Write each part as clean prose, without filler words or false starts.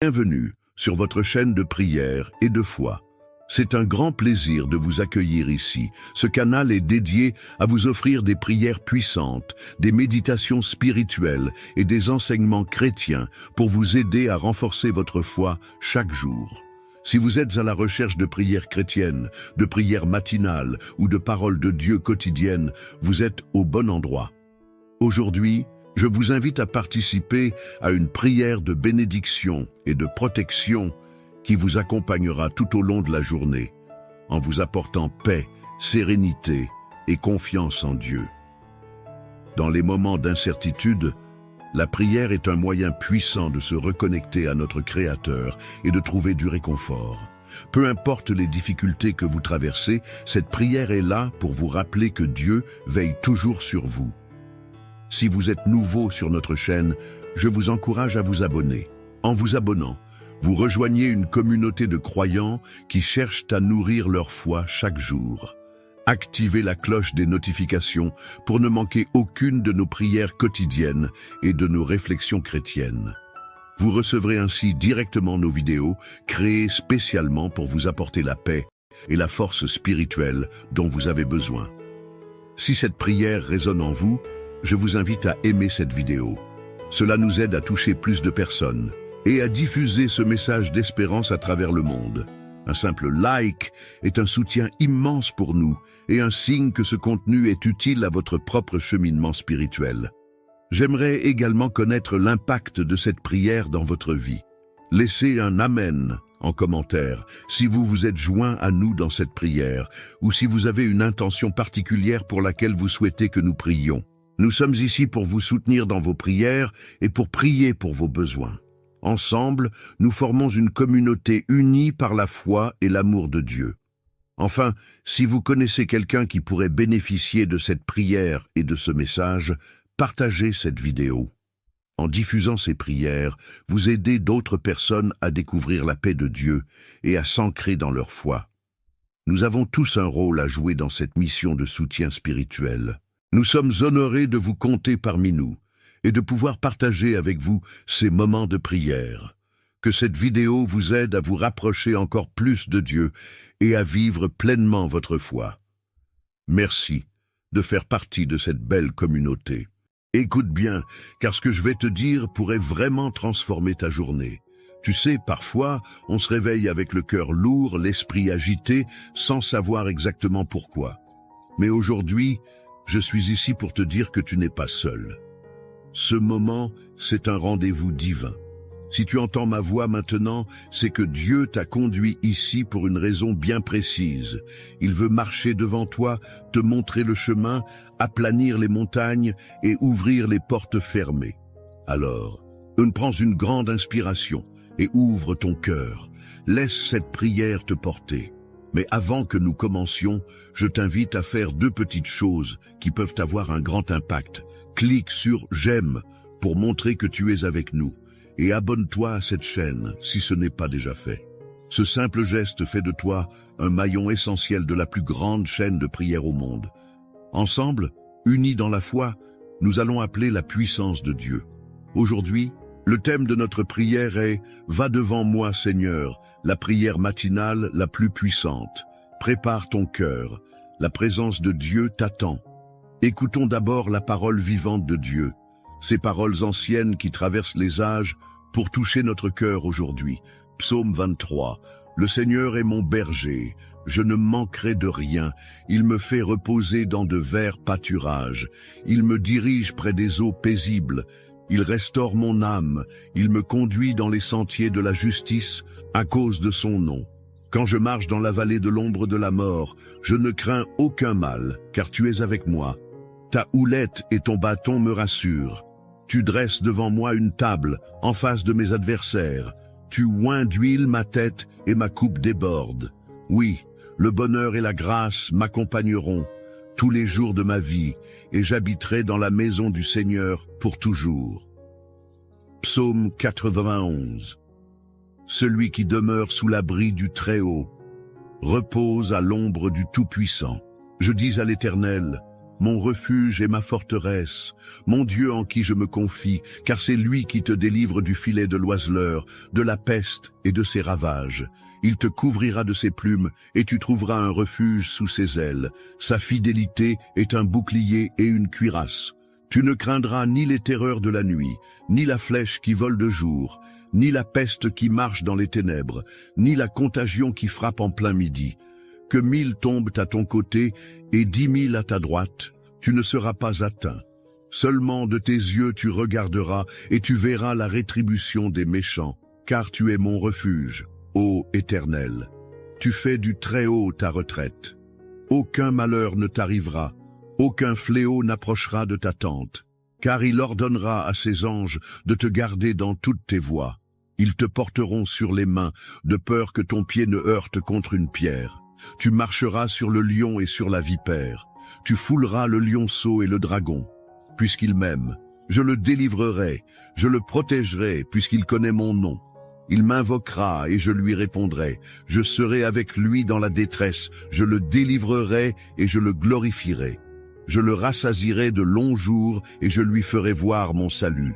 Bienvenue sur votre chaîne de prière et de foi. C'est un grand plaisir de vous accueillir ici. Ce canal est dédié à vous offrir des prières puissantes, des méditations spirituelles et des enseignements chrétiens pour vous aider à renforcer votre foi chaque jour. Si vous êtes à la recherche de prières chrétiennes, de prières matinales ou de paroles de Dieu quotidiennes, vous êtes au bon endroit. Aujourd'hui, je vous invite à participer à une prière de bénédiction et de protection qui vous accompagnera tout au long de la journée, en vous apportant paix, sérénité et confiance en Dieu. Dans les moments d'incertitude, la prière est un moyen puissant de se reconnecter à notre Créateur et de trouver du réconfort. Peu importe les difficultés que vous traversez, cette prière est là pour vous rappeler que Dieu veille toujours sur vous. Si vous êtes nouveau sur notre chaîne, je vous encourage à vous abonner. En vous abonnant, vous rejoignez une communauté de croyants qui cherchent à nourrir leur foi chaque jour. Activez la cloche des notifications pour ne manquer aucune de nos prières quotidiennes et de nos réflexions chrétiennes. Vous recevrez ainsi directement nos vidéos créées spécialement pour vous apporter la paix et la force spirituelle dont vous avez besoin. Si cette prière résonne en vous, je vous invite à aimer cette vidéo. Cela nous aide à toucher plus de personnes et à diffuser ce message d'espérance à travers le monde. Un simple like est un soutien immense pour nous et un signe que ce contenu est utile à votre propre cheminement spirituel. J'aimerais également connaître l'impact de cette prière dans votre vie. Laissez un Amen en commentaire si vous vous êtes joint à nous dans cette prière ou si vous avez une intention particulière pour laquelle vous souhaitez que nous prions. Nous sommes ici pour vous soutenir dans vos prières et pour prier pour vos besoins. Ensemble, nous formons une communauté unie par la foi et l'amour de Dieu. Enfin, si vous connaissez quelqu'un qui pourrait bénéficier de cette prière et de ce message, partagez cette vidéo. En diffusant ces prières, vous aidez d'autres personnes à découvrir la paix de Dieu et à s'ancrer dans leur foi. Nous avons tous un rôle à jouer dans cette mission de soutien spirituel. Nous sommes honorés de vous compter parmi nous et de pouvoir partager avec vous ces moments de prière. Que cette vidéo vous aide à vous rapprocher encore plus de Dieu et à vivre pleinement votre foi. Merci de faire partie de cette belle communauté. Écoute bien, car ce que je vais te dire pourrait vraiment transformer ta journée. Tu sais, parfois, on se réveille avec le cœur lourd, l'esprit agité, sans savoir exactement pourquoi. Mais aujourd'hui, je suis ici pour te dire que tu n'es pas seul. Ce moment, c'est un rendez-vous divin. Si tu entends ma voix maintenant, c'est que Dieu t'a conduit ici pour une raison bien précise. Il veut marcher devant toi, te montrer le chemin, aplanir les montagnes et ouvrir les portes fermées. Alors, prends une grande inspiration et ouvre ton cœur. Laisse cette prière te porter. Mais avant que nous commencions, je t'invite à faire deux petites choses qui peuvent avoir un grand impact. Clique sur « J'aime » pour montrer que tu es avec nous et abonne-toi à cette chaîne si ce n'est pas déjà fait. Ce simple geste fait de toi un maillon essentiel de la plus grande chaîne de prière au monde. Ensemble, unis dans la foi, nous allons appeler la puissance de Dieu. Aujourd'hui, le thème de notre prière est « Va devant moi, Seigneur », la prière matinale la plus puissante. Prépare ton cœur, la présence de Dieu t'attend. Écoutons d'abord la parole vivante de Dieu, ces paroles anciennes qui traversent les âges pour toucher notre cœur aujourd'hui. Psaume 23, « Le Seigneur est mon berger, je ne manquerai de rien. Il me fait reposer dans de verts pâturages. Il me dirige près des eaux paisibles. Il restaure mon âme, il me conduit dans les sentiers de la justice à cause de son nom. Quand je marche dans la vallée de l'ombre de la mort, je ne crains aucun mal, car tu es avec moi. Ta houlette et ton bâton me rassurent. Tu dresses devant moi une table en face de mes adversaires. Tu oins d'huile ma tête et ma coupe déborde. Oui, le bonheur et la grâce m'accompagneront tous les jours de ma vie, et j'habiterai dans la maison du Seigneur pour toujours. Psaume 91. Celui qui demeure sous l'abri du Très-Haut repose à l'ombre du Tout-Puissant. Je dis à l'Éternel, mon refuge et ma forteresse, mon Dieu en qui je me confie, car c'est lui qui te délivre du filet de l'oiseleur, de la peste et de ses ravages. Il te couvrira de ses plumes, et tu trouveras un refuge sous ses ailes. Sa fidélité est un bouclier et une cuirasse. Tu ne craindras ni les terreurs de la nuit, ni la flèche qui vole de jour, ni la peste qui marche dans les ténèbres, ni la contagion qui frappe en plein midi. Que 1000 tombent à ton côté et 10 000 à ta droite, tu ne seras pas atteint. Seulement de tes yeux tu regarderas et tu verras la rétribution des méchants, car tu es mon refuge, ô Éternel. Tu fais du Très-Haut ta retraite. Aucun malheur ne t'arrivera, aucun fléau n'approchera de ta tente, car il ordonnera à ses anges de te garder dans toutes tes voies. Ils te porteront sur les mains, de peur que ton pied ne heurte contre une pierre. Tu marcheras sur le lion et sur la vipère. Tu fouleras le lionceau et le dragon. Puisqu'il m'aime, je le délivrerai, je le protégerai, puisqu'il connaît mon nom. Il m'invoquera et je lui répondrai. Je serai avec lui dans la détresse, je le délivrerai et je le glorifierai. Je le rassasierai de longs jours et je lui ferai voir mon salut.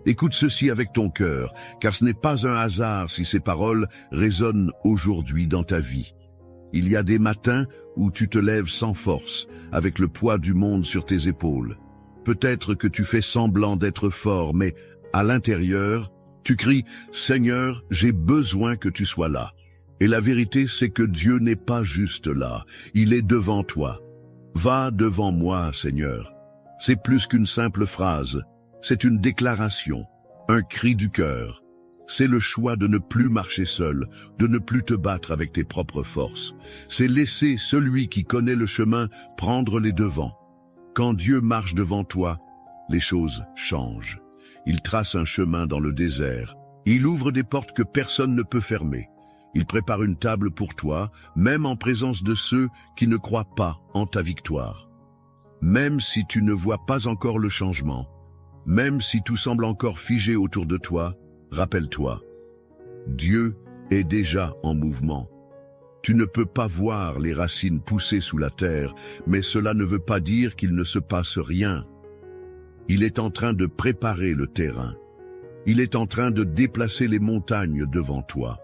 Écoute ceci avec ton cœur, car ce n'est pas un hasard si ces paroles résonnent aujourd'hui dans ta vie. Il y a des matins où tu te lèves sans force, avec le poids du monde sur tes épaules. Peut-être que tu fais semblant d'être fort, mais à l'intérieur, tu cries « Seigneur, j'ai besoin que tu sois là ». Et la vérité, c'est que Dieu n'est pas juste là, il est devant toi. Va devant moi, Seigneur. C'est plus qu'une simple phrase, c'est une déclaration, un cri du cœur. C'est le choix de ne plus marcher seul, de ne plus te battre avec tes propres forces. C'est laisser celui qui connaît le chemin prendre les devants. Quand Dieu marche devant toi, les choses changent. Il trace un chemin dans le désert. Il ouvre des portes que personne ne peut fermer. Il prépare une table pour toi, même en présence de ceux qui ne croient pas en ta victoire. Même si tu ne vois pas encore le changement, même si tout semble encore figé autour de toi, rappelle-toi, Dieu est déjà en mouvement. Tu ne peux pas voir les racines pousser sous la terre, mais cela ne veut pas dire qu'il ne se passe rien. Il est en train de préparer le terrain. Il est en train de déplacer les montagnes devant toi.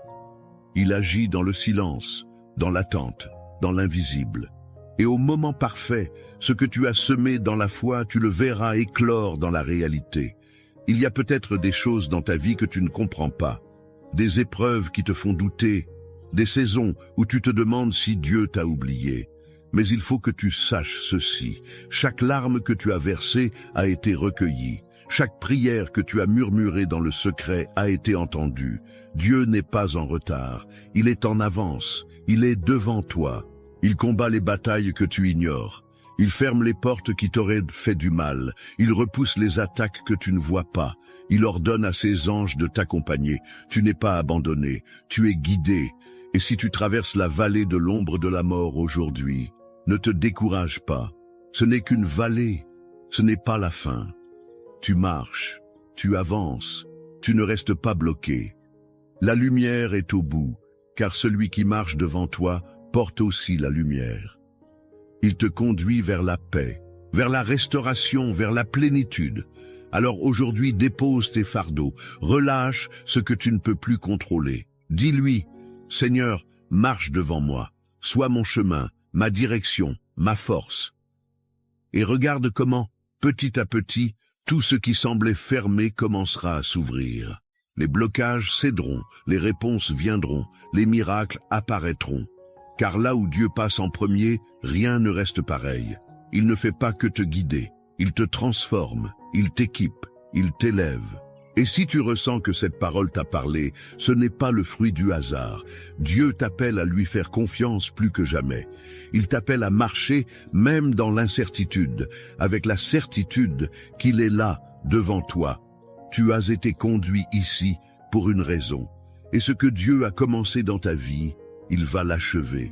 Il agit dans le silence, dans l'attente, dans l'invisible. Et au moment parfait, ce que tu as semé dans la foi, tu le verras éclore dans la réalité. Il y a peut-être des choses dans ta vie que tu ne comprends pas, des épreuves qui te font douter, des saisons où tu te demandes si Dieu t'a oublié. Mais il faut que tu saches ceci, chaque larme que tu as versée a été recueillie, chaque prière que tu as murmurée dans le secret a été entendue. Dieu n'est pas en retard, il est en avance, il est devant toi, il combat les batailles que tu ignores. Il ferme les portes qui t'auraient fait du mal. Il repousse les attaques que tu ne vois pas. Il ordonne à ses anges de t'accompagner. Tu n'es pas abandonné. Tu es guidé. Et si tu traverses la vallée de l'ombre de la mort aujourd'hui, ne te décourage pas. Ce n'est qu'une vallée. Ce n'est pas la fin. Tu marches. Tu avances. Tu ne restes pas bloqué. La lumière est au bout, car celui qui marche devant toi porte aussi la lumière. Il te conduit vers la paix, vers la restauration, vers la plénitude. Alors aujourd'hui, dépose tes fardeaux, relâche ce que tu ne peux plus contrôler. Dis-lui, Seigneur, marche devant moi, sois mon chemin, ma direction, ma force. Et regarde comment, petit à petit, tout ce qui semblait fermé commencera à s'ouvrir. Les blocages céderont, les réponses viendront, les miracles apparaîtront. Car là où Dieu passe en premier, rien ne reste pareil. Il ne fait pas que te guider, il te transforme, il t'équipe, il t'élève. Et si tu ressens que cette parole t'a parlé, ce n'est pas le fruit du hasard. Dieu t'appelle à lui faire confiance plus que jamais. Il t'appelle à marcher même dans l'incertitude, avec la certitude qu'il est là, devant toi. Tu as été conduit ici pour une raison. Et ce que Dieu a commencé dans ta vie, il va l'achever.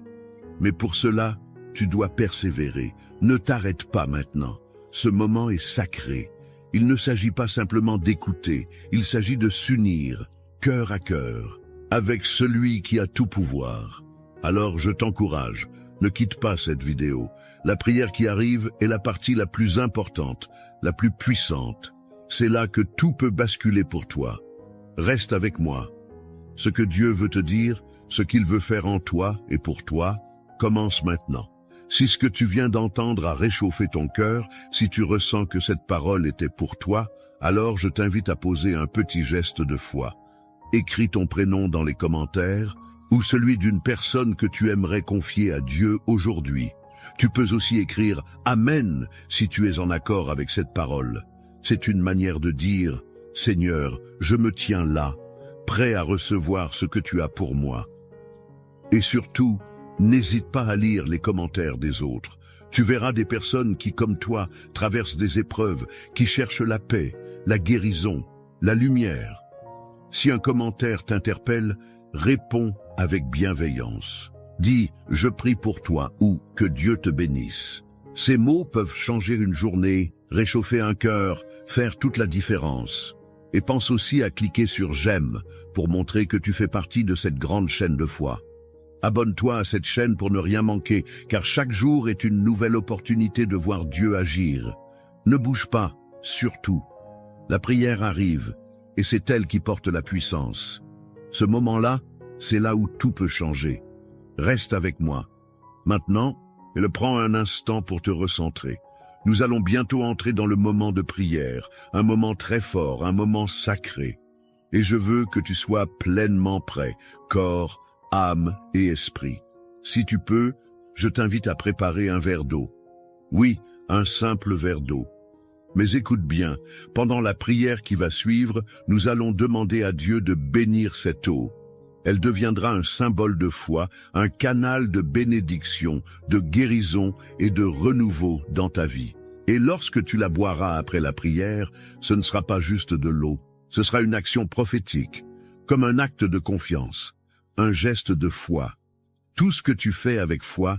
Mais pour cela, tu dois persévérer. Ne t'arrête pas maintenant. Ce moment est sacré. Il ne s'agit pas simplement d'écouter, il s'agit de s'unir, cœur à cœur, avec celui qui a tout pouvoir. Alors je t'encourage, Ne quitte pas cette vidéo. La prière qui arrive est la partie la plus importante, la plus puissante. C'est là que tout peut basculer pour toi. Reste avec moi. Ce que Dieu veut te dire, ce qu'il veut faire en toi et pour toi, commence maintenant. Si ce que tu viens d'entendre a réchauffé ton cœur, si tu ressens que cette parole était pour toi, alors je t'invite à poser un petit geste de foi. Écris ton prénom dans les commentaires ou celui d'une personne que tu aimerais confier à Dieu aujourd'hui. Tu peux aussi écrire « Amen » si tu es en accord avec cette parole. C'est une manière de dire « Seigneur, je me tiens là, prêt à recevoir ce que tu as pour moi. » Et surtout, n'hésite pas à lire les commentaires des autres. Tu verras des personnes qui, comme toi, traversent des épreuves, qui cherchent la paix, la guérison, la lumière. Si un commentaire t'interpelle, réponds avec bienveillance. Dis « Je prie pour toi » ou « Que Dieu te bénisse ». Ces mots peuvent changer une journée, réchauffer un cœur, faire toute la différence. Et pense aussi à cliquer sur « J'aime » pour montrer que tu fais partie de cette grande chaîne de foi. Abonne-toi à cette chaîne pour ne rien manquer, car chaque jour est une nouvelle opportunité de voir Dieu agir. Ne bouge pas, surtout. La prière arrive, et c'est elle qui porte la puissance. Ce moment-là, c'est là où tout peut changer. Reste avec moi. Maintenant, prends un instant pour te recentrer. Nous allons bientôt entrer dans le moment de prière, un moment très fort, un moment sacré. Et je veux que tu sois pleinement prêt, corps, âme et esprit. Si tu peux, je t'invite à préparer un verre d'eau. Oui, un simple verre d'eau. Mais écoute bien, pendant la prière qui va suivre, nous allons demander à Dieu de bénir cette eau. Elle deviendra un symbole de foi, un canal de bénédiction, de guérison et de renouveau dans ta vie. Et lorsque tu la boiras après la prière, ce ne sera pas juste de l'eau, ce sera une action prophétique, comme un acte de confiance. Un geste de foi. Tout ce que tu fais avec foi,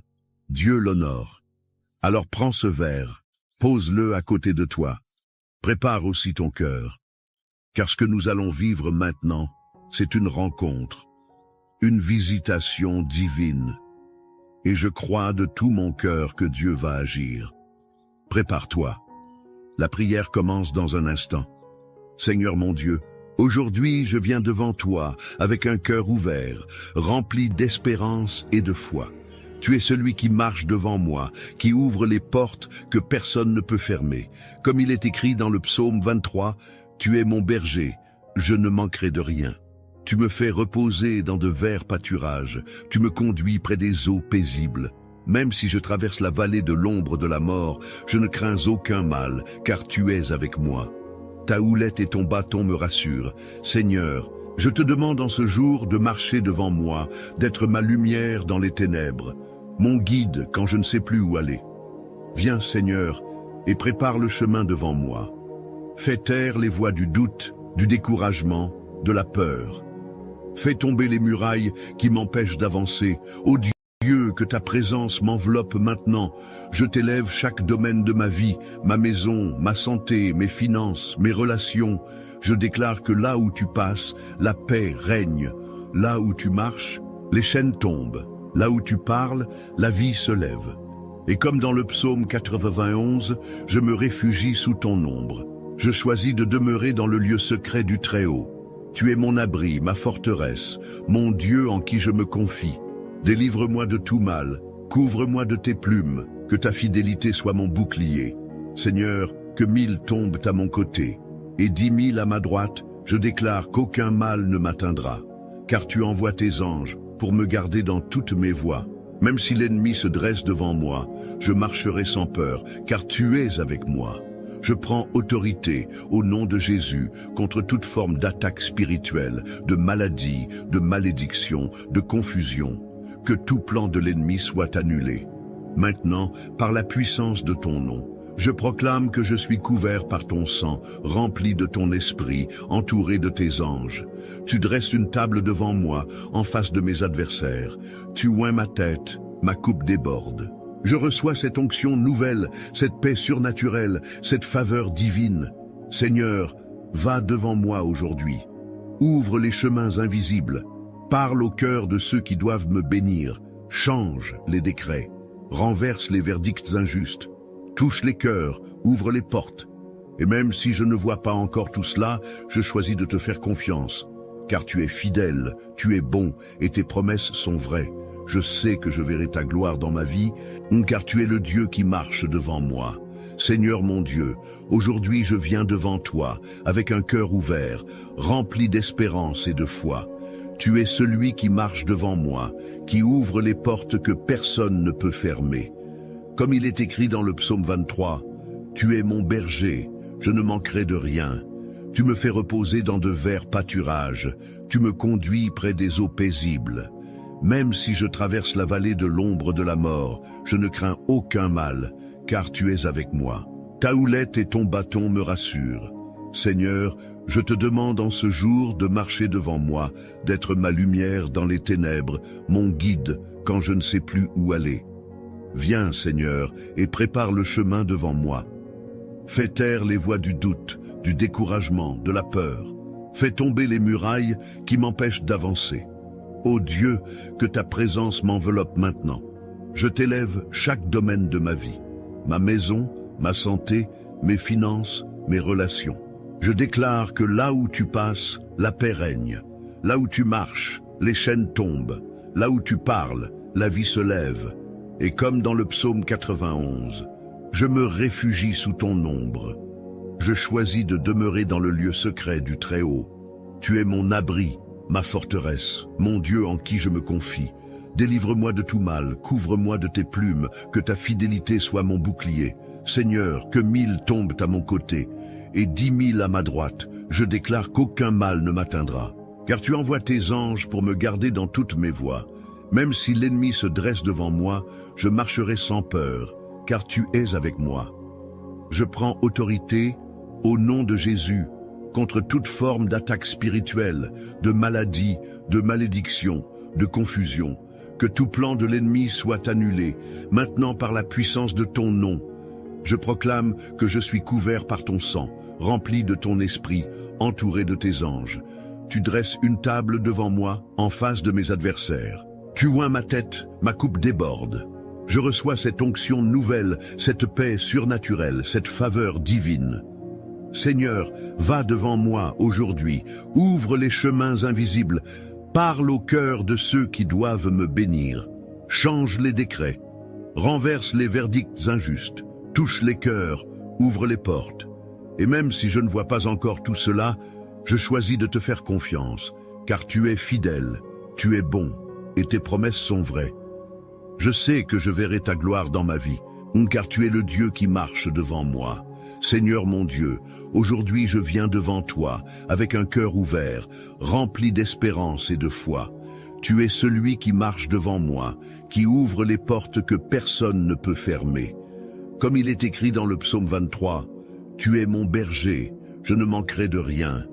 Dieu l'honore. Alors prends ce verre, pose-le à côté de toi. Prépare aussi ton cœur. Car ce que nous allons vivre maintenant, c'est une rencontre, une visitation divine. Et je crois de tout mon cœur que Dieu va agir. Prépare-toi. La prière commence dans un instant. Seigneur mon Dieu, aujourd'hui, je viens devant toi avec un cœur ouvert, rempli d'espérance et de foi. Tu es celui qui marche devant moi, qui ouvre les portes que personne ne peut fermer. Comme il est écrit dans le psaume 23, « Tu es mon berger, je ne manquerai de rien. Tu me fais reposer dans de verts pâturages, tu me conduis près des eaux paisibles. Même si je traverse la vallée de l'ombre de la mort, je ne crains aucun mal, car tu es avec moi. Ta houlette et ton bâton me rassurent. Seigneur, je te demande en ce jour de marcher devant moi, d'être ma lumière dans les ténèbres, mon guide quand je ne sais plus où aller. Viens, Seigneur, et prépare le chemin devant moi. Fais taire les voix du doute, du découragement, de la peur. Fais tomber les murailles qui m'empêchent d'avancer. Ô Dieu, que ta présence m'enveloppe maintenant. Je t'élève chaque domaine de ma vie, ma maison, ma santé, mes finances, mes relations. Je déclare que là où tu passes, la paix règne. Là où tu marches, les chaînes tombent. Là où tu parles, la vie se lève. Et comme dans le psaume 91, je me réfugie sous ton ombre. Je choisis de demeurer dans le lieu secret du Très-Haut. Tu es mon abri, ma forteresse, mon Dieu en qui je me confie. Délivre-moi de tout mal, couvre-moi de tes plumes, que ta fidélité soit mon bouclier. Seigneur, que 1000 tombent à mon côté, et 10 000 à ma droite, je déclare qu'aucun mal ne m'atteindra. Car tu envoies tes anges pour me garder dans toutes mes voies. Même si l'ennemi se dresse devant moi, je marcherai sans peur, car tu es avec moi. Je prends autorité, au nom de Jésus, contre toute forme d'attaque spirituelle, de maladie, de malédiction, de confusion. Que tout plan de l'ennemi soit annulé. Maintenant, par la puissance de ton nom, je proclame que je suis couvert par ton sang, rempli de ton esprit, entouré de tes anges. Tu dresses une table devant moi, en face de mes adversaires. Tu oins ma tête, ma coupe déborde. Je reçois cette onction nouvelle, cette paix surnaturelle, cette faveur divine. Seigneur, va devant moi aujourd'hui. Ouvre les chemins invisibles. Parle au cœur de ceux qui doivent me bénir. Change les décrets, renverse les verdicts injustes, touche les cœurs, ouvre les portes. Et même si je ne vois pas encore tout cela, je choisis de te faire confiance. Car tu es fidèle, tu es bon, et tes promesses sont vraies. Je sais que je verrai ta gloire dans ma vie, car tu es le Dieu qui marche devant moi. Seigneur mon Dieu, aujourd'hui je viens devant toi, avec un cœur ouvert, rempli d'espérance et de foi. Tu es celui qui marche devant moi, qui ouvre les portes que personne ne peut fermer. Comme il est écrit dans le psaume 23, « Tu es mon berger, je ne manquerai de rien. Tu me fais reposer dans de verts pâturages, tu me conduis près des eaux paisibles. Même si je traverse la vallée de l'ombre de la mort, je ne crains aucun mal, car tu es avec moi. Ta houlette et ton bâton me rassurent. Seigneur, je te demande en ce jour de marcher devant moi, d'être ma lumière dans les ténèbres, mon guide quand je ne sais plus où aller. Viens, Seigneur, et prépare le chemin devant moi. Fais taire les voix du doute, du découragement, de la peur. Fais tomber les murailles qui m'empêchent d'avancer. Ô Dieu, que ta présence m'enveloppe maintenant. Je t'élève chaque domaine de ma vie. Ma maison, ma santé, mes finances, mes relations. Je déclare que là où tu passes, la paix règne. Là où tu marches, les chaînes tombent. Là où tu parles, la vie se lève. Et comme dans le psaume 91, je me réfugie sous ton ombre. Je choisis de demeurer dans le lieu secret du Très-Haut. Tu es mon abri, ma forteresse, mon Dieu en qui je me confie. Délivre-moi de tout mal, couvre-moi de tes plumes, que ta fidélité soit mon bouclier. Seigneur, que 1000 tombent à mon côté, et 10 000 à ma droite, je déclare qu'aucun mal ne m'atteindra. Car tu envoies tes anges pour me garder dans toutes mes voies. Même si l'ennemi se dresse devant moi, je marcherai sans peur, car tu es avec moi. Je prends autorité, au nom de Jésus, contre toute forme d'attaque spirituelle, de maladie, de malédiction, de confusion. Que tout plan de l'ennemi soit annulé, maintenant par la puissance de ton nom. Je proclame que je suis couvert par ton sang, rempli de ton esprit, entouré de tes anges. Tu dresses une table devant moi, en face de mes adversaires. Tu oins ma tête, ma coupe déborde. Je reçois cette onction nouvelle, cette paix surnaturelle, cette faveur divine. Seigneur, va devant moi aujourd'hui, ouvre les chemins invisibles, parle au cœur de ceux qui doivent me bénir. Change les décrets, renverse les verdicts injustes, touche les cœurs, ouvre les portes. Et même si je ne vois pas encore tout cela, je choisis de te faire confiance, car tu es fidèle, tu es bon, et tes promesses sont vraies. Je sais que je verrai ta gloire dans ma vie, car tu es le Dieu qui marche devant moi. Seigneur mon Dieu, aujourd'hui je viens devant toi, avec un cœur ouvert, rempli d'espérance et de foi. Tu es celui qui marche devant moi, qui ouvre les portes que personne ne peut fermer. Comme il est écrit dans le psaume 23, « Tu es mon berger, je ne manquerai de rien.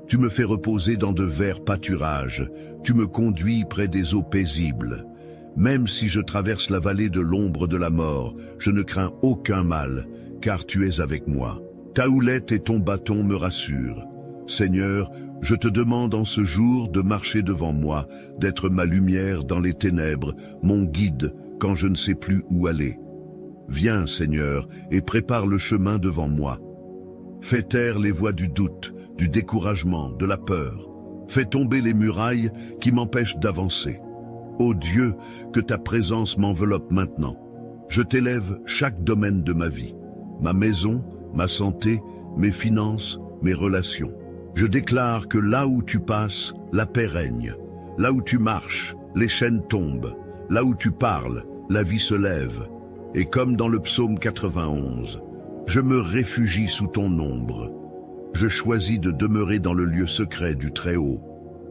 Tu me fais reposer dans de verts pâturages, tu me conduis près des eaux paisibles. Même si je traverse la vallée de l'ombre de la mort, je ne crains aucun mal, car tu es avec moi. Ta houlette et ton bâton me rassurent. Seigneur, je te demande en ce jour de marcher devant moi, d'être ma lumière dans les ténèbres, mon guide quand je ne sais plus où aller. Viens, Seigneur, et prépare le chemin devant moi. Fais taire les voix du doute, du découragement, de la peur. Fais tomber les murailles qui m'empêchent d'avancer. Ô Dieu, que ta présence m'enveloppe maintenant. Je t'élève chaque domaine de ma vie. Ma maison, ma santé, mes finances, mes relations. Je déclare que là où tu passes, la paix règne. Là où tu marches, les chaînes tombent. Là où tu parles, la vie se lève. Et comme dans le psaume 91, je me réfugie sous ton ombre. Je choisis de demeurer dans le lieu secret du Très-Haut.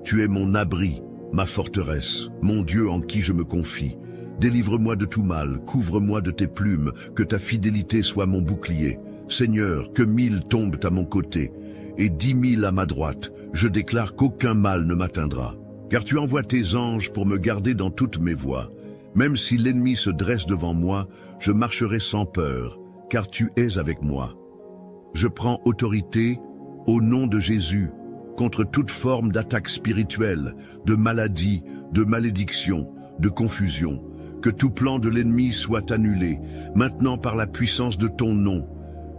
Tu es mon abri, ma forteresse, mon Dieu en qui je me confie. Délivre-moi de tout mal, couvre-moi de tes plumes, que ta fidélité soit mon bouclier. Seigneur, que 1000 tombent à mon côté, et 10 000 à ma droite, je déclare qu'aucun mal ne m'atteindra. Car tu envoies tes anges pour me garder dans toutes mes voies. Même si l'ennemi se dresse devant moi, je marcherai sans peur, car tu es avec moi. Je prends autorité, au nom de Jésus, contre toute forme d'attaque spirituelle, de maladie, de malédiction, de confusion. que tout plan de l'ennemi soit annulé, maintenant par la puissance de ton nom.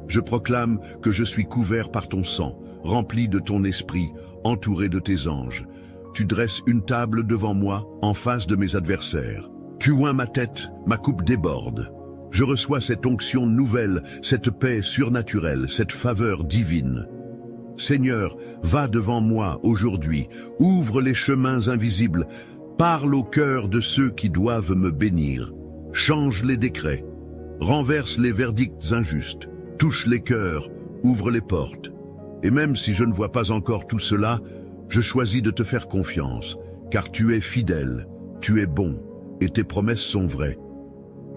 Je proclame que je suis couvert par ton sang, rempli de ton esprit, entouré de tes anges. Tu dresses une table devant moi, en face de mes adversaires. Tu oins ma tête, ma coupe déborde. Je reçois cette onction nouvelle, cette paix surnaturelle, cette faveur divine. Seigneur, va devant moi aujourd'hui, ouvre les chemins invisibles, parle au cœur de ceux qui doivent me bénir, change les décrets, renverse les verdicts injustes, touche les cœurs, ouvre les portes. Et même si je ne vois pas encore tout cela, je choisis de te faire confiance, car tu es fidèle, tu es bon, et tes promesses sont vraies.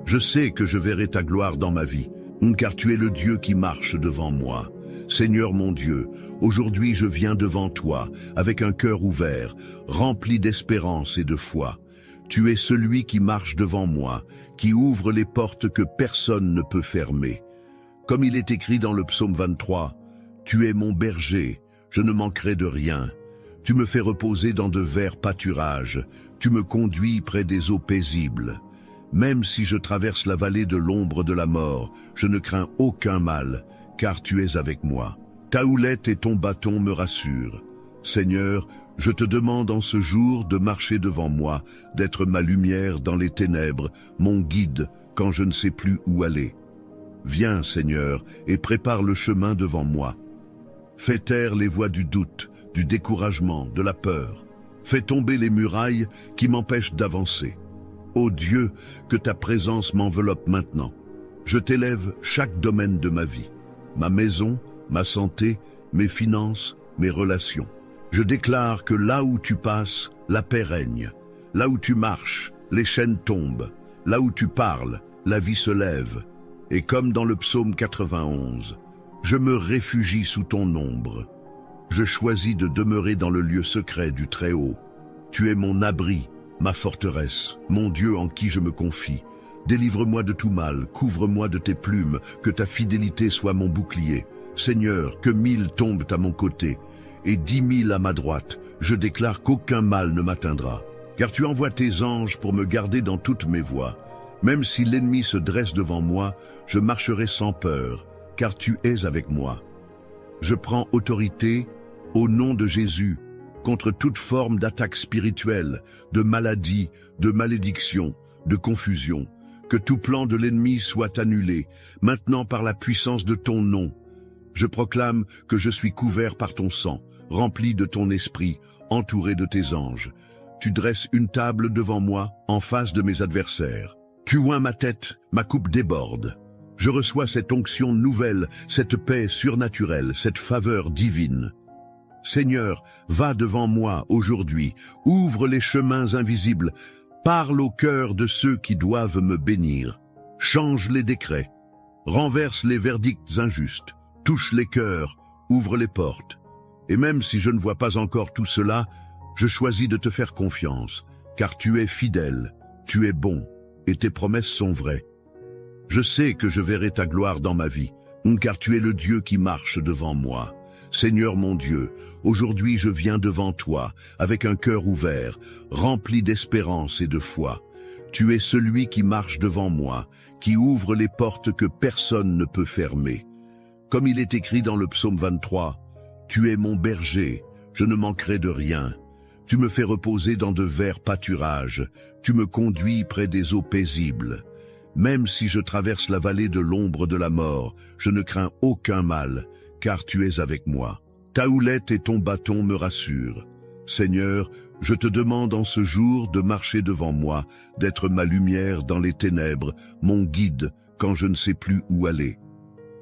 Je sais que je verrai ta gloire dans ma vie, car tu es le Dieu qui marche devant moi. Seigneur mon Dieu, aujourd'hui je viens devant toi, avec un cœur ouvert, rempli d'espérance et de foi. Tu es celui qui marche devant moi, qui ouvre les portes que personne ne peut fermer. Comme il est écrit dans le psaume 23, « Tu es mon berger, je ne manquerai de rien. Tu me fais reposer dans de verts pâturages, tu me conduis près des eaux paisibles. Même si je traverse la vallée de l'ombre de la mort, je ne crains aucun mal, car tu es avec moi. Ta houlette et ton bâton me rassurent. Seigneur, je te demande en ce jour de marcher devant moi, d'être ma lumière dans les ténèbres, mon guide quand je ne sais plus où aller. Viens, Seigneur, et prépare le chemin devant moi. Fais taire les voix du doute, du découragement, de la peur. Fais tomber les murailles qui m'empêchent d'avancer. Ô Dieu, que ta présence m'enveloppe maintenant. Je t'élève chaque domaine de ma vie. Ma maison, ma santé, mes finances, mes relations. Je déclare que là où tu passes, la paix règne. Là où tu marches, les chaînes tombent. Là où tu parles, la vie se lève. Et comme dans le psaume 91, je me réfugie sous ton ombre. Je choisis de demeurer dans le lieu secret du Très-Haut. Tu es mon abri, ma forteresse, mon Dieu en qui je me confie. Délivre-moi de tout mal, couvre-moi de tes plumes, que ta fidélité soit mon bouclier. Seigneur, que 1000 tombent à mon côté, et 10 000 à ma droite, je déclare qu'aucun mal ne m'atteindra. Car tu envoies tes anges pour me garder dans toutes mes voies. Même si l'ennemi se dresse devant moi, je marcherai sans peur, car tu es avec moi. Je prends autorité, au nom de Jésus, contre toute forme d'attaque spirituelle, de maladie, de malédiction, de confusion. Que tout plan de l'ennemi soit annulé, maintenant par la puissance de ton nom. Je proclame que je suis couvert par ton sang, rempli de ton esprit, entouré de tes anges. Tu dresses une table devant moi, en face de mes adversaires. Tu oins ma tête, ma coupe déborde. Je reçois cette onction nouvelle, cette paix surnaturelle, cette faveur divine. Seigneur, va devant moi aujourd'hui, ouvre les chemins invisibles, parle au cœur de ceux qui doivent me bénir, change les décrets, renverse les verdicts injustes, touche les cœurs, ouvre les portes. Et même si je ne vois pas encore tout cela, je choisis de te faire confiance, car tu es fidèle, tu es bon, et tes promesses sont vraies. Je sais que je verrai ta gloire dans ma vie, car tu es le Dieu qui marche devant moi. Seigneur mon Dieu, aujourd'hui je viens devant toi, avec un cœur ouvert, rempli d'espérance et de foi. Tu es celui qui marche devant moi, qui ouvre les portes que personne ne peut fermer. Comme il est écrit dans le psaume 23, « Tu es mon berger, je ne manquerai de rien. Tu me fais reposer dans de verts pâturages, tu me conduis près des eaux paisibles. Même si je traverse la vallée de l'ombre de la mort, je ne crains aucun mal, car tu es avec moi. Ta houlette et ton bâton me rassurent. Seigneur, je te demande en ce jour de marcher devant moi, d'être ma lumière dans les ténèbres, mon guide quand je ne sais plus où aller.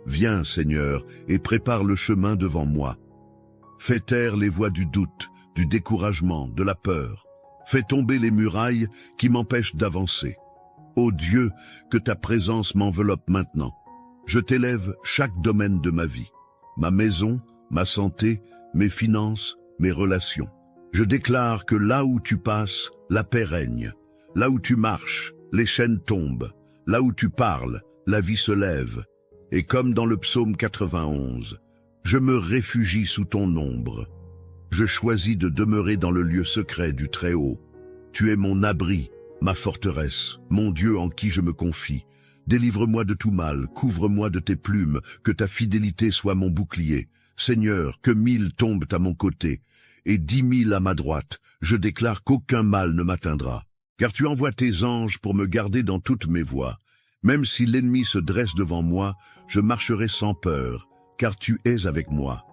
Viens, Seigneur, et prépare le chemin devant moi. Fais taire les voix du doute, du découragement, de la peur. Fais tomber les murailles qui m'empêchent d'avancer. Ô Dieu, que ta présence m'enveloppe maintenant. Je t'élève chaque domaine de ma vie. Ma maison, ma santé, mes finances, mes relations. Je déclare que là où tu passes, la paix règne. Là où tu marches, les chaînes tombent. Là où tu parles, la vie se lève. Et comme dans le psaume 91, je me réfugie sous ton ombre. Je choisis de demeurer dans le lieu secret du Très-Haut. Tu es mon abri, ma forteresse, mon Dieu en qui je me confie. Délivre-moi de tout mal, couvre-moi de tes plumes, que ta fidélité soit mon bouclier. Seigneur, que 1000 tombent à mon côté, et 10 000 à ma droite, je déclare qu'aucun mal ne m'atteindra. Car tu envoies tes anges pour me garder dans toutes mes voies. Même si l'ennemi se dresse devant moi, je marcherai sans peur, car tu es avec moi.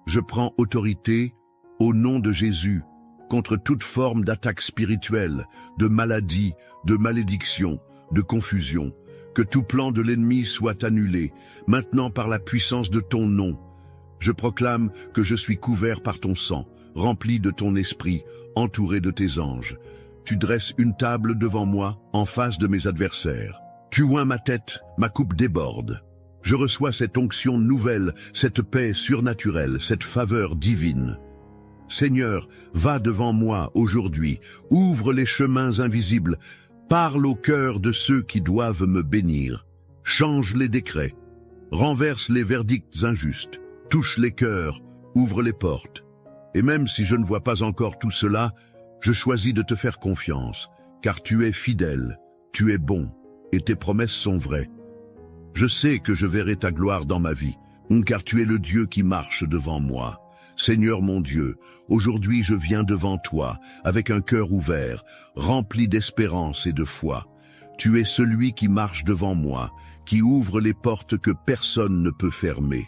Je prends autorité, au nom de Jésus, contre toute forme d'attaque spirituelle, de maladie, de malédiction, de confusion. Que tout plan de l'ennemi soit annulé, maintenant par la puissance de ton nom. Je proclame que je suis couvert par ton sang, rempli de ton esprit, entouré de tes anges. Tu dresses une table devant moi, en face de mes adversaires. Tu oins ma tête, ma coupe déborde. Je reçois cette onction nouvelle, cette paix surnaturelle, cette faveur divine. Seigneur, va devant moi aujourd'hui, ouvre les chemins invisibles, parle au cœur de ceux qui doivent me bénir. Change les décrets, renverse les verdicts injustes, touche les cœurs, ouvre les portes. Et même si je ne vois pas encore tout cela, je choisis de te faire confiance, car tu es fidèle, tu es bon, et tes promesses sont vraies. Je sais que je verrai ta gloire dans ma vie, car tu es le Dieu qui marche devant moi. Seigneur mon Dieu, aujourd'hui je viens devant toi, avec un cœur ouvert, rempli d'espérance et de foi. Tu es celui qui marche devant moi, qui ouvre les portes que personne ne peut fermer.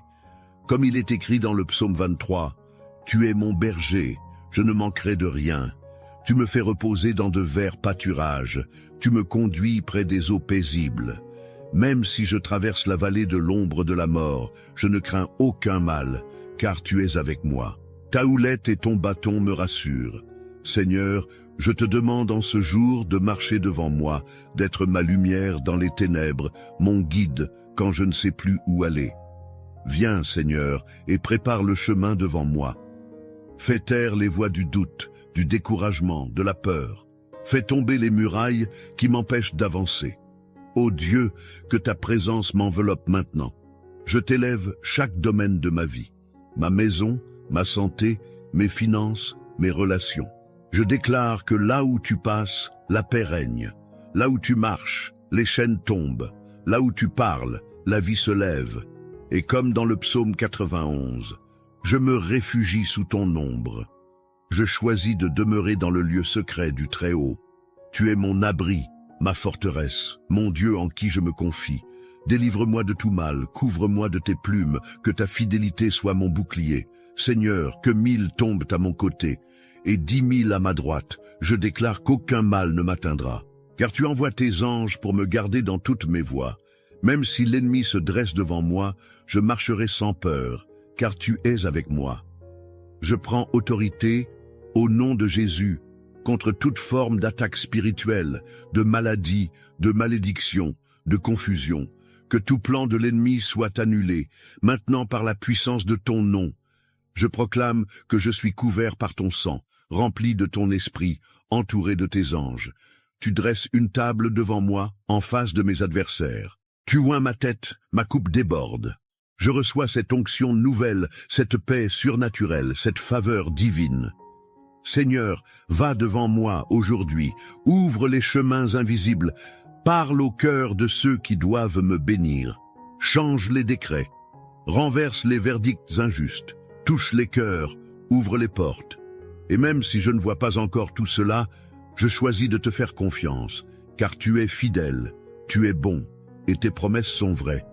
Comme il est écrit dans le psaume 23, « Tu es mon berger, je ne manquerai de rien. Tu me fais reposer dans de verts pâturages, tu me conduis près des eaux paisibles. Même si je traverse la vallée de l'ombre de la mort, je ne crains aucun mal, car tu es avec moi. Ta houlette et ton bâton me rassurent. Seigneur, je te demande en ce jour de marcher devant moi, d'être ma lumière dans les ténèbres, mon guide quand je ne sais plus où aller. Viens, Seigneur, et prépare le chemin devant moi. Fais taire les voix du doute, du découragement, de la peur. Fais tomber les murailles qui m'empêchent d'avancer. Ô Dieu, que ta présence m'enveloppe maintenant. Je t'élève chaque domaine de ma vie. Ma maison, ma santé, mes finances, mes relations. Je déclare que là où tu passes, la paix règne. Là où tu marches, les chaînes tombent. Là où tu parles, la vie se lève. Et comme dans le psaume 91, je me réfugie sous ton ombre. Je choisis de demeurer dans le lieu secret du Très-Haut. Tu es mon abri, ma forteresse, mon Dieu en qui je me confie. Délivre-moi de tout mal, couvre-moi de tes plumes, que ta fidélité soit mon bouclier. Seigneur, que 1000 tombent à mon côté, et 10 000 à ma droite, je déclare qu'aucun mal ne m'atteindra. Car tu envoies tes anges pour me garder dans toutes mes voies. Même si l'ennemi se dresse devant moi, je marcherai sans peur, car tu es avec moi. Je prends autorité, au nom de Jésus, contre toute forme d'attaque spirituelle, de maladie, de malédiction, de confusion. Que tout plan de l'ennemi soit annulé, maintenant par la puissance de ton nom. Je proclame que je suis couvert par ton sang, rempli de ton esprit, entouré de tes anges. Tu dresses une table devant moi, en face de mes adversaires. Tu oins ma tête, ma coupe déborde. Je reçois cette onction nouvelle, cette paix surnaturelle, cette faveur divine. Seigneur, va devant moi aujourd'hui, ouvre les chemins invisibles, parle au cœur de ceux qui doivent me bénir. Change les décrets, renverse les verdicts injustes, touche les cœurs, ouvre les portes. Et même si je ne vois pas encore tout cela, je choisis de te faire confiance, car tu es fidèle, tu es bon, et tes promesses sont vraies.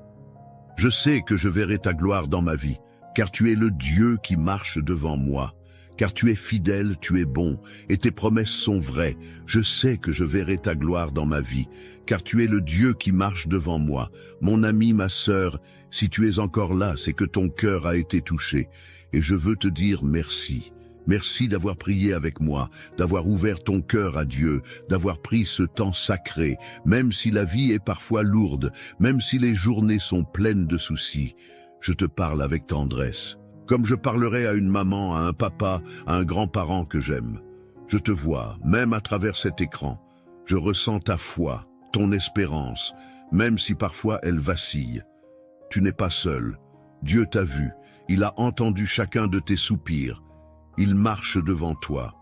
Je sais que je verrai ta gloire dans ma vie, car tu es le Dieu qui marche devant moi. Car tu es fidèle, tu es bon, et tes promesses sont vraies. Je sais que je verrai ta gloire dans ma vie, car tu es le Dieu qui marche devant moi. Mon ami, ma sœur, si tu es encore là, c'est que ton cœur a été touché, et je veux te dire merci. Merci d'avoir prié avec moi, d'avoir ouvert ton cœur à Dieu, d'avoir pris ce temps sacré, même si la vie est parfois lourde, même si les journées sont pleines de soucis. Je te parle avec tendresse, comme je parlerais à une maman, à un papa, à un grand-parent que j'aime. Je te vois, même à travers cet écran. Je ressens ta foi, ton espérance, même si parfois elle vacille. Tu n'es pas seul. Dieu t'a vu, il a entendu chacun de tes soupirs. Il marche devant toi.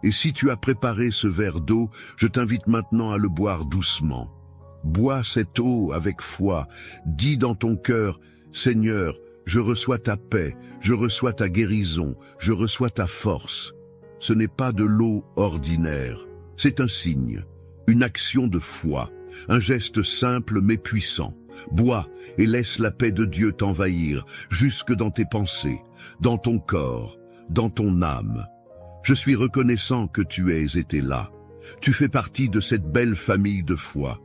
Et si tu as préparé ce verre d'eau, je t'invite maintenant à le boire doucement. Bois cette eau avec foi. Dis dans ton cœur, Seigneur, je reçois ta paix, je reçois ta guérison, je reçois ta force. Ce n'est pas de l'eau ordinaire, c'est un signe, une action de foi, un geste simple mais puissant. Bois et laisse la paix de Dieu t'envahir, jusque dans tes pensées, dans ton corps, dans ton âme. Je suis reconnaissant que tu aies été là. Tu fais partie de cette belle famille de foi.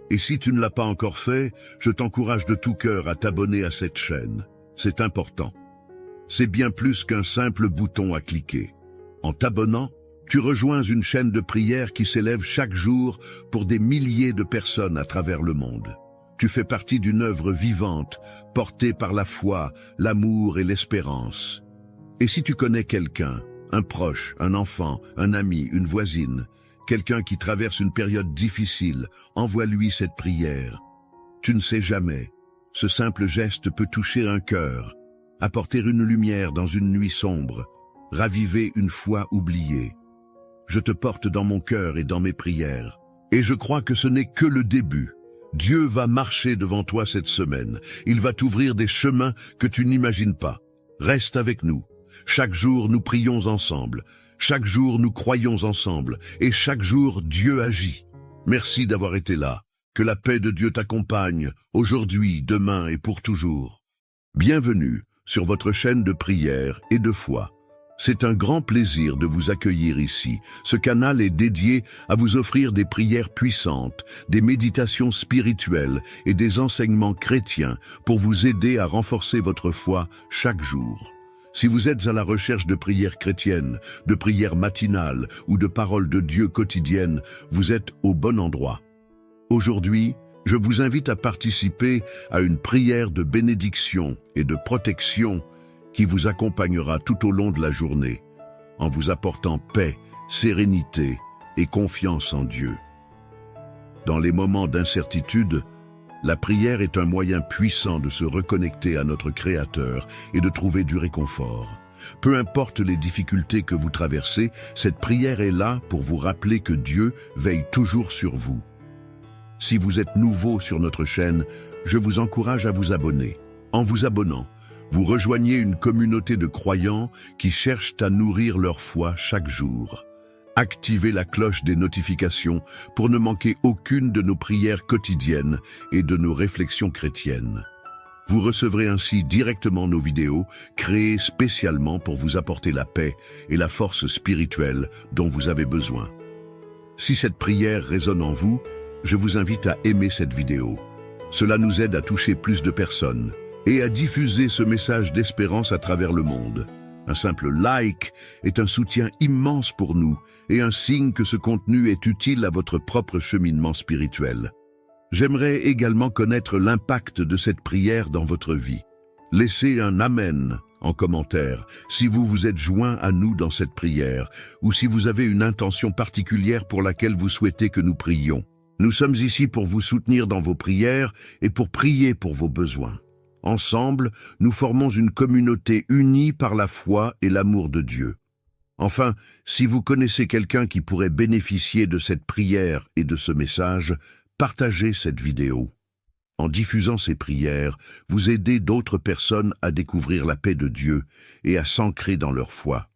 Et si tu ne l'as pas encore fait, je t'encourage de tout cœur à t'abonner à cette chaîne. C'est important. C'est bien plus qu'un simple bouton à cliquer. En t'abonnant, tu rejoins une chaîne de prière qui s'élève chaque jour pour des milliers de personnes à travers le monde. Tu fais partie d'une œuvre vivante, portée par la foi, l'amour et l'espérance. Et si tu connais quelqu'un, un proche, un enfant, un ami, une voisine, quelqu'un qui traverse une période difficile, envoie-lui cette prière. Tu ne sais jamais, ce simple geste peut toucher un cœur, apporter une lumière dans une nuit sombre, raviver une foi oubliée. Je te porte dans mon cœur et dans mes prières, et je crois que ce n'est que le début. Dieu va marcher devant toi cette semaine. Il va t'ouvrir des chemins que tu n'imagines pas. Reste avec nous. Chaque jour, nous prions ensemble. Chaque jour, nous croyons ensemble. Et chaque jour, Dieu agit. Merci d'avoir été là. Que la paix de Dieu t'accompagne, aujourd'hui, demain et pour toujours. Bienvenue sur votre chaîne de prière et de foi. C'est un grand plaisir de vous accueillir ici. Ce canal est dédié à vous offrir des prières puissantes, des méditations spirituelles et des enseignements chrétiens pour vous aider à renforcer votre foi chaque jour. Si vous êtes à la recherche de prières chrétiennes, de prières matinales ou de paroles de Dieu quotidiennes, vous êtes au bon endroit. Aujourd'hui, je vous invite à participer à une prière de bénédiction et de protection qui vous accompagnera tout au long de la journée, en vous apportant paix, sérénité et confiance en Dieu. Dans les moments d'incertitude, la prière est un moyen puissant de se reconnecter à notre Créateur et de trouver du réconfort. Peu importe les difficultés que vous traversez, cette prière est là pour vous rappeler que Dieu veille toujours sur vous. Si vous êtes nouveau sur notre chaîne, je vous encourage à vous abonner. En vous abonnant, vous rejoignez une communauté de croyants qui cherchent à nourrir leur foi chaque jour. Activez la cloche des notifications pour ne manquer aucune de nos prières quotidiennes et de nos réflexions chrétiennes. Vous recevrez ainsi directement nos vidéos créées spécialement pour vous apporter la paix et la force spirituelle dont vous avez besoin. Si cette prière résonne en vous, je vous invite à aimer cette vidéo. Cela nous aide à toucher plus de personnes et à diffuser ce message d'espérance à travers le monde. Un simple like est un soutien immense pour nous et un signe que ce contenu est utile à votre propre cheminement spirituel. J'aimerais également connaître l'impact de cette prière dans votre vie. Laissez un Amen en commentaire si vous vous êtes joint à nous dans cette prière ou si vous avez une intention particulière pour laquelle vous souhaitez que nous prions. Nous sommes ici pour vous soutenir dans vos prières et pour prier pour vos besoins. Ensemble, nous formons une communauté unie par la foi et l'amour de Dieu. Enfin, si vous connaissez quelqu'un qui pourrait bénéficier de cette prière et de ce message, partagez cette vidéo. En diffusant ces prières, vous aidez d'autres personnes à découvrir la paix de Dieu et à s'ancrer dans leur foi.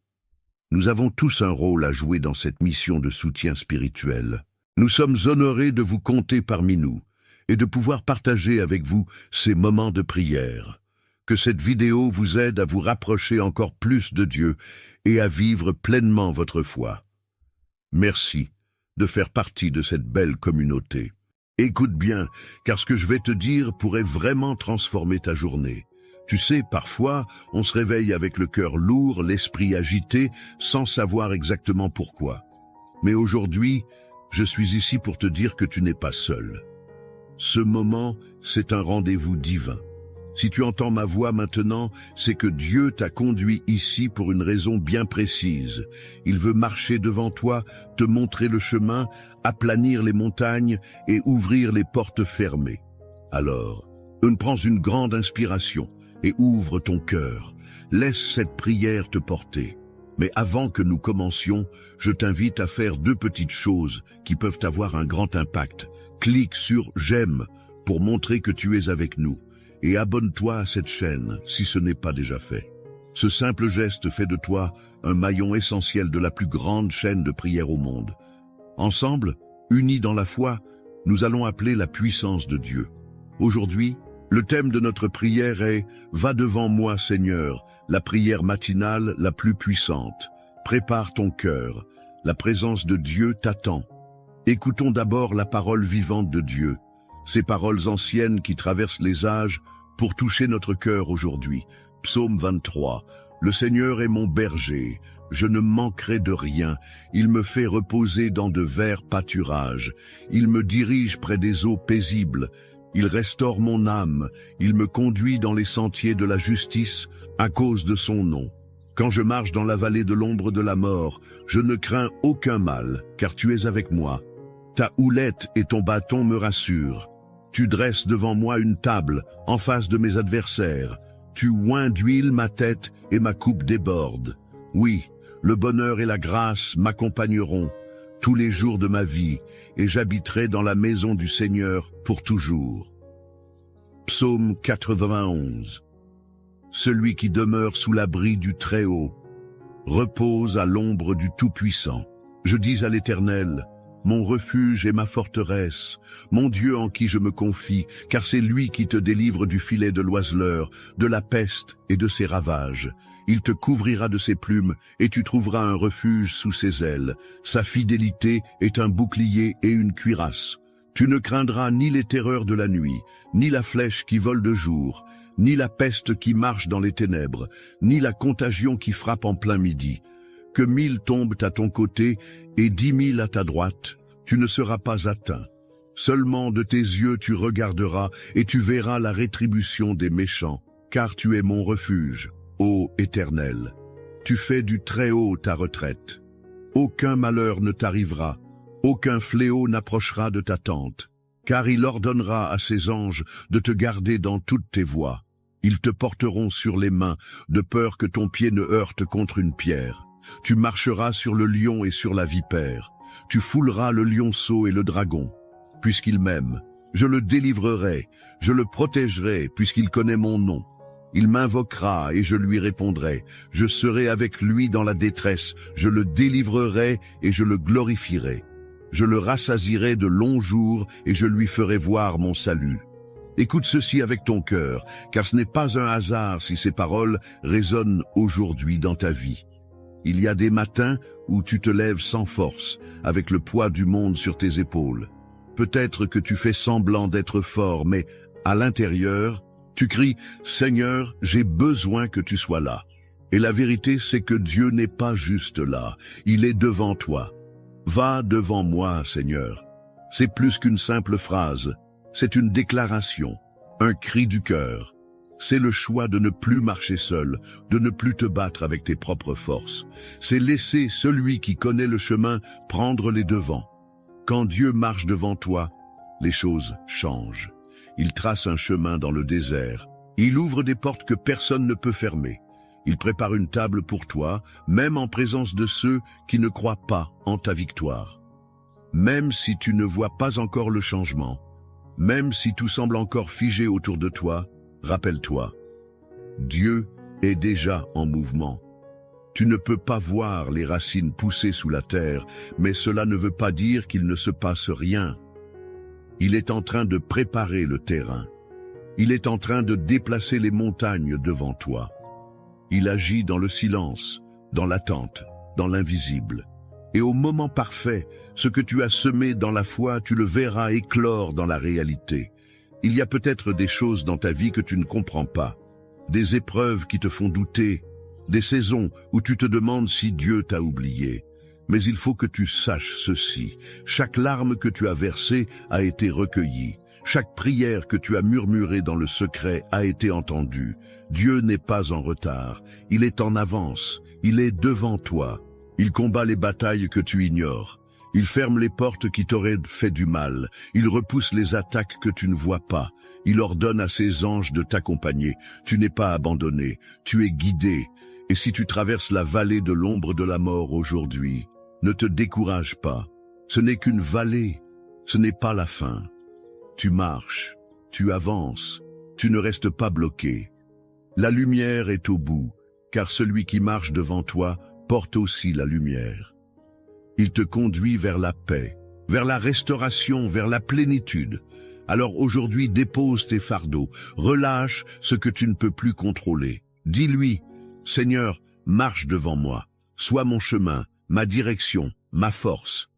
Nous avons tous un rôle à jouer dans cette mission de soutien spirituel. Nous sommes honorés de vous compter parmi nous et de pouvoir partager avec vous ces moments de prière. Que cette vidéo vous aide à vous rapprocher encore plus de Dieu et à vivre pleinement votre foi. Merci de faire partie de cette belle communauté. Écoute bien, car ce que je vais te dire pourrait vraiment transformer ta journée. Tu sais, parfois, on se réveille avec le cœur lourd, l'esprit agité, sans savoir exactement pourquoi. Mais aujourd'hui, je suis ici pour te dire que tu n'es pas seul. Ce moment, c'est un rendez-vous divin. Si tu entends ma voix maintenant, c'est que Dieu t'a conduit ici pour une raison bien précise. Il veut marcher devant toi, te montrer le chemin, aplanir les montagnes et ouvrir les portes fermées. Alors, prends une grande inspiration et ouvre ton cœur. Laisse cette prière te porter. Mais avant que nous commencions, je t'invite à faire 2 petites choses qui peuvent avoir un grand impact. Clique sur « J'aime » pour montrer que tu es avec nous et abonne-toi à cette chaîne si ce n'est pas déjà fait. Ce simple geste fait de toi un maillon essentiel de la plus grande chaîne de prière au monde. Ensemble, unis dans la foi, nous allons appeler la puissance de Dieu. Aujourd'hui, le thème de notre prière est « Va devant moi, Seigneur », la prière matinale la plus puissante. Prépare ton cœur, la présence de Dieu t'attend. Écoutons d'abord la parole vivante de Dieu, ces paroles anciennes qui traversent les âges pour toucher notre cœur aujourd'hui. Psaume 23. Le Seigneur est mon berger, je ne manquerai de rien. Il me fait reposer dans de verts pâturages. Il me dirige près des eaux paisibles. Il restaure mon âme. Il me conduit dans les sentiers de la justice à cause de son nom. Quand je marche dans la vallée de l'ombre de la mort, je ne crains aucun mal, car tu es avec moi. Ta houlette et ton bâton me rassurent. Tu dresses devant moi une table en face de mes adversaires. Tu oins d'huile ma tête et ma coupe déborde. Oui, le bonheur et la grâce m'accompagneront tous les jours de ma vie, et j'habiterai dans la maison du Seigneur pour toujours. Psaume 91. Celui qui demeure sous l'abri du Très-Haut repose à l'ombre du Tout-Puissant. Je dis à l'Éternel, mon refuge et ma forteresse, mon Dieu en qui je me confie, car c'est lui qui te délivre du filet de l'oiseleur, de la peste et de ses ravages. Il te couvrira de ses plumes, et tu trouveras un refuge sous ses ailes. Sa fidélité est un bouclier et une cuirasse. Tu ne craindras ni les terreurs de la nuit, ni la flèche qui vole de jour, ni la peste qui marche dans les ténèbres, ni la contagion qui frappe en plein midi. Que 1000 tombent à ton côté et 10 000 à ta droite, tu ne seras pas atteint. Seulement de tes yeux tu regarderas et tu verras la rétribution des méchants, car tu es mon refuge, ô Éternel. Tu fais du Très-Haut ta retraite. Aucun malheur ne t'arrivera, aucun fléau n'approchera de ta tente, car il ordonnera à ses anges de te garder dans toutes tes voies. Ils te porteront sur les mains, de peur que ton pied ne heurte contre une pierre. Tu marcheras sur le lion et sur la vipère. Tu fouleras le lionceau et le dragon. Puisqu'il m'aime, je le délivrerai, je le protégerai, puisqu'il connaît mon nom. Il m'invoquera et je lui répondrai. Je serai avec lui dans la détresse, je le délivrerai et je le glorifierai. Je le rassasierai de longs jours et je lui ferai voir mon salut. Écoute ceci avec ton cœur, car ce n'est pas un hasard si ces paroles résonnent aujourd'hui dans ta vie. Il y a des matins où tu te lèves sans force, avec le poids du monde sur tes épaules. Peut-être que tu fais semblant d'être fort, mais à l'intérieur, tu cries « Seigneur, j'ai besoin que tu sois là ». Et la vérité, c'est que Dieu n'est pas juste là, il est devant toi. Va devant moi, Seigneur. C'est plus qu'une simple phrase, c'est une déclaration, un cri du cœur. C'est le choix de ne plus marcher seul, de ne plus te battre avec tes propres forces. C'est laisser celui qui connaît le chemin prendre les devants. Quand Dieu marche devant toi, les choses changent. Il trace un chemin dans le désert. Il ouvre des portes que personne ne peut fermer. Il prépare une table pour toi, même en présence de ceux qui ne croient pas en ta victoire. Même si tu ne vois pas encore le changement, même si tout semble encore figé autour de toi, rappelle-toi, Dieu est déjà en mouvement. Tu ne peux pas voir les racines pousser sous la terre, mais cela ne veut pas dire qu'il ne se passe rien. Il est en train de préparer le terrain. Il est en train de déplacer les montagnes devant toi. Il agit dans le silence, dans l'attente, dans l'invisible. Et au moment parfait, ce que tu as semé dans la foi, tu le verras éclore dans la réalité. Il y a peut-être des choses dans ta vie que tu ne comprends pas, des épreuves qui te font douter, des saisons où tu te demandes si Dieu t'a oublié. Mais il faut que tu saches ceci, chaque larme que tu as versée a été recueillie, chaque prière que tu as murmurée dans le secret a été entendue. Dieu n'est pas en retard, il est en avance, il est devant toi, il combat les batailles que tu ignores. Il ferme les portes qui t'auraient fait du mal. Il repousse les attaques que tu ne vois pas. Il ordonne à ses anges de t'accompagner. Tu n'es pas abandonné. Tu es guidé. Et si tu traverses la vallée de l'ombre de la mort aujourd'hui, ne te décourage pas. Ce n'est qu'une vallée, ce n'est pas la fin. Tu marches, tu avances, tu ne restes pas bloqué. La lumière est au bout, car celui qui marche devant toi porte aussi la lumière. Il te conduit vers la paix, vers la restauration, vers la plénitude. Alors aujourd'hui, dépose tes fardeaux, relâche ce que tu ne peux plus contrôler. Dis-lui, Seigneur, marche devant moi, sois mon chemin, ma direction, ma force.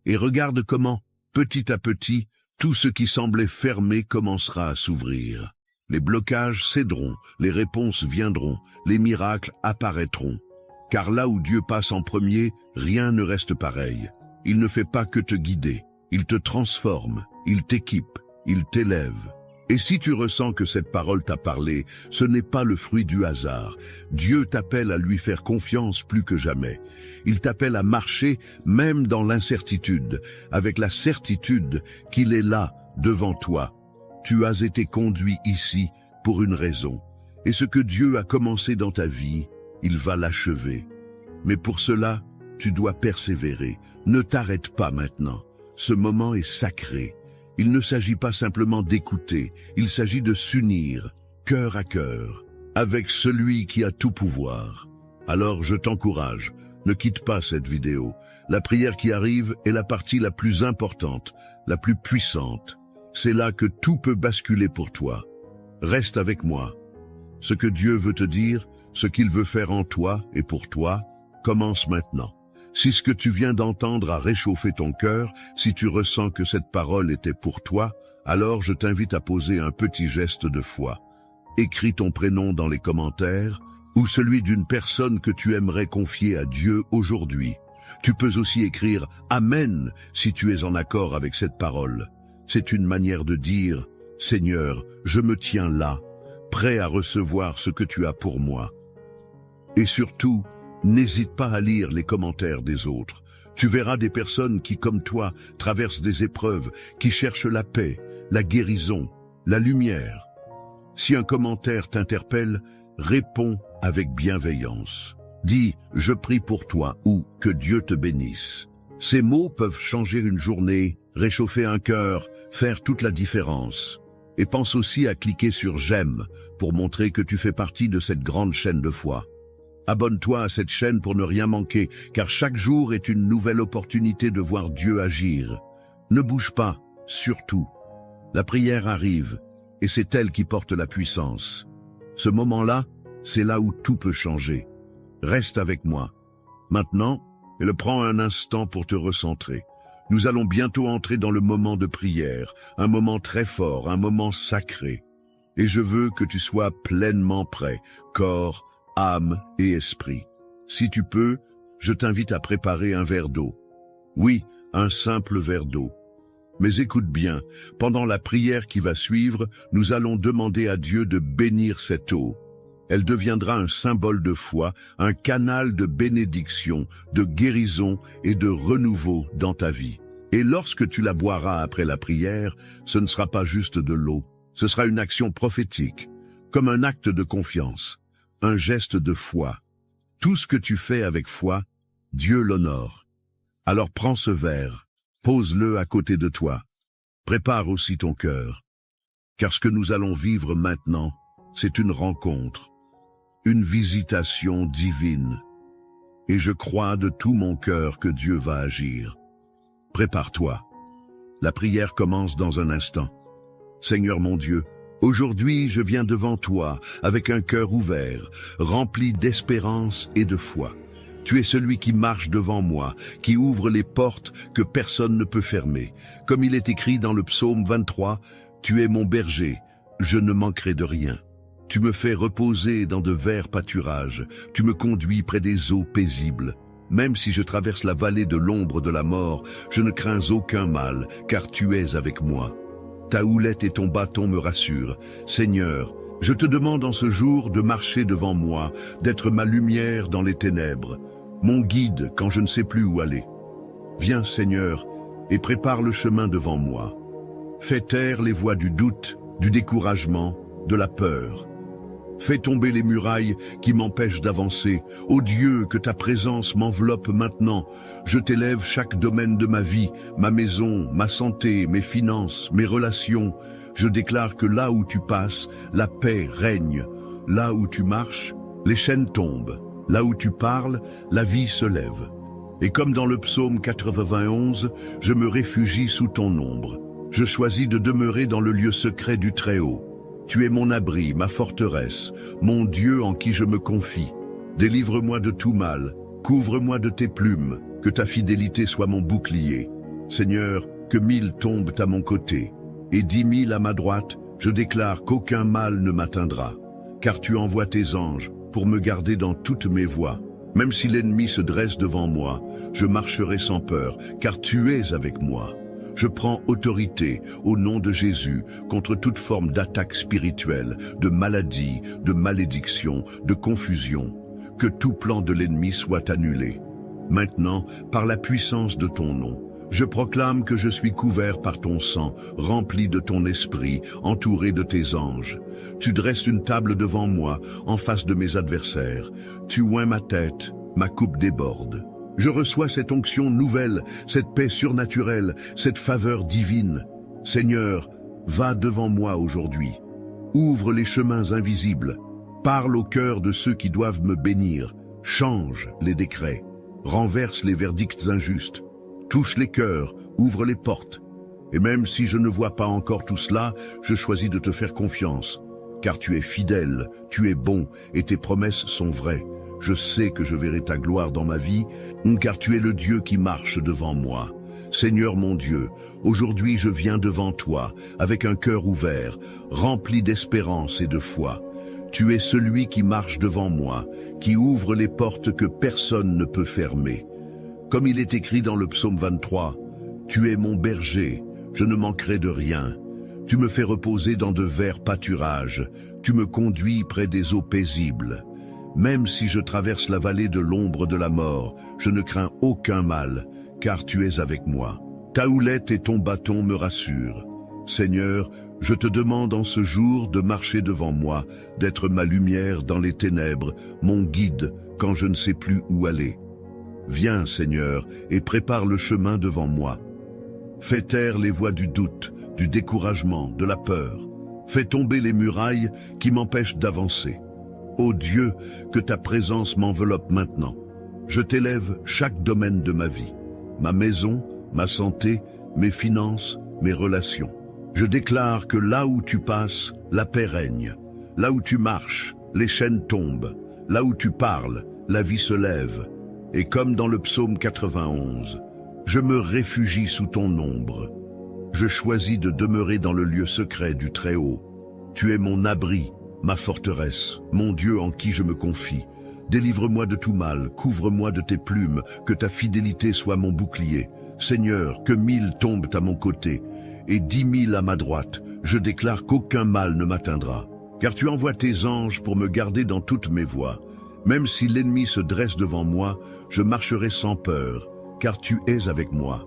Et regarde comment, petit à petit, tout ce qui semblait fermé commencera à s'ouvrir. Les blocages céderont, les réponses viendront, les miracles apparaîtront. Car là où Dieu passe en premier, rien ne reste pareil. Il ne fait pas que te guider, il te transforme, il t'équipe, il t'élève. Et si tu ressens que cette parole t'a parlé, ce n'est pas le fruit du hasard. Dieu t'appelle à lui faire confiance plus que jamais. Il t'appelle à marcher même dans l'incertitude, avec la certitude qu'il est là, devant toi. Tu as été conduit ici pour une raison. Et ce que Dieu a commencé dans ta vie, il va l'achever. Mais pour cela, tu dois persévérer. Ne t'arrête pas maintenant. Ce moment est sacré. Il ne s'agit pas simplement d'écouter, il s'agit de s'unir, cœur à cœur, avec celui qui a tout pouvoir. Alors je t'encourage, ne quitte pas cette vidéo. La prière qui arrive est la partie la plus importante, la plus puissante. C'est là que tout peut basculer pour toi. Reste avec moi. Ce que Dieu veut te dire, ce qu'il veut faire en toi et pour toi, commence maintenant. Si ce que tu viens d'entendre a réchauffé ton cœur, si tu ressens que cette parole était pour toi, alors je t'invite à poser un petit geste de foi. Écris ton prénom dans les commentaires ou celui d'une personne que tu aimerais confier à Dieu aujourd'hui. Tu peux aussi écrire « Amen » si tu es en accord avec cette parole. C'est une manière de dire « Seigneur, je me tiens là, prêt à recevoir ce que tu as pour moi. » Et surtout, n'hésite pas à lire les commentaires des autres. Tu verras des personnes qui, comme toi, traversent des épreuves, qui cherchent la paix, la guérison, la lumière. Si un commentaire t'interpelle, réponds avec bienveillance. Dis « Je prie pour toi » ou « Que Dieu te bénisse ». Ces mots peuvent changer une journée, réchauffer un cœur, faire toute la différence. Et pense aussi à cliquer sur « J'aime » pour montrer que tu fais partie de cette grande chaîne de foi. Abonne-toi à cette chaîne pour ne rien manquer, car chaque jour est une nouvelle opportunité de voir Dieu agir. Ne bouge pas, surtout. La prière arrive, et c'est elle qui porte la puissance. Ce moment-là, c'est là où tout peut changer. Reste avec moi. Maintenant, prends un instant pour te recentrer. Nous allons bientôt entrer dans le moment de prière, un moment très fort, un moment sacré. Et je veux que tu sois pleinement prêt, corps, âme et esprit. Si tu peux, je t'invite à préparer un verre d'eau. Oui, un simple verre d'eau. Mais écoute bien, pendant la prière qui va suivre, nous allons demander à Dieu de bénir cette eau. Elle deviendra un symbole de foi, un canal de bénédiction, de guérison et de renouveau dans ta vie. Et lorsque tu la boiras après la prière, ce ne sera pas juste de l'eau, ce sera une action prophétique, comme un acte de confiance. Un geste de foi. Tout ce que tu fais avec foi, Dieu l'honore. Alors prends ce verre, pose-le à côté de toi. Prépare aussi ton cœur. Car ce que nous allons vivre maintenant, c'est une rencontre, une visitation divine. Et je crois de tout mon cœur que Dieu va agir. Prépare-toi. La prière commence dans un instant. Seigneur mon Dieu, aujourd'hui, je viens devant toi avec un cœur ouvert, rempli d'espérance et de foi. Tu es celui qui marche devant moi, qui ouvre les portes que personne ne peut fermer. Comme il est écrit dans le psaume 23, « Tu es mon berger, je ne manquerai de rien. Tu me fais reposer dans de verts pâturages, tu me conduis près des eaux paisibles. Même si je traverse la vallée de l'ombre de la mort, je ne crains aucun mal, car tu es avec moi. Ta houlette et ton bâton me rassurent. Seigneur, je te demande en ce jour de marcher devant moi, d'être ma lumière dans les ténèbres, mon guide quand je ne sais plus où aller. Viens, Seigneur, et prépare le chemin devant moi. Fais taire les voix du doute, du découragement, de la peur. Fais tomber les murailles qui m'empêchent d'avancer. Ô Dieu, que ta présence m'enveloppe maintenant. Je t'élève chaque domaine de ma vie, ma maison, ma santé, mes finances, mes relations. Je déclare que là où tu passes, la paix règne. Là où tu marches, les chaînes tombent. Là où tu parles, la vie se lève. Et comme dans le psaume 91, je me réfugie sous ton ombre. Je choisis de demeurer dans le lieu secret du Très-Haut. Tu es mon abri, ma forteresse, mon Dieu en qui je me confie. Délivre-moi de tout mal, couvre-moi de tes plumes, que ta fidélité soit mon bouclier. Seigneur, que 1000 tombent à mon côté, et 10 000 à ma droite, je déclare qu'aucun mal ne m'atteindra. Car tu envoies tes anges pour me garder dans toutes mes voies. Même si l'ennemi se dresse devant moi, je marcherai sans peur, car tu es avec moi. Je prends autorité au nom de Jésus contre toute forme d'attaque spirituelle, de maladie, de malédiction, de confusion. Que tout plan de l'ennemi soit annulé. Maintenant, par la puissance de ton nom, je proclame que je suis couvert par ton sang, rempli de ton esprit, entouré de tes anges. Tu dresses une table devant moi, en face de mes adversaires. Tu oins ma tête, ma coupe déborde. Je reçois cette onction nouvelle, cette paix surnaturelle, cette faveur divine. Seigneur, va devant moi aujourd'hui. Ouvre les chemins invisibles. Parle au cœur de ceux qui doivent me bénir. Change les décrets. Renverse les verdicts injustes. Touche les cœurs, ouvre les portes. Et même si je ne vois pas encore tout cela, je choisis de te faire confiance. Car tu es fidèle, tu es bon, et tes promesses sont vraies. Je sais que je verrai ta gloire dans ma vie, car tu es le Dieu qui marche devant moi. Seigneur mon Dieu, aujourd'hui je viens devant toi, avec un cœur ouvert, rempli d'espérance et de foi. Tu es celui qui marche devant moi, qui ouvre les portes que personne ne peut fermer. Comme il est écrit dans le psaume 23, « Tu es mon berger, je ne manquerai de rien. Tu me fais reposer dans de verts pâturages, tu me conduis près des eaux paisibles. » Même si je traverse la vallée de l'ombre de la mort, je ne crains aucun mal, car tu es avec moi. Ta houlette et ton bâton me rassurent. Seigneur, je te demande en ce jour de marcher devant moi, d'être ma lumière dans les ténèbres, mon guide quand je ne sais plus où aller. Viens, Seigneur, et prépare le chemin devant moi. Fais taire les voix du doute, du découragement, de la peur. Fais tomber les murailles qui m'empêchent d'avancer. Ô Dieu, que ta présence m'enveloppe maintenant. Je t'élève chaque domaine de ma vie, ma maison, ma santé, mes finances, mes relations. Je déclare que là où tu passes, la paix règne. Là où tu marches, les chaînes tombent. Là où tu parles, la vie se lève. Et comme dans le psaume 91, je me réfugie sous ton ombre. Je choisis de demeurer dans le lieu secret du Très-Haut. Tu es mon abri, ma forteresse, mon Dieu en qui je me confie. Délivre-moi de tout mal, couvre-moi de tes plumes, que ta fidélité soit mon bouclier. Seigneur, que 1000 tombent à mon côté, et 10 000 à ma droite. Je déclare qu'aucun mal ne m'atteindra. Car tu envoies tes anges pour me garder dans toutes mes voies. Même si l'ennemi se dresse devant moi, je marcherai sans peur, car tu es avec moi.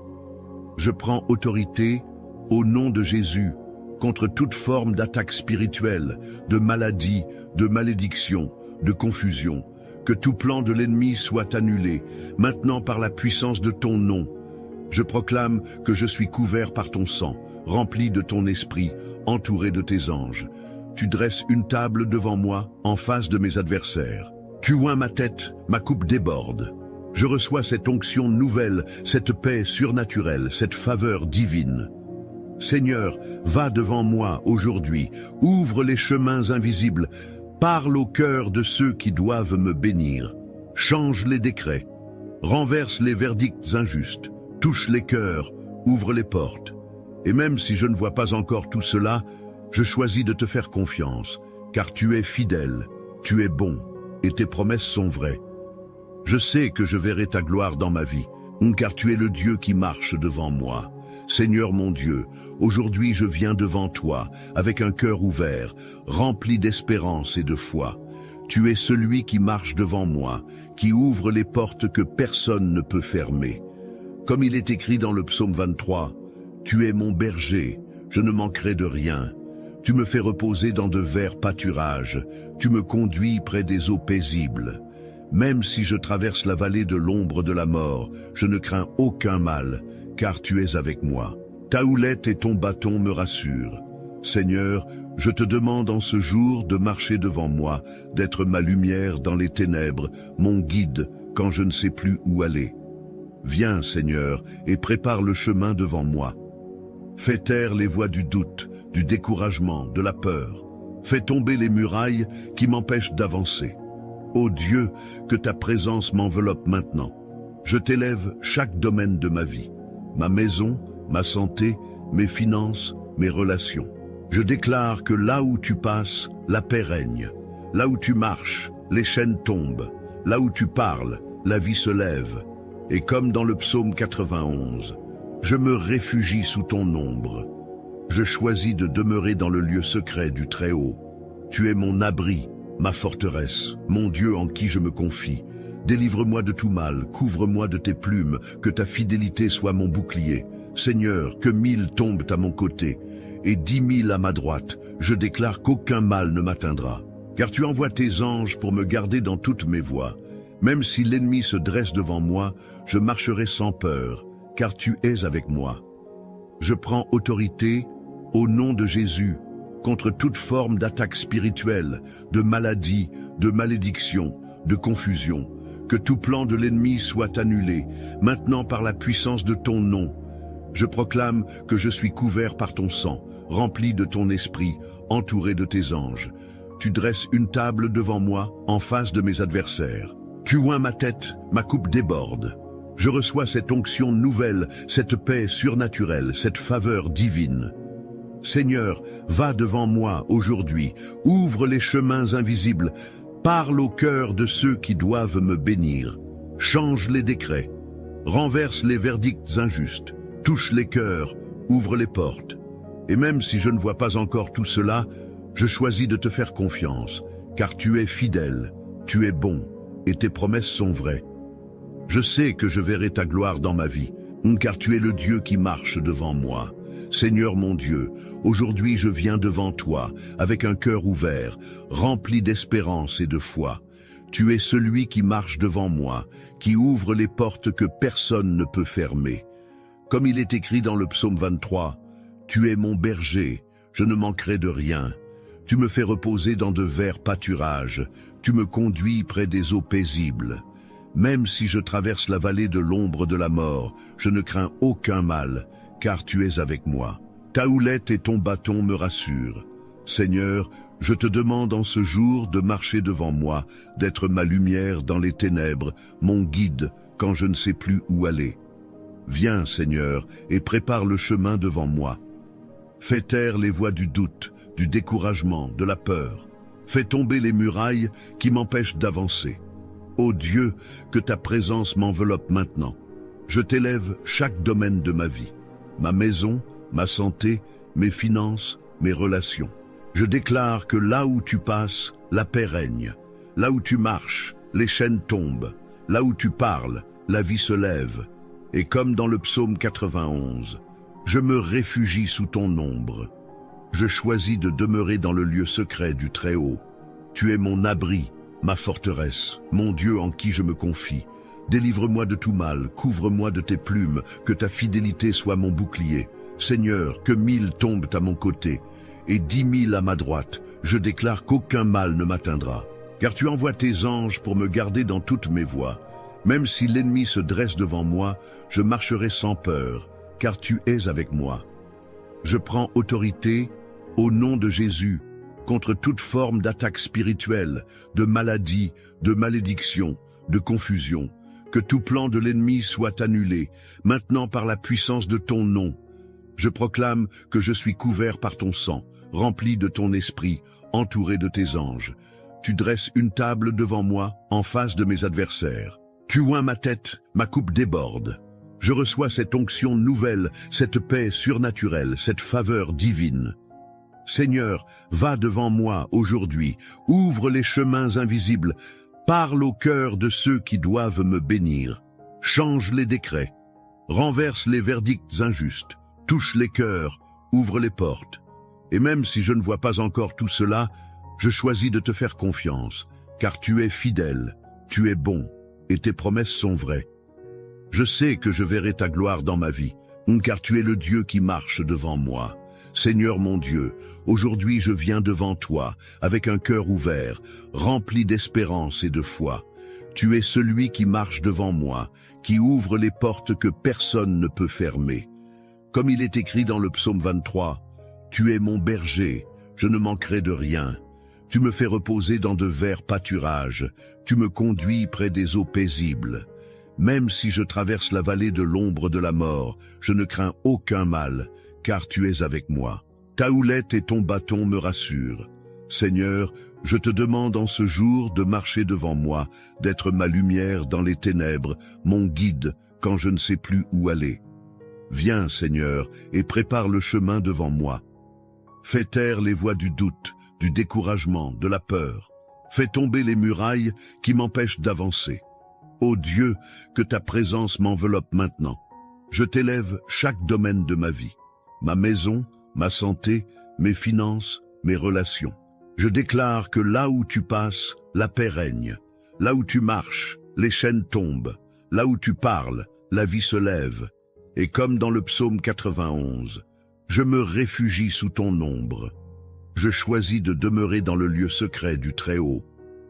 Je prends autorité au nom de Jésus, contre toute forme d'attaque spirituelle, de maladie, de malédiction, de confusion. Que tout plan de l'ennemi soit annulé, maintenant par la puissance de ton nom. Je proclame que je suis couvert par ton sang, rempli de ton esprit, entouré de tes anges. Tu dresses une table devant moi, en face de mes adversaires. Tu oins ma tête, ma coupe déborde. Je reçois cette onction nouvelle, cette paix surnaturelle, cette faveur divine. Seigneur, va devant moi aujourd'hui, ouvre les chemins invisibles, parle au cœur de ceux qui doivent me bénir, change les décrets, renverse les verdicts injustes, touche les cœurs, ouvre les portes. Et même si je ne vois pas encore tout cela, je choisis de te faire confiance, car tu es fidèle, tu es bon, et tes promesses sont vraies. Je sais que je verrai ta gloire dans ma vie, car tu es le Dieu qui marche devant moi. Seigneur mon Dieu, aujourd'hui je viens devant toi, avec un cœur ouvert, rempli d'espérance et de foi. Tu es celui qui marche devant moi, qui ouvre les portes que personne ne peut fermer. Comme il est écrit dans le psaume 23, « Tu es mon berger, je ne manquerai de rien. Tu me fais reposer dans de verts pâturages, tu me conduis près des eaux paisibles. Même si je traverse la vallée de l'ombre de la mort, je ne crains aucun mal, car tu es avec moi. Ta houlette et ton bâton me rassurent. Seigneur, je te demande en ce jour de marcher devant moi, d'être ma lumière dans les ténèbres, mon guide quand je ne sais plus où aller. Viens, Seigneur, et prépare le chemin devant moi. Fais taire les voix du doute, du découragement, de la peur. Fais tomber les murailles qui m'empêchent d'avancer. Ô Dieu, que ta présence m'enveloppe maintenant. Je t'élève chaque domaine de ma vie. Ma maison, ma santé, mes finances, mes relations. Je déclare que là où tu passes, la paix règne. Là où tu marches, les chaînes tombent. Là où tu parles, la vie se lève. Et comme dans le psaume 91, je me réfugie sous ton ombre. Je choisis de demeurer dans le lieu secret du Très-Haut. Tu es mon abri, ma forteresse, mon Dieu en qui je me confie. Délivre-moi de tout mal, couvre-moi de tes plumes, que ta fidélité soit mon bouclier. Seigneur, que 1000 tombent à mon côté, et 10 000 à ma droite, je déclare qu'aucun mal ne m'atteindra. Car tu envoies tes anges pour me garder dans toutes mes voies. Même si l'ennemi se dresse devant moi, je marcherai sans peur, car tu es avec moi. Je prends autorité, au nom de Jésus, contre toute forme d'attaque spirituelle, de maladie, de malédiction, de confusion. Que tout plan de l'ennemi soit annulé, maintenant par la puissance de ton nom. Je proclame que je suis couvert par ton sang, rempli de ton esprit, entouré de tes anges. Tu dresses une table devant moi, en face de mes adversaires. Tu oins ma tête, ma coupe déborde. Je reçois cette onction nouvelle, cette paix surnaturelle, cette faveur divine. Seigneur, va devant moi aujourd'hui, ouvre les chemins invisibles, parle au cœur de ceux qui doivent me bénir, change les décrets, renverse les verdicts injustes, touche les cœurs, ouvre les portes. Et même si je ne vois pas encore tout cela, je choisis de te faire confiance, car tu es fidèle, tu es bon, et tes promesses sont vraies. Je sais que je verrai ta gloire dans ma vie, car tu es le Dieu qui marche devant moi. Seigneur mon Dieu, aujourd'hui je viens devant toi, avec un cœur ouvert, rempli d'espérance et de foi. Tu es celui qui marche devant moi, qui ouvre les portes que personne ne peut fermer. Comme il est écrit dans le psaume 23, « Tu es mon berger, je ne manquerai de rien. Tu me fais reposer dans de verts pâturages, tu me conduis près des eaux paisibles. Même si je traverse la vallée de l'ombre de la mort, je ne crains aucun mal, car tu es avec moi. Ta houlette et ton bâton me rassurent. Seigneur, je te demande en ce jour de marcher devant moi, d'être ma lumière dans les ténèbres, mon guide quand je ne sais plus où aller. Viens, Seigneur, et prépare le chemin devant moi. Fais taire les voix du doute, du découragement, de la peur. Fais tomber les murailles qui m'empêchent d'avancer. Ô Dieu, que ta présence m'enveloppe maintenant. Je t'élève chaque domaine de ma vie. Ma maison, ma santé, mes finances, mes relations. Je déclare que là où tu passes, la paix règne. Là où tu marches, les chaînes tombent. Là où tu parles, la vie se lève. Et comme dans le psaume 91, je me réfugie sous ton ombre. Je choisis de demeurer dans le lieu secret du Très-Haut. Tu es mon abri, ma forteresse, mon Dieu en qui je me confie. Délivre-moi de tout mal, couvre-moi de tes plumes, que ta fidélité soit mon bouclier. Seigneur, que 1000 tombent à mon côté, et 10 000 à ma droite, je déclare qu'aucun mal ne m'atteindra. Car tu envoies tes anges pour me garder dans toutes mes voies. Même si l'ennemi se dresse devant moi, je marcherai sans peur, car tu es avec moi. Je prends autorité, au nom de Jésus, contre toute forme d'attaque spirituelle, de maladie, de malédiction, de confusion. Que tout plan de l'ennemi soit annulé, maintenant par la puissance de ton nom. Je proclame que je suis couvert par ton sang, rempli de ton esprit, entouré de tes anges. Tu dresses une table devant moi, en face de mes adversaires. Tu oins ma tête, ma coupe déborde. Je reçois cette onction nouvelle, cette paix surnaturelle, cette faveur divine. Seigneur, va devant moi aujourd'hui, ouvre les chemins invisibles, parle au cœur de ceux qui doivent me bénir, change les décrets, renverse les verdicts injustes, touche les cœurs, ouvre les portes. Et même si je ne vois pas encore tout cela, je choisis de te faire confiance, car tu es fidèle, tu es bon, et tes promesses sont vraies. Je sais que je verrai ta gloire dans ma vie, car tu es le Dieu qui marche devant moi. Seigneur mon Dieu, aujourd'hui je viens devant toi, avec un cœur ouvert, rempli d'espérance et de foi. Tu es celui qui marche devant moi, qui ouvre les portes que personne ne peut fermer. Comme il est écrit dans le psaume 23, « Tu es mon berger, je ne manquerai de rien. Tu me fais reposer dans de verts pâturages, tu me conduis près des eaux paisibles. Même si je traverse la vallée de l'ombre de la mort, je ne crains aucun mal, car tu es avec moi. Ta houlette et ton bâton me rassurent. Seigneur, je te demande en ce jour de marcher devant moi, d'être ma lumière dans les ténèbres, mon guide quand je ne sais plus où aller. Viens, Seigneur, et prépare le chemin devant moi. Fais taire les voix du doute, du découragement, de la peur. Fais tomber les murailles qui m'empêchent d'avancer. Ô Dieu, que ta présence m'enveloppe maintenant. Je t'élève chaque domaine de ma vie. Ma maison, ma santé, mes finances, mes relations. Je déclare que là où tu passes, la paix règne. Là où tu marches, les chaînes tombent. Là où tu parles, la vie se lève. Et comme dans le psaume 91, je me réfugie sous ton ombre. Je choisis de demeurer dans le lieu secret du Très-Haut.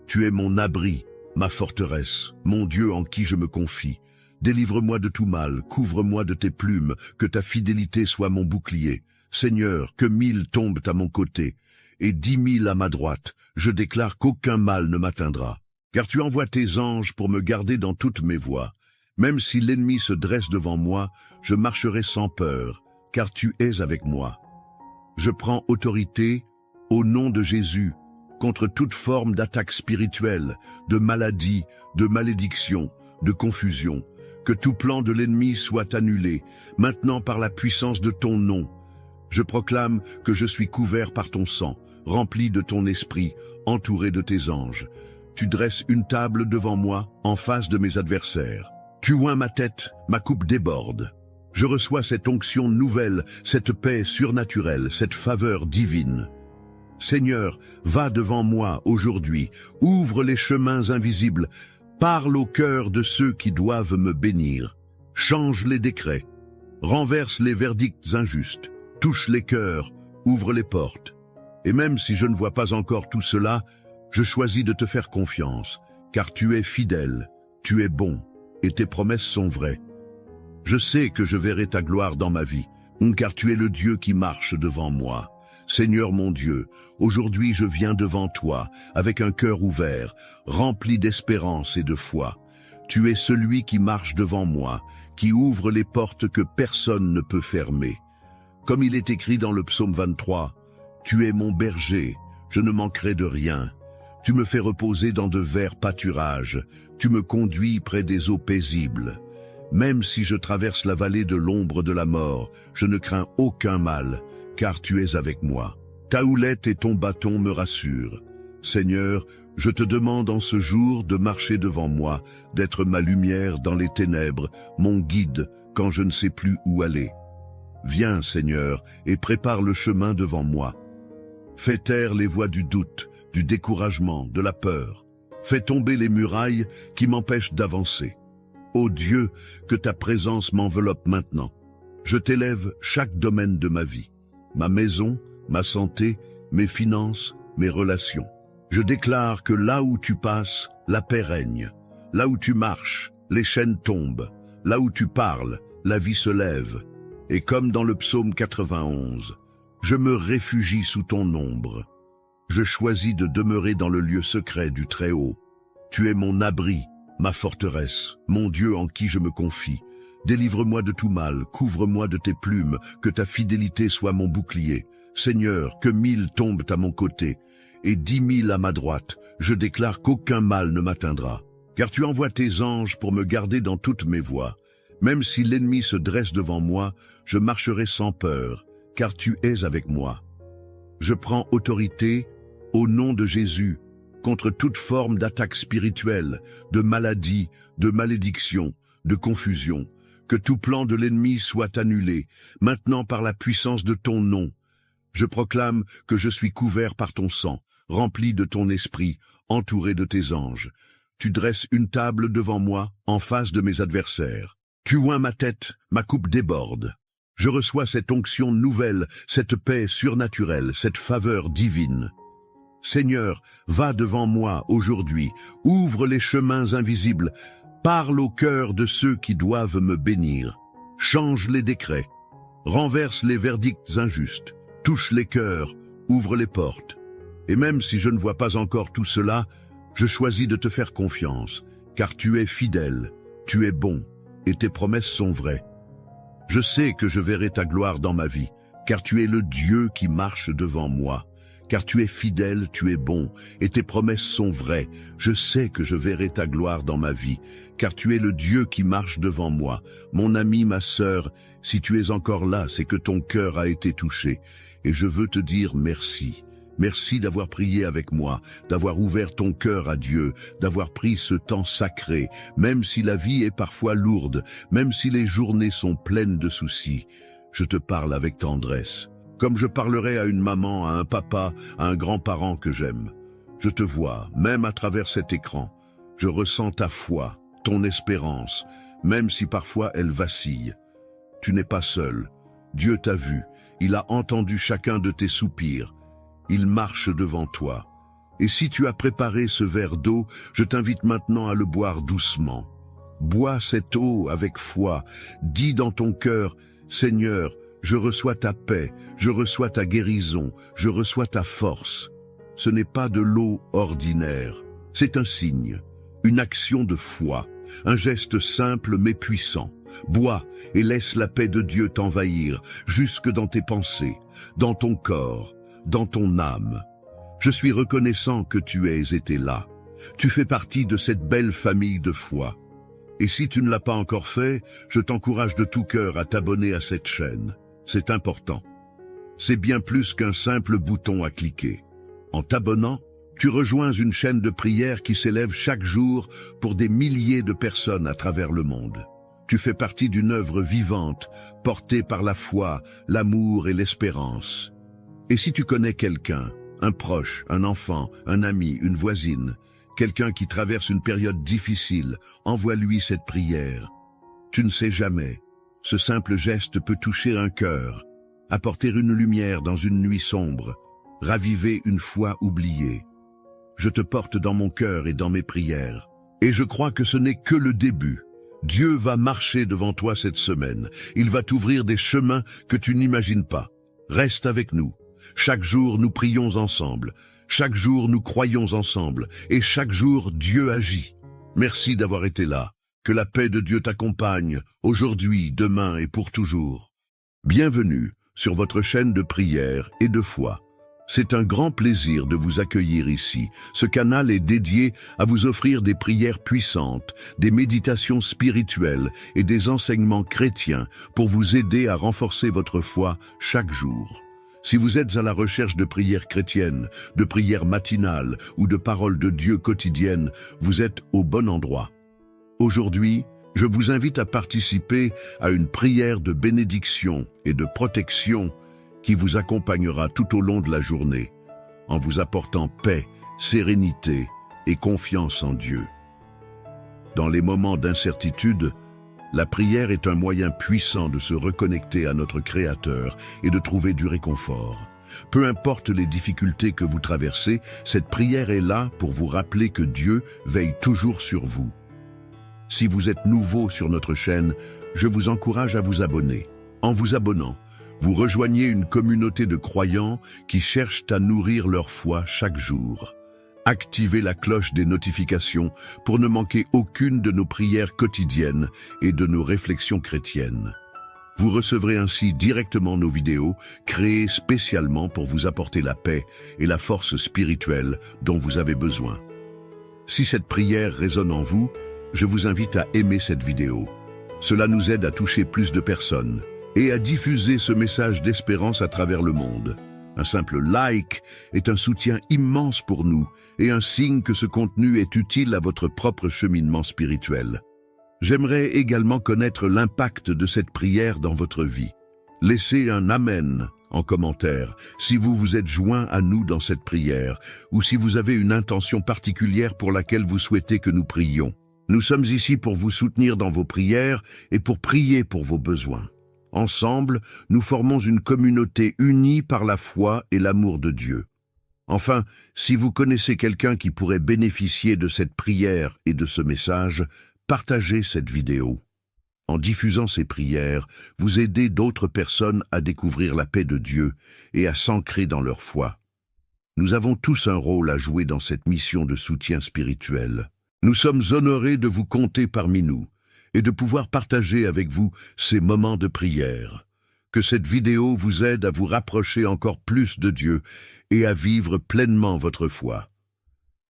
Tu es mon abri, ma forteresse, mon Dieu en qui je me confie. Délivre-moi de tout mal, couvre-moi de tes plumes, que ta fidélité soit mon bouclier. Seigneur, que 1000 tombent à mon côté, et 10 000 à ma droite, je déclare qu'aucun mal ne m'atteindra. Car tu envoies tes anges pour me garder dans toutes mes voies. Même si l'ennemi se dresse devant moi, je marcherai sans peur, car tu es avec moi. Je prends autorité, au nom de Jésus, contre toute forme d'attaque spirituelle, de maladie, de malédiction, de confusion. Que tout plan de l'ennemi soit annulé, maintenant par la puissance de ton nom. Je proclame que je suis couvert par ton sang, rempli de ton esprit, entouré de tes anges. Tu dresses une table devant moi, en face de mes adversaires. Tu oins ma tête, ma coupe déborde. Je reçois cette onction nouvelle, cette paix surnaturelle, cette faveur divine. Seigneur, va devant moi aujourd'hui, ouvre les chemins invisibles, parle au cœur de ceux qui doivent me bénir, change les décrets, renverse les verdicts injustes, touche les cœurs, ouvre les portes. Et même si je ne vois pas encore tout cela, je choisis de te faire confiance, car tu es fidèle, tu es bon, et tes promesses sont vraies. Je sais que je verrai ta gloire dans ma vie, car tu es le Dieu qui marche devant moi. Seigneur mon Dieu, aujourd'hui je viens devant toi, avec un cœur ouvert, rempli d'espérance et de foi. Tu es celui qui marche devant moi, qui ouvre les portes que personne ne peut fermer. Comme il est écrit dans le psaume 23, « Tu es mon berger, je ne manquerai de rien. Tu me fais reposer dans de verts pâturages, tu me conduis près des eaux paisibles. Même si je traverse la vallée de l'ombre de la mort, je ne crains aucun mal, car tu es avec moi. Ta houlette et ton bâton me rassurent. Seigneur, je te demande en ce jour de marcher devant moi, d'être ma lumière dans les ténèbres, mon guide quand je ne sais plus où aller. Viens, Seigneur, et prépare le chemin devant moi. Fais taire les voix du doute, du découragement, de la peur. Fais tomber les murailles qui m'empêchent d'avancer. Ô Dieu, que ta présence m'enveloppe maintenant. Je t'élève chaque domaine de ma vie. Ma maison, ma santé, mes finances, mes relations. Je déclare que là où tu passes, la paix règne. Là où tu marches, les chaînes tombent. Là où tu parles, la vie se lève. Et comme dans le psaume 91, je me réfugie sous ton ombre. Je choisis de demeurer dans le lieu secret du Très-Haut. Tu es mon abri, ma forteresse, mon Dieu en qui je me confie. Délivre-moi de tout mal, couvre-moi de tes plumes, que ta fidélité soit mon bouclier. Seigneur, que 1000 tombent à mon côté, et 10 000 à ma droite, je déclare qu'aucun mal ne m'atteindra. Car tu envoies tes anges pour me garder dans toutes mes voies. Même si l'ennemi se dresse devant moi, je marcherai sans peur, car tu es avec moi. Je prends autorité, au nom de Jésus, contre toute forme d'attaque spirituelle, de maladie, de malédiction, de confusion. Que tout plan de l'ennemi soit annulé, maintenant par la puissance de ton nom. Je proclame que je suis couvert par ton sang, rempli de ton esprit, entouré de tes anges. Tu dresses une table devant moi, en face de mes adversaires. Tu oins ma tête, ma coupe déborde. Je reçois cette onction nouvelle, cette paix surnaturelle, cette faveur divine. Seigneur, va devant moi aujourd'hui, ouvre les chemins invisibles, parle au cœur de ceux qui doivent me bénir. Change les décrets, renverse les verdicts injustes, touche les cœurs, ouvre les portes. Et même si je ne vois pas encore tout cela, je choisis de te faire confiance, car tu es fidèle, tu es bon, et tes promesses sont vraies. Je sais que je verrai ta gloire dans ma vie, car tu es le Dieu qui marche devant moi. Car tu es fidèle, tu es bon, et tes promesses sont vraies. Je sais que je verrai ta gloire dans ma vie, car tu es le Dieu qui marche devant moi. Mon ami, ma sœur, si tu es encore là, c'est que ton cœur a été touché. Et je veux te dire merci. Merci d'avoir prié avec moi, d'avoir ouvert ton cœur à Dieu, d'avoir pris ce temps sacré, même si la vie est parfois lourde, même si les journées sont pleines de soucis. Je te parle avec tendresse. Comme je parlerais à une maman, à un papa, à un grand-parent que j'aime. Je te vois, même à travers cet écran. Je ressens ta foi, ton espérance, même si parfois elle vacille. Tu n'es pas seul. Dieu t'a vu. Il a entendu chacun de tes soupirs. Il marche devant toi. Et si tu as préparé ce verre d'eau, je t'invite maintenant à le boire doucement. Bois cette eau avec foi. Dis dans ton cœur, Seigneur, je reçois ta paix, je reçois ta guérison, je reçois ta force. Ce n'est pas de l'eau ordinaire, c'est un signe, une action de foi, un geste simple mais puissant. Bois et laisse la paix de Dieu t'envahir, jusque dans tes pensées, dans ton corps, dans ton âme. Je suis reconnaissant que tu aies été là. Tu fais partie de cette belle famille de foi. Et si tu ne l'as pas encore fait, je t'encourage de tout cœur à t'abonner à cette chaîne. C'est important. C'est bien plus qu'un simple bouton à cliquer. En t'abonnant, tu rejoins une chaîne de prière qui s'élève chaque jour pour des milliers de personnes à travers le monde. Tu fais partie d'une œuvre vivante, portée par la foi, l'amour et l'espérance. Et si tu connais quelqu'un, un proche, un enfant, un ami, une voisine, quelqu'un qui traverse une période difficile, envoie-lui cette prière. Tu ne sais jamais. Ce simple geste peut toucher un cœur, apporter une lumière dans une nuit sombre, raviver une foi oubliée. Je te porte dans mon cœur et dans mes prières. Et je crois que ce n'est que le début. Dieu va marcher devant toi cette semaine. Il va t'ouvrir des chemins que tu n'imagines pas. Reste avec nous. Chaque jour, nous prions ensemble. Chaque jour, nous croyons ensemble. Et chaque jour, Dieu agit. Merci d'avoir été là. Que la paix de Dieu t'accompagne, aujourd'hui, demain et pour toujours. Bienvenue sur votre chaîne de prière et de foi. C'est un grand plaisir de vous accueillir ici. Ce canal est dédié à vous offrir des prières puissantes, des méditations spirituelles et des enseignements chrétiens pour vous aider à renforcer votre foi chaque jour. Si vous êtes à la recherche de prières chrétiennes, de prières matinales ou de paroles de Dieu quotidiennes, vous êtes au bon endroit. Aujourd'hui, je vous invite à participer à une prière de bénédiction et de protection qui vous accompagnera tout au long de la journée, en vous apportant paix, sérénité et confiance en Dieu. Dans les moments d'incertitude, la prière est un moyen puissant de se reconnecter à notre Créateur et de trouver du réconfort. Peu importe les difficultés que vous traversez, cette prière est là pour vous rappeler que Dieu veille toujours sur vous. Si vous êtes nouveau sur notre chaîne, je vous encourage à vous abonner. En vous abonnant, vous rejoignez une communauté de croyants qui cherchent à nourrir leur foi chaque jour. Activez la cloche des notifications pour ne manquer aucune de nos prières quotidiennes et de nos réflexions chrétiennes. Vous recevrez ainsi directement nos vidéos créées spécialement pour vous apporter la paix et la force spirituelle dont vous avez besoin. Si cette prière résonne en vous, je vous invite à aimer cette vidéo. Cela nous aide à toucher plus de personnes et à diffuser ce message d'espérance à travers le monde. Un simple like est un soutien immense pour nous et un signe que ce contenu est utile à votre propre cheminement spirituel. J'aimerais également connaître l'impact de cette prière dans votre vie. Laissez un Amen en commentaire si vous vous êtes joint à nous dans cette prière ou si vous avez une intention particulière pour laquelle vous souhaitez que nous prions. Nous sommes ici pour vous soutenir dans vos prières et pour prier pour vos besoins. Ensemble, nous formons une communauté unie par la foi et l'amour de Dieu. Enfin, si vous connaissez quelqu'un qui pourrait bénéficier de cette prière et de ce message, partagez cette vidéo. En diffusant ces prières, vous aidez d'autres personnes à découvrir la paix de Dieu et à s'ancrer dans leur foi. Nous avons tous un rôle à jouer dans cette mission de soutien spirituel. Nous sommes honorés de vous compter parmi nous et de pouvoir partager avec vous ces moments de prière. Que cette vidéo vous aide à vous rapprocher encore plus de Dieu et à vivre pleinement votre foi.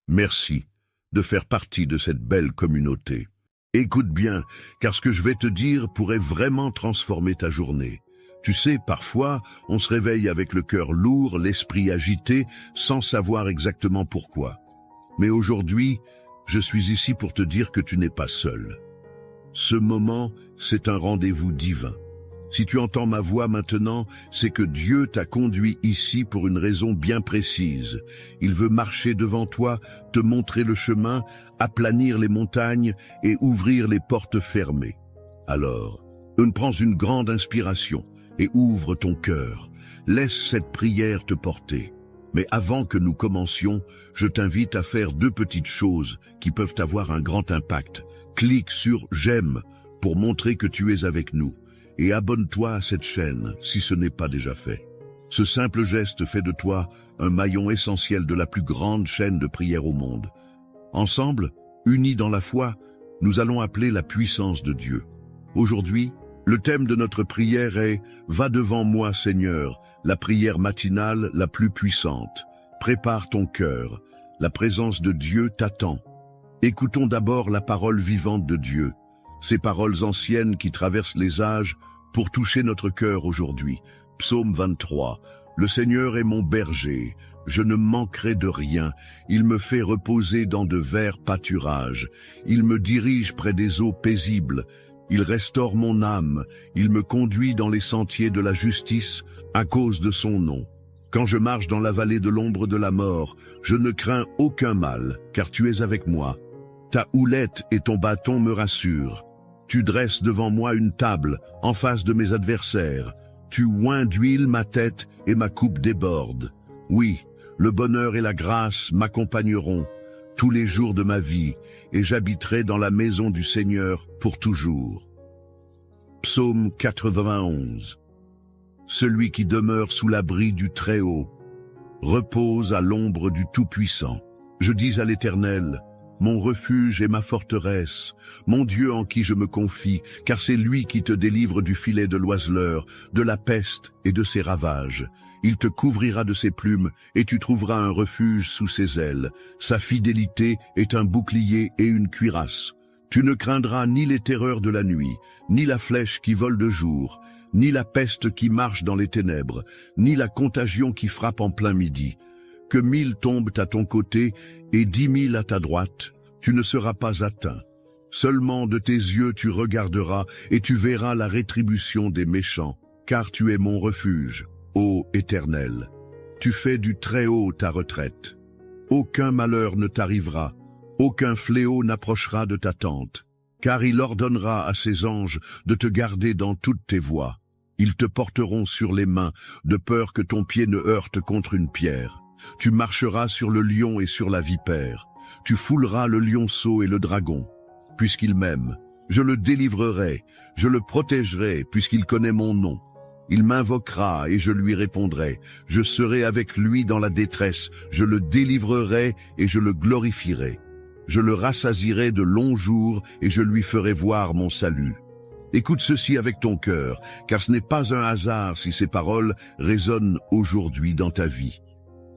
Merci de faire partie de cette belle communauté. Écoute bien, car ce que je vais te dire pourrait vraiment transformer ta journée. Tu sais, parfois, on se réveille avec le cœur lourd, l'esprit agité, sans savoir exactement pourquoi. Mais aujourd'hui, je suis ici pour te dire que tu n'es pas seul. Ce moment, c'est un rendez-vous divin. Si tu entends ma voix maintenant, c'est que Dieu t'a conduit ici pour une raison bien précise. Il veut marcher devant toi, te montrer le chemin, aplanir les montagnes et ouvrir les portes fermées. Alors, prends une grande inspiration et ouvre ton cœur. Laisse cette prière te porter. Mais avant que nous commencions, je t'invite à faire 2 petites choses qui peuvent avoir un grand impact. Clique sur « J'aime » pour montrer que tu es avec nous. Et abonne-toi à cette chaîne si ce n'est pas déjà fait. Ce simple geste fait de toi un maillon essentiel de la plus grande chaîne de prière au monde. Ensemble, unis dans la foi, nous allons appeler la puissance de Dieu. Aujourd'hui, le thème de notre prière est « Va devant moi, Seigneur », la prière matinale la plus puissante. Prépare ton cœur, la présence de Dieu t'attend. Écoutons d'abord la parole vivante de Dieu. Ces paroles anciennes qui traversent les âges pour toucher notre cœur aujourd'hui. Psaume 23. Le Seigneur est mon berger, je ne manquerai de rien. Il me fait reposer dans de verts pâturages. Il me dirige près des eaux paisibles. Il restaure mon âme. Il me conduit dans les sentiers de la justice à cause de son nom. Quand je marche dans la vallée de l'ombre de la mort, je ne crains aucun mal, car tu es avec moi. Ta houlette et ton bâton me rassurent. Tu dresses devant moi une table, en face de mes adversaires. Tu oins d'huile ma tête et ma coupe déborde. Oui, le bonheur et la grâce m'accompagneront tous les jours de ma vie, et j'habiterai dans la maison du Seigneur pour toujours. Psaume 91. Celui qui demeure sous l'abri du Très-Haut repose à l'ombre du Tout-Puissant. Je dis à l'Éternel, mon refuge et ma forteresse, mon Dieu en qui je me confie, car c'est lui qui te délivre du filet de l'oiseleur, de la peste et de ses ravages. Il te couvrira de ses plumes, et tu trouveras un refuge sous ses ailes. Sa fidélité est un bouclier et une cuirasse. Tu ne craindras ni les terreurs de la nuit, ni la flèche qui vole de jour, ni la peste qui marche dans les ténèbres, ni la contagion qui frappe en plein midi. Que 1000 tombent à ton côté et 10 000 à ta droite, tu ne seras pas atteint. Seulement de tes yeux tu regarderas et tu verras la rétribution des méchants, car tu es mon refuge, ô Éternel. Tu fais du Très-Haut ta retraite. Aucun malheur ne t'arrivera, aucun fléau n'approchera de ta tente, car il ordonnera à ses anges de te garder dans toutes tes voies. Ils te porteront sur les mains, de peur que ton pied ne heurte contre une pierre. Tu marcheras sur le lion et sur la vipère. Tu fouleras le lionceau et le dragon. Puisqu'il m'aime, je le délivrerai, je le protégerai, puisqu'il connaît mon nom. Il m'invoquera et je lui répondrai. Je serai avec lui dans la détresse, je le délivrerai et je le glorifierai. Je le rassasierai de longs jours et je lui ferai voir mon salut. Écoute ceci avec ton cœur, car ce n'est pas un hasard si ces paroles résonnent aujourd'hui dans ta vie.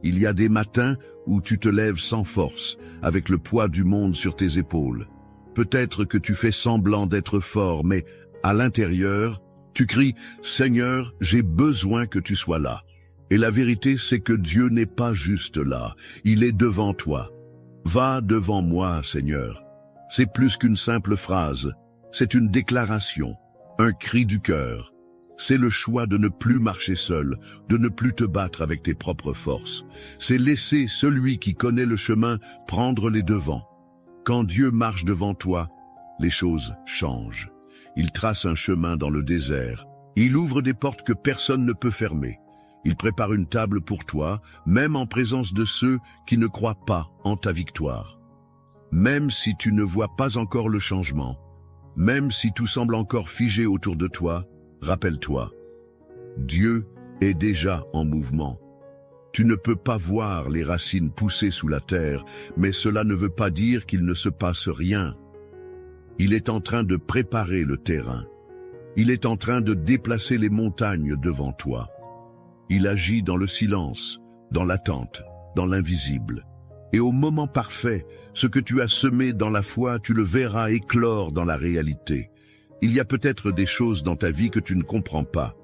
Il y a des matins où tu te lèves sans force, avec le poids du monde sur tes épaules. Peut-être que tu fais semblant d'être fort, mais à l'intérieur, tu cries « Seigneur, j'ai besoin que tu sois là ». Et la vérité, c'est que Dieu n'est pas juste là, il est devant toi. Va devant moi, Seigneur. C'est plus qu'une simple phrase, c'est une déclaration, un cri du cœur. C'est le choix de ne plus marcher seul, de ne plus te battre avec tes propres forces. C'est laisser celui qui connaît le chemin prendre les devants. Quand Dieu marche devant toi, les choses changent. Il trace un chemin dans le désert. Il ouvre des portes que personne ne peut fermer. Il prépare une table pour toi, même en présence de ceux qui ne croient pas en ta victoire. Même si tu ne vois pas encore le changement, même si tout semble encore figé autour de toi, rappelle-toi, Dieu est déjà en mouvement. Tu ne peux pas voir les racines pousser sous la terre, mais cela ne veut pas dire qu'il ne se passe rien. Il est en train de préparer le terrain. Il est en train de déplacer les montagnes devant toi. Il agit dans le silence, dans l'attente, dans l'invisible. Et au moment parfait, ce que tu as semé dans la foi, tu le verras éclore dans la réalité. Il y a peut-être des choses dans ta vie que tu ne comprends pas,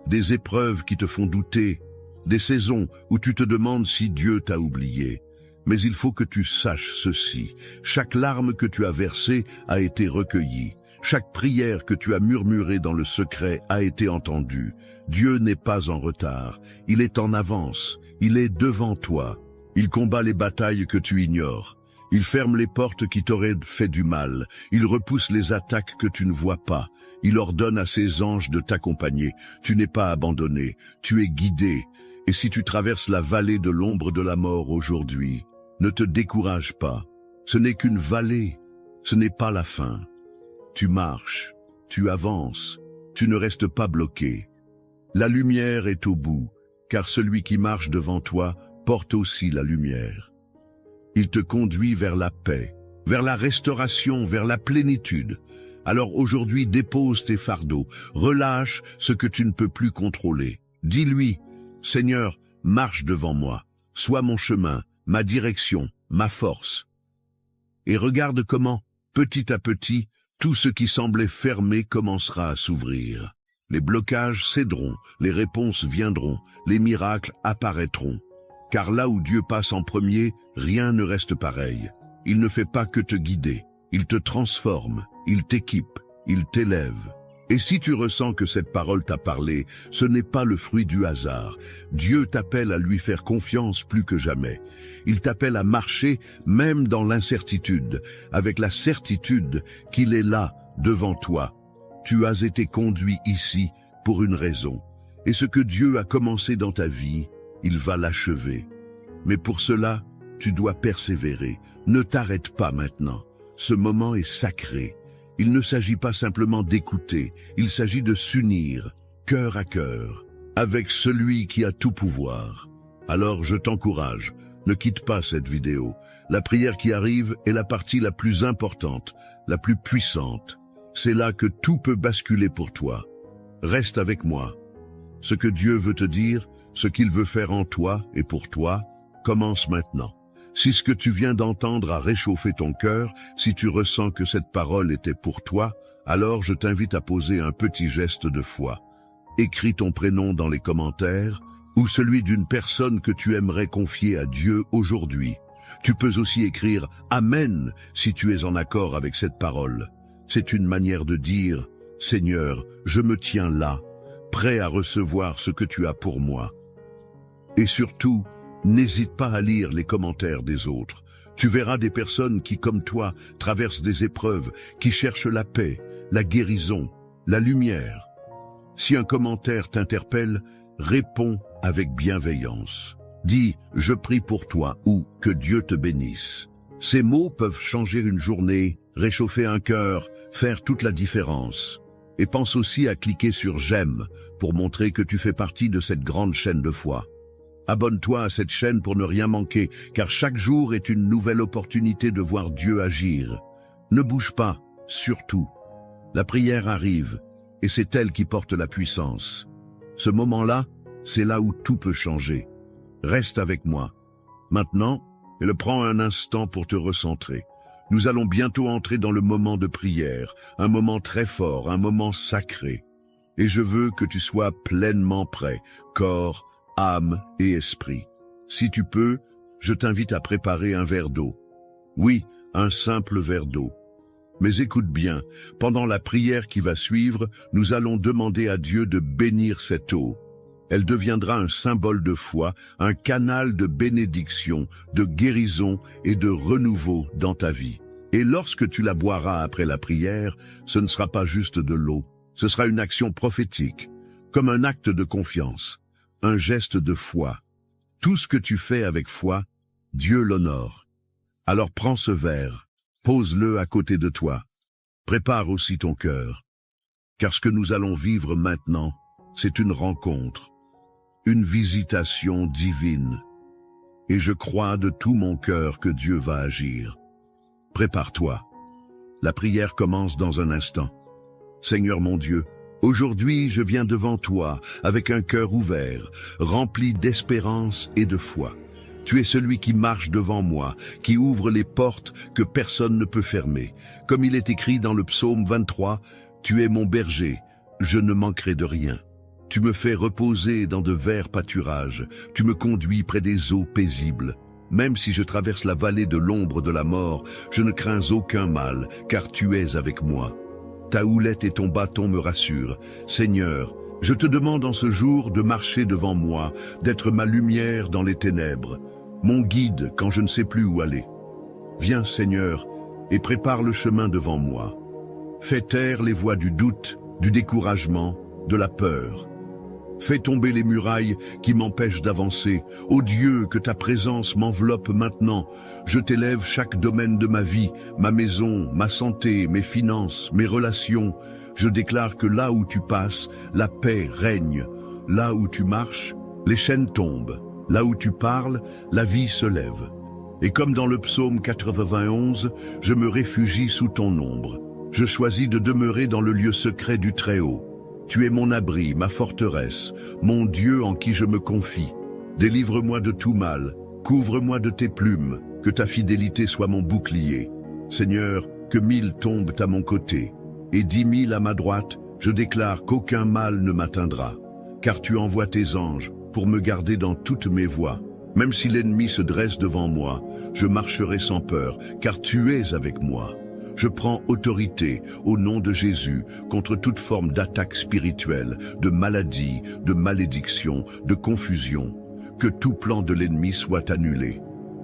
des épreuves qui te font douter, des saisons où tu te demandes si Dieu t'a oublié. Mais il faut que tu saches ceci, chaque larme que tu as versée a été recueillie, chaque prière que tu as murmurée dans le secret a été entendue. Dieu n'est pas en retard, il est en avance, il est devant toi, il combat les batailles que tu ignores. Il ferme les portes qui t'auraient fait du mal. Il repousse les attaques que tu ne vois pas. Il ordonne à ses anges de t'accompagner. Tu n'es pas abandonné. Tu es guidé. Et si tu traverses la vallée de l'ombre de la mort aujourd'hui, ne te décourage pas. Ce n'est qu'une vallée. Ce n'est pas la fin. Tu marches. Tu avances. Tu ne restes pas bloqué. La lumière est au bout, car celui qui marche devant toi porte aussi la lumière. Il te conduit vers la paix, vers la restauration, vers la plénitude. Alors aujourd'hui, dépose tes fardeaux, relâche ce que tu ne peux plus contrôler. Dis-lui, Seigneur, marche devant moi, sois mon chemin, ma direction, ma force. Et regarde comment, petit à petit, tout ce qui semblait fermé commencera à s'ouvrir. Les blocages céderont, les réponses viendront, les miracles apparaîtront. Car là où Dieu passe en premier, rien ne reste pareil. Il ne fait pas que te guider, il te transforme, il t'équipe, il t'élève. Et si tu ressens que cette parole t'a parlé, ce n'est pas le fruit du hasard. Dieu t'appelle à lui faire confiance plus que jamais. Il t'appelle à marcher même dans l'incertitude, avec la certitude qu'il est là, devant toi. Tu as été conduit ici pour une raison. Et ce que Dieu a commencé dans ta vie, il va l'achever. Mais pour cela, tu dois persévérer. Ne t'arrête pas maintenant. Ce moment est sacré. Il ne s'agit pas simplement d'écouter, il s'agit de s'unir, cœur à cœur, avec celui qui a tout pouvoir. Alors je t'encourage, ne quitte pas cette vidéo. La prière qui arrive est la partie la plus importante, la plus puissante. C'est là que tout peut basculer pour toi. Reste avec moi. Ce que Dieu veut te dire, ce qu'il veut faire en toi et pour toi, commence maintenant. Si ce que tu viens d'entendre a réchauffé ton cœur, si tu ressens que cette parole était pour toi, alors je t'invite à poser un petit geste de foi. Écris ton prénom dans les commentaires ou celui d'une personne que tu aimerais confier à Dieu aujourd'hui. Tu peux aussi écrire « Amen » si tu es en accord avec cette parole. C'est une manière de dire « Seigneur, je me tiens là, prêt à recevoir ce que tu as pour moi. » Et surtout, n'hésite pas à lire les commentaires des autres. Tu verras des personnes qui, comme toi, traversent des épreuves, qui cherchent la paix, la guérison, la lumière. Si un commentaire t'interpelle, réponds avec bienveillance. Dis « Je prie pour toi » ou « Que Dieu te bénisse ». Ces mots peuvent changer une journée, réchauffer un cœur, faire toute la différence. Et pense aussi à cliquer sur « J'aime » pour montrer que tu fais partie de cette grande chaîne de foi. Abonne-toi à cette chaîne pour ne rien manquer, car chaque jour est une nouvelle opportunité de voir Dieu agir. Ne bouge pas, surtout. La prière arrive, et c'est elle qui porte la puissance. Ce moment-là, c'est là où tout peut changer. Reste avec moi. Maintenant, prends un instant pour te recentrer. Nous allons bientôt entrer dans le moment de prière, un moment très fort, un moment sacré. Et je veux que tu sois pleinement prêt, corps, âme et esprit. Si tu peux, je t'invite à préparer un verre d'eau. Oui, un simple verre d'eau. Mais écoute bien, pendant la prière qui va suivre, nous allons demander à Dieu de bénir cette eau. Elle deviendra un symbole de foi, un canal de bénédiction, de guérison et de renouveau dans ta vie. Et lorsque tu la boiras après la prière, ce ne sera pas juste de l'eau, ce sera une action prophétique, comme un acte de confiance, un geste de foi. Tout ce que tu fais avec foi, Dieu l'honore. Alors prends ce verre, pose-le à côté de toi. Prépare aussi ton cœur, car ce que nous allons vivre maintenant, c'est une rencontre, une visitation divine. Et je crois de tout mon cœur que Dieu va agir. Prépare-toi. La prière commence dans un instant. Seigneur mon Dieu, aujourd'hui je viens devant toi avec un cœur ouvert, rempli d'espérance et de foi. Tu es celui qui marche devant moi, qui ouvre les portes que personne ne peut fermer. Comme il est écrit dans le psaume 23, « Tu es mon berger, je ne manquerai de rien. Tu me fais reposer dans de verts pâturages, tu me conduis près des eaux paisibles. Même si je traverse la vallée de l'ombre de la mort, je ne crains aucun mal, car tu es avec moi. Ta houlette et ton bâton me rassurent. Seigneur, je te demande en ce jour de marcher devant moi, d'être ma lumière dans les ténèbres, mon guide quand je ne sais plus où aller. Viens, Seigneur, et prépare le chemin devant moi. Fais taire les voix du doute, du découragement, de la peur. Fais tomber les murailles qui m'empêchent d'avancer. Ô Dieu, que ta présence m'enveloppe maintenant. Je t'élève chaque domaine de ma vie, ma maison, ma santé, mes finances, mes relations. Je déclare que là où tu passes, la paix règne. Là où tu marches, les chaînes tombent. Là où tu parles, la vie se lève. Et comme dans le psaume 91, je me réfugie sous ton ombre. Je choisis de demeurer dans le lieu secret du Très-Haut. Tu es mon abri, ma forteresse, mon Dieu en qui je me confie. Délivre-moi de tout mal, couvre-moi de tes plumes, que ta fidélité soit mon bouclier. Seigneur, que 1000 tombent à mon côté, et 10 000 à ma droite, je déclare qu'aucun mal ne m'atteindra. Car tu envoies tes anges pour me garder dans toutes mes voies. Même si l'ennemi se dresse devant moi, je marcherai sans peur, car tu es avec moi. Je prends autorité au nom de Jésus contre toute forme d'attaque spirituelle, de maladie, de malédiction, de confusion. Que tout plan de l'ennemi soit annulé.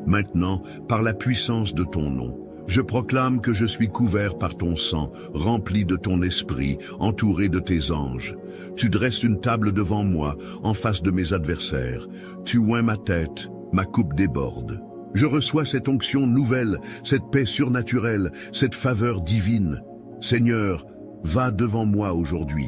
Maintenant, par la puissance de ton nom, je proclame que je suis couvert par ton sang, rempli de ton esprit, entouré de tes anges. Tu dresses une table devant moi, en face de mes adversaires. Tu oins ma tête, ma coupe déborde. Je reçois cette onction nouvelle, cette paix surnaturelle, cette faveur divine. Seigneur, va devant moi aujourd'hui.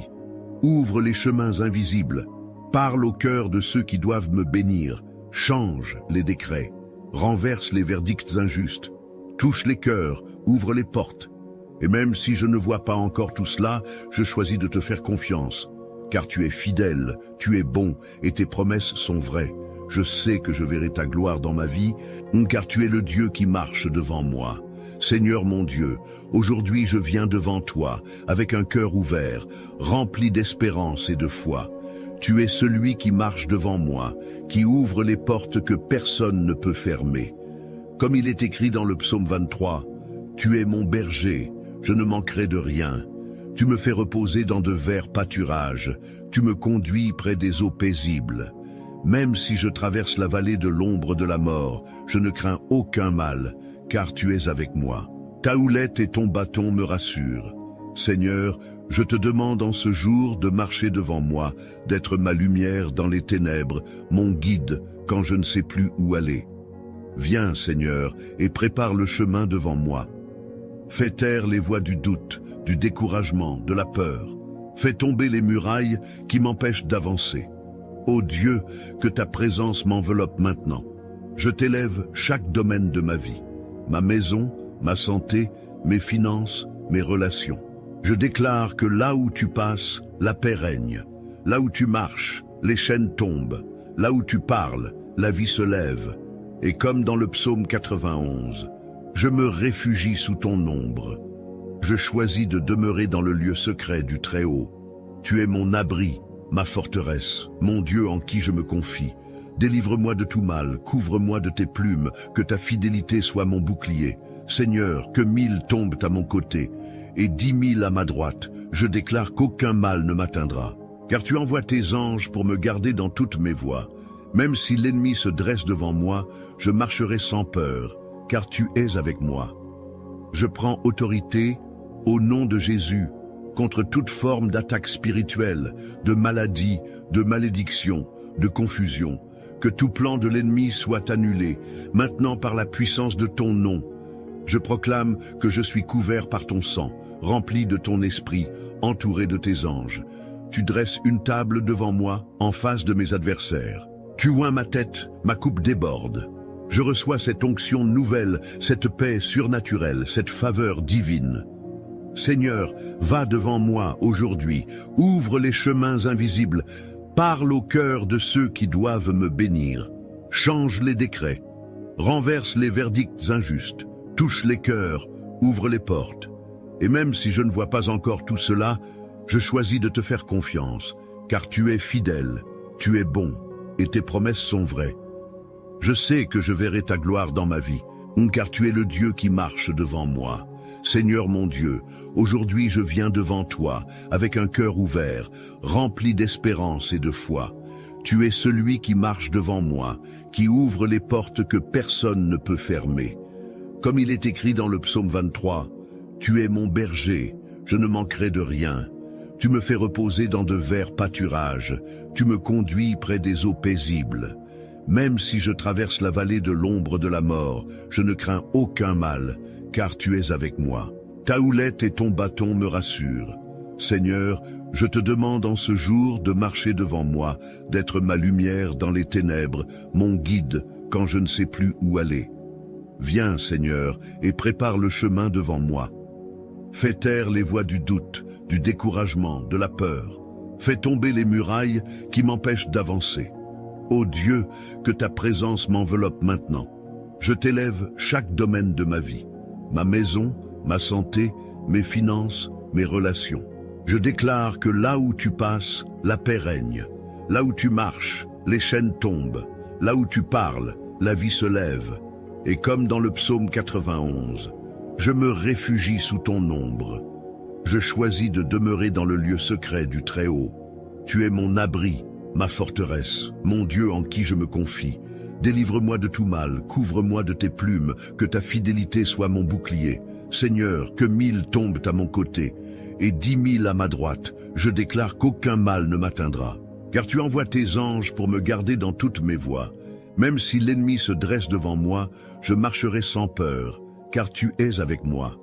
Ouvre les chemins invisibles. Parle au cœur de ceux qui doivent me bénir. Change les décrets. Renverse les verdicts injustes. Touche les cœurs, ouvre les portes. Et même si je ne vois pas encore tout cela, je choisis de te faire confiance. Car tu es fidèle, tu es bon, et tes promesses sont vraies. Je sais que je verrai ta gloire dans ma vie, car tu es le Dieu qui marche devant moi. Seigneur mon Dieu, aujourd'hui je viens devant toi, avec un cœur ouvert, rempli d'espérance et de foi. Tu es celui qui marche devant moi, qui ouvre les portes que personne ne peut fermer. Comme il est écrit dans le psaume 23, « Tu es mon berger, je ne manquerai de rien. Tu me fais reposer dans de verts pâturages, tu me conduis près des eaux paisibles. » Même si je traverse la vallée de l'ombre de la mort, je ne crains aucun mal, car tu es avec moi. Ta houlette et ton bâton me rassurent. Seigneur, je te demande en ce jour de marcher devant moi, d'être ma lumière dans les ténèbres, mon guide quand je ne sais plus où aller. Viens, Seigneur, et prépare le chemin devant moi. Fais taire les voix du doute, du découragement, de la peur. Fais tomber les murailles qui m'empêchent d'avancer. Ô Dieu, que ta présence m'enveloppe maintenant. Je t'élève chaque domaine de ma vie, ma maison, ma santé, mes finances, mes relations. Je déclare que là où tu passes, la paix règne. Là où tu marches, les chaînes tombent. Là où tu parles, la vie se lève. Et comme dans le psaume 91, je me réfugie sous ton ombre. Je choisis de demeurer dans le lieu secret du Très-Haut. Tu es mon abri, ma forteresse, mon Dieu en qui je me confie. Délivre-moi de tout mal, couvre-moi de tes plumes, que ta fidélité soit mon bouclier. Seigneur, que 1000 tombent à mon côté, et 10 000 à ma droite, je déclare qu'aucun mal ne m'atteindra. Car tu envoies tes anges pour me garder dans toutes mes voies. Même si l'ennemi se dresse devant moi, je marcherai sans peur, car tu es avec moi. Je prends autorité, au nom de Jésus, contre toute forme d'attaque spirituelle, de maladie, de malédiction, de confusion. Que tout plan de l'ennemi soit annulé, maintenant par la puissance de ton nom. Je proclame que je suis couvert par ton sang, rempli de ton esprit, entouré de tes anges. Tu dresses une table devant moi, en face de mes adversaires. Tu oins ma tête, ma coupe déborde. Je reçois cette onction nouvelle, cette paix surnaturelle, cette faveur divine. Seigneur, va devant moi aujourd'hui, ouvre les chemins invisibles, parle au cœur de ceux qui doivent me bénir. Change les décrets, renverse les verdicts injustes, touche les cœurs, ouvre les portes. Et même si je ne vois pas encore tout cela, je choisis de te faire confiance, car tu es fidèle, tu es bon, et tes promesses sont vraies. Je sais que je verrai ta gloire dans ma vie, car tu es le Dieu qui marche devant moi. Seigneur mon Dieu, aujourd'hui je viens devant toi, avec un cœur ouvert, rempli d'espérance et de foi. Tu es celui qui marche devant moi, qui ouvre les portes que personne ne peut fermer. Comme il est écrit dans le psaume 23, « Tu es mon berger, je ne manquerai de rien. Tu me fais reposer dans de verts pâturages, tu me conduis près des eaux paisibles. Même si je traverse la vallée de l'ombre de la mort, je ne crains aucun mal, car tu es avec moi. Ta houlette et ton bâton me rassurent. Seigneur, je te demande en ce jour de marcher devant moi, d'être ma lumière dans les ténèbres, mon guide quand je ne sais plus où aller. Viens, Seigneur, et prépare le chemin devant moi. Fais taire les voix du doute, du découragement, de la peur. Fais tomber les murailles qui m'empêchent d'avancer. Ô Dieu, que ta présence m'enveloppe maintenant. Je t'élève chaque domaine de ma vie. Ma maison, ma santé, mes finances, mes relations. Je déclare que là où tu passes, la paix règne. Là où tu marches, les chaînes tombent. Là où tu parles, la vie se lève. Et comme dans le psaume 91, je me réfugie sous ton ombre. Je choisis de demeurer dans le lieu secret du Très-Haut. Tu es mon abri, ma forteresse, mon Dieu en qui je me confie. Délivre-moi de tout mal, couvre-moi de tes plumes, que ta fidélité soit mon bouclier. Seigneur, que 1000 tombent à mon côté, et 10 000 à ma droite, je déclare qu'aucun mal ne m'atteindra. Car tu envoies tes anges pour me garder dans toutes mes voies. Même si l'ennemi se dresse devant moi, je marcherai sans peur, car tu es avec moi.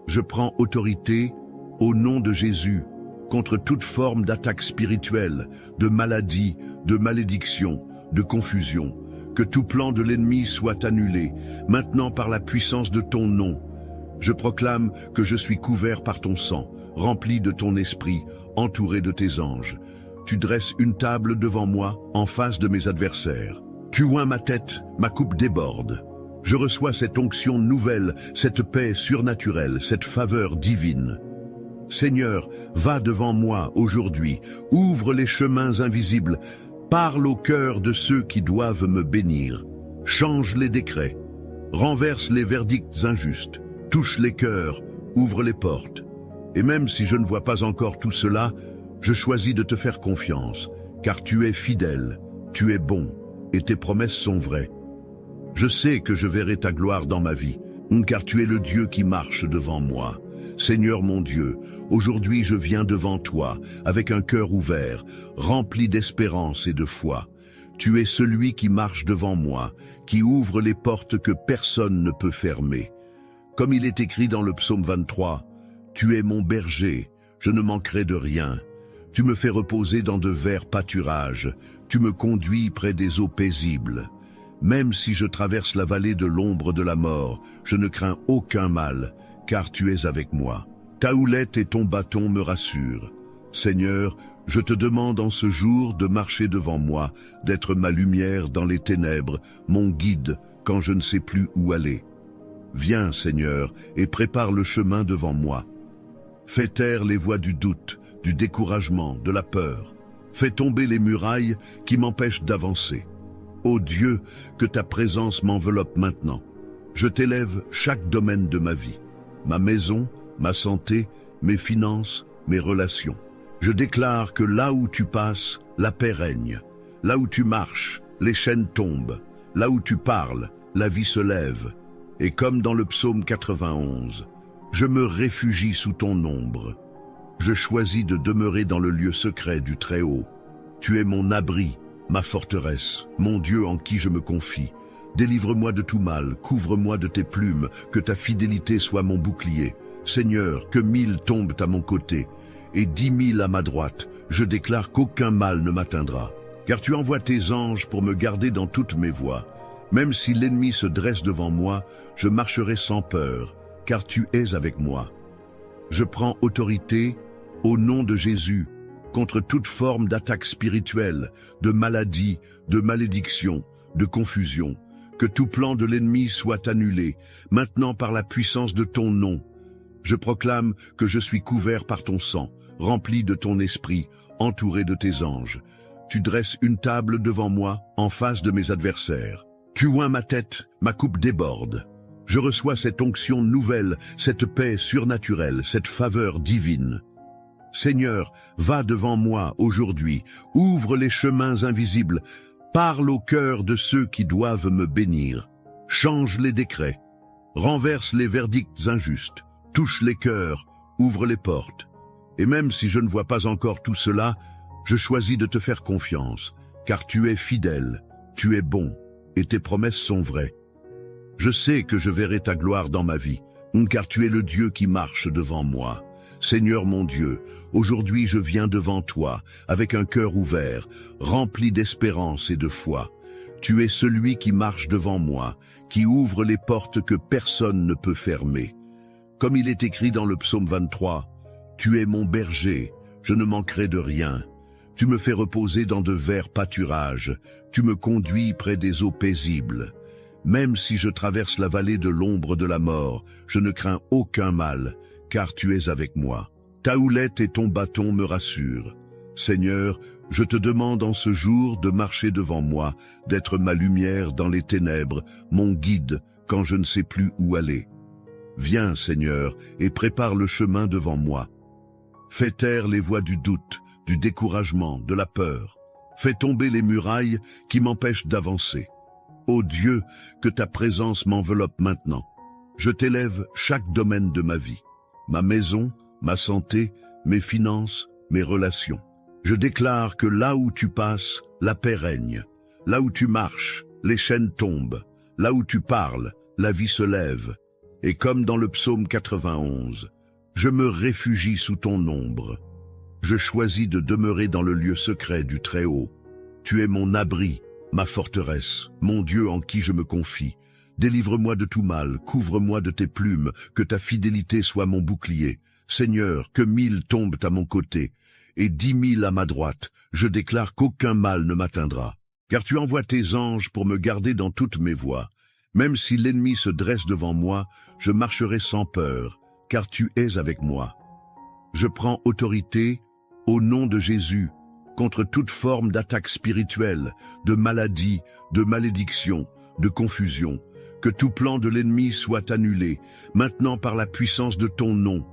Je prends autorité, au nom de Jésus, contre toute forme d'attaque spirituelle, de maladie, de malédiction, de confusion. Que tout plan de l'ennemi soit annulé, maintenant par la puissance de ton nom. Je proclame que je suis couvert par ton sang, rempli de ton esprit, entouré de tes anges. Tu dresses une table devant moi, en face de mes adversaires. Tu oins ma tête, ma coupe déborde. Je reçois cette onction nouvelle, cette paix surnaturelle, cette faveur divine. Seigneur, va devant moi aujourd'hui, ouvre les chemins invisibles, parle au cœur de ceux qui doivent me bénir. Change les décrets, renverse les verdicts injustes, touche les cœurs, ouvre les portes. Et même si je ne vois pas encore tout cela, je choisis de te faire confiance, car tu es fidèle, tu es bon, et tes promesses sont vraies. Je sais que je verrai ta gloire dans ma vie, car tu es le Dieu qui marche devant moi. Seigneur mon Dieu, aujourd'hui je viens devant toi, avec un cœur ouvert, rempli d'espérance et de foi. Tu es celui qui marche devant moi, qui ouvre les portes que personne ne peut fermer. Comme il est écrit dans le psaume 23, « Tu es mon berger, je ne manquerai de rien. Tu me fais reposer dans de verts pâturages, tu me conduis près des eaux paisibles. Même si je traverse la vallée de l'ombre de la mort, je ne crains aucun mal, car tu es avec moi. Ta houlette et ton bâton me rassurent. Seigneur, je te demande en ce jour de marcher devant moi, d'être ma lumière dans les ténèbres, mon guide quand je ne sais plus où aller. Viens, Seigneur, et prépare le chemin devant moi. Fais taire les voix du doute, du découragement, de la peur. Fais tomber les murailles qui m'empêchent d'avancer. Ô Dieu, que ta présence m'enveloppe maintenant. Je t'élève chaque domaine de ma vie, ma maison, ma santé, mes finances, mes relations. Je déclare que là où tu passes, la paix règne. Là où tu marches, les chaînes tombent. Là où tu parles, la vie se lève. Et comme dans le psaume 91, je me réfugie sous ton ombre. Je choisis de demeurer dans le lieu secret du Très-Haut. Tu es mon abri, ma forteresse, mon Dieu en qui je me confie. Délivre-moi de tout mal, couvre-moi de tes plumes, que ta fidélité soit mon bouclier. Seigneur, que 1000 tombent à mon côté, et 10 000 à ma droite, je déclare qu'aucun mal ne m'atteindra. Car tu envoies tes anges pour me garder dans toutes mes voies. Même si l'ennemi se dresse devant moi, je marcherai sans peur, car tu es avec moi. Je prends autorité, au nom de Jésus, contre toute forme d'attaque spirituelle, de maladie, de malédiction, de confusion. Que tout plan de l'ennemi soit annulé, maintenant par la puissance de ton nom. Je proclame que je suis couvert par ton sang, rempli de ton esprit, entouré de tes anges. Tu dresses une table devant moi, en face de mes adversaires. Tu oins ma tête, ma coupe déborde. Je reçois cette onction nouvelle, cette paix surnaturelle, cette faveur divine. Seigneur, va devant moi aujourd'hui, ouvre les chemins invisibles, parle au cœur de ceux qui doivent me bénir. Change les décrets, renverse les verdicts injustes, touche les cœurs, ouvre les portes. Et même si je ne vois pas encore tout cela, je choisis de te faire confiance, car tu es fidèle, tu es bon, et tes promesses sont vraies. Je sais que je verrai ta gloire dans ma vie, car tu es le Dieu qui marche devant moi. Seigneur mon Dieu, aujourd'hui je viens devant toi, avec un cœur ouvert, rempli d'espérance et de foi. Tu es celui qui marche devant moi, qui ouvre les portes que personne ne peut fermer. Comme il est écrit dans le psaume 23, « Tu es mon berger, je ne manquerai de rien. Tu me fais reposer dans de verts pâturages, tu me conduis près des eaux paisibles. Même si je traverse la vallée de l'ombre de la mort, je ne crains aucun mal, car tu es avec moi. Ta houlette et ton bâton me rassurent. Seigneur, je te demande en ce jour de marcher devant moi, d'être ma lumière dans les ténèbres, mon guide quand je ne sais plus où aller. Viens, Seigneur, et prépare le chemin devant moi. Fais taire les voix du doute, du découragement, de la peur. Fais tomber les murailles qui m'empêchent d'avancer. Ô Dieu, que ta présence m'enveloppe maintenant. Je t'élève chaque domaine de ma vie, ma maison, ma santé, mes finances, mes relations. Je déclare que là où tu passes, la paix règne. Là où tu marches, les chaînes tombent. Là où tu parles, la vie se lève. Et comme dans le psaume 91, je me réfugie sous ton ombre. Je choisis de demeurer dans le lieu secret du Très-Haut. Tu es mon abri, ma forteresse, mon Dieu en qui je me confie. Délivre-moi de tout mal, couvre-moi de tes plumes, que ta fidélité soit mon bouclier. Seigneur, que 1000 tombent à mon côté, et 10 000 à ma droite, je déclare qu'aucun mal ne m'atteindra. Car tu envoies tes anges pour me garder dans toutes mes voies. Même si l'ennemi se dresse devant moi, je marcherai sans peur, car tu es avec moi. Je prends autorité, au nom de Jésus, contre toute forme d'attaque spirituelle, de maladie, de malédiction, de confusion. Que tout plan de l'ennemi soit annulé, maintenant par la puissance de ton nom.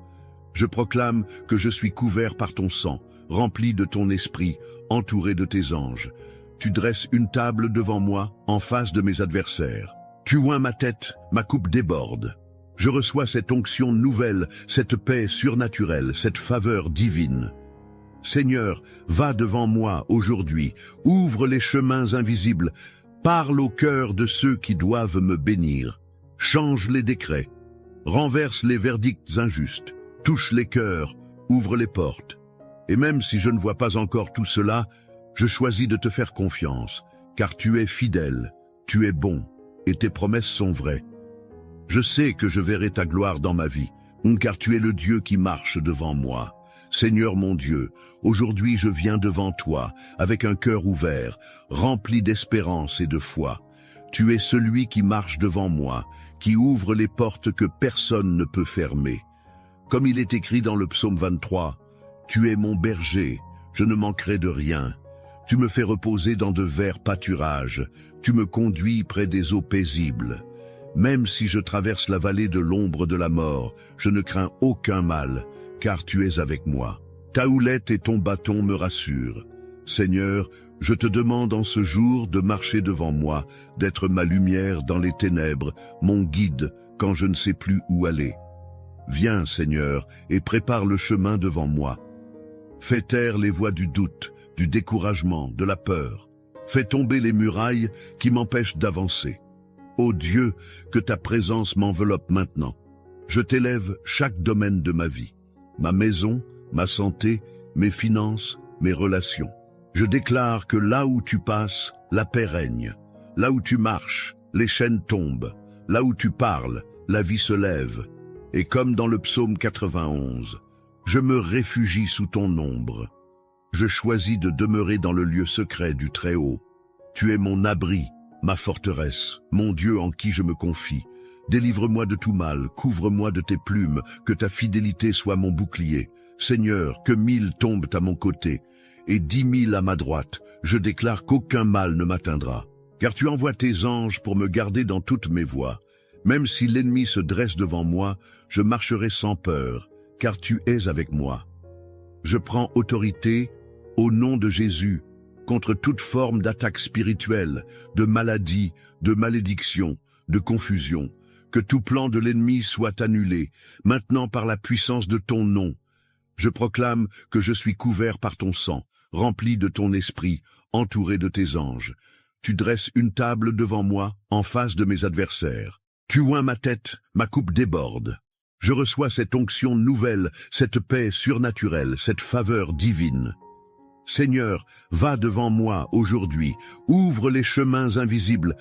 Je proclame que je suis couvert par ton sang, rempli de ton esprit, entouré de tes anges. Tu dresses une table devant moi, en face de mes adversaires. Tu oins ma tête, ma coupe déborde. Je reçois cette onction nouvelle, cette paix surnaturelle, cette faveur divine. Seigneur, va devant moi aujourd'hui, ouvre les chemins invisibles, parle au cœur de ceux qui doivent me bénir. Change les décrets, renverse les verdicts injustes, touche les cœurs, ouvre les portes. Et même si je ne vois pas encore tout cela, je choisis de te faire confiance, car tu es fidèle, tu es bon, et tes promesses sont vraies. Je sais que je verrai ta gloire dans ma vie, car tu es le Dieu qui marche devant moi. Seigneur mon Dieu, aujourd'hui je viens devant toi, avec un cœur ouvert, rempli d'espérance et de foi. Tu es celui qui marche devant moi, qui ouvre les portes que personne ne peut fermer. Comme il est écrit dans le psaume 23, « Tu es mon berger, je ne manquerai de rien. Tu me fais reposer dans de verts pâturages. Tu me conduis près des eaux paisibles. Même si je traverse la vallée de l'ombre de la mort, je ne crains aucun mal, car tu es avec moi. Ta houlette et ton bâton me rassurent. Seigneur, je te demande en ce jour de marcher devant moi, d'être ma lumière dans les ténèbres, mon guide quand je ne sais plus où aller. Viens, Seigneur, et prépare le chemin devant moi. Fais taire les voix du doute, du découragement, de la peur. Fais tomber les murailles qui m'empêchent d'avancer. Ô Dieu, que ta présence m'enveloppe maintenant. Je t'élève chaque domaine de ma vie. Ma maison, ma santé, mes finances, mes relations. Je déclare que là où tu passes, la paix règne. Là où tu marches, les chaînes tombent. Là où tu parles, la vie se lève. Et comme dans le psaume 91, je me réfugie sous ton ombre. Je choisis de demeurer dans le lieu secret du Très-Haut. Tu es mon abri, ma forteresse, mon Dieu en qui je me confie. Délivre-moi de tout mal, couvre-moi de tes plumes, que ta fidélité soit mon bouclier. Seigneur, que 1000 tombent à mon côté, et 10 000 à ma droite, je déclare qu'aucun mal ne m'atteindra. Car tu envoies tes anges pour me garder dans toutes mes voies. Même si l'ennemi se dresse devant moi, je marcherai sans peur, car tu es avec moi. Je prends autorité, au nom de Jésus, contre toute forme d'attaque spirituelle, de maladie, de malédiction, de confusion. Que tout plan de l'ennemi soit annulé, maintenant par la puissance de ton nom. Je proclame que je suis couvert par ton sang, rempli de ton esprit, entouré de tes anges. Tu dresses une table devant moi, en face de mes adversaires. Tu oins ma tête, ma coupe déborde. Je reçois cette onction nouvelle, cette paix surnaturelle, cette faveur divine. Seigneur, va devant moi aujourd'hui, ouvre les chemins invisibles,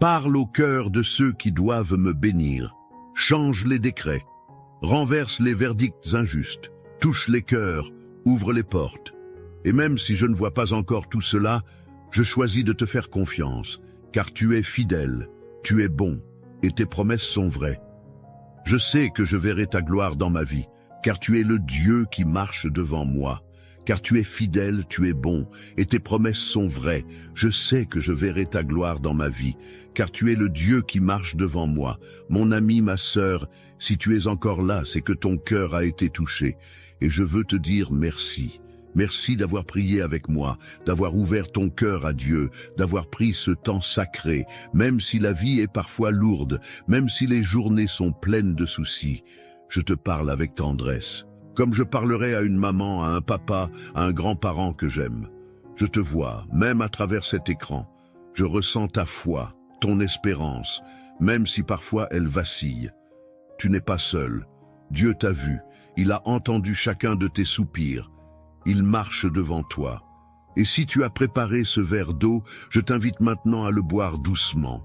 parle au cœur de ceux qui doivent me bénir. Change les décrets, renverse les verdicts injustes, touche les cœurs, ouvre les portes. Et même si je ne vois pas encore tout cela, je choisis de te faire confiance, car tu es fidèle, tu es bon, et tes promesses sont vraies. Je sais que je verrai ta gloire dans ma vie, car tu es le Dieu qui marche devant moi. Car tu es fidèle, tu es bon, et tes promesses sont vraies. Je sais que je verrai ta gloire dans ma vie, car tu es le Dieu qui marche devant moi. Mon ami, ma sœur, si tu es encore là, c'est que ton cœur a été touché. Et je veux te dire merci. Merci d'avoir prié avec moi, d'avoir ouvert ton cœur à Dieu, d'avoir pris ce temps sacré, même si la vie est parfois lourde, même si les journées sont pleines de soucis. Je te parle avec tendresse. Comme je parlerais à une maman, à un papa, à un grand-parent que j'aime. Je te vois, même à travers cet écran. Je ressens ta foi, ton espérance, même si parfois elle vacille. Tu n'es pas seul. Dieu t'a vu. Il a entendu chacun de tes soupirs. Il marche devant toi. Et si tu as préparé ce verre d'eau, je t'invite maintenant à le boire doucement.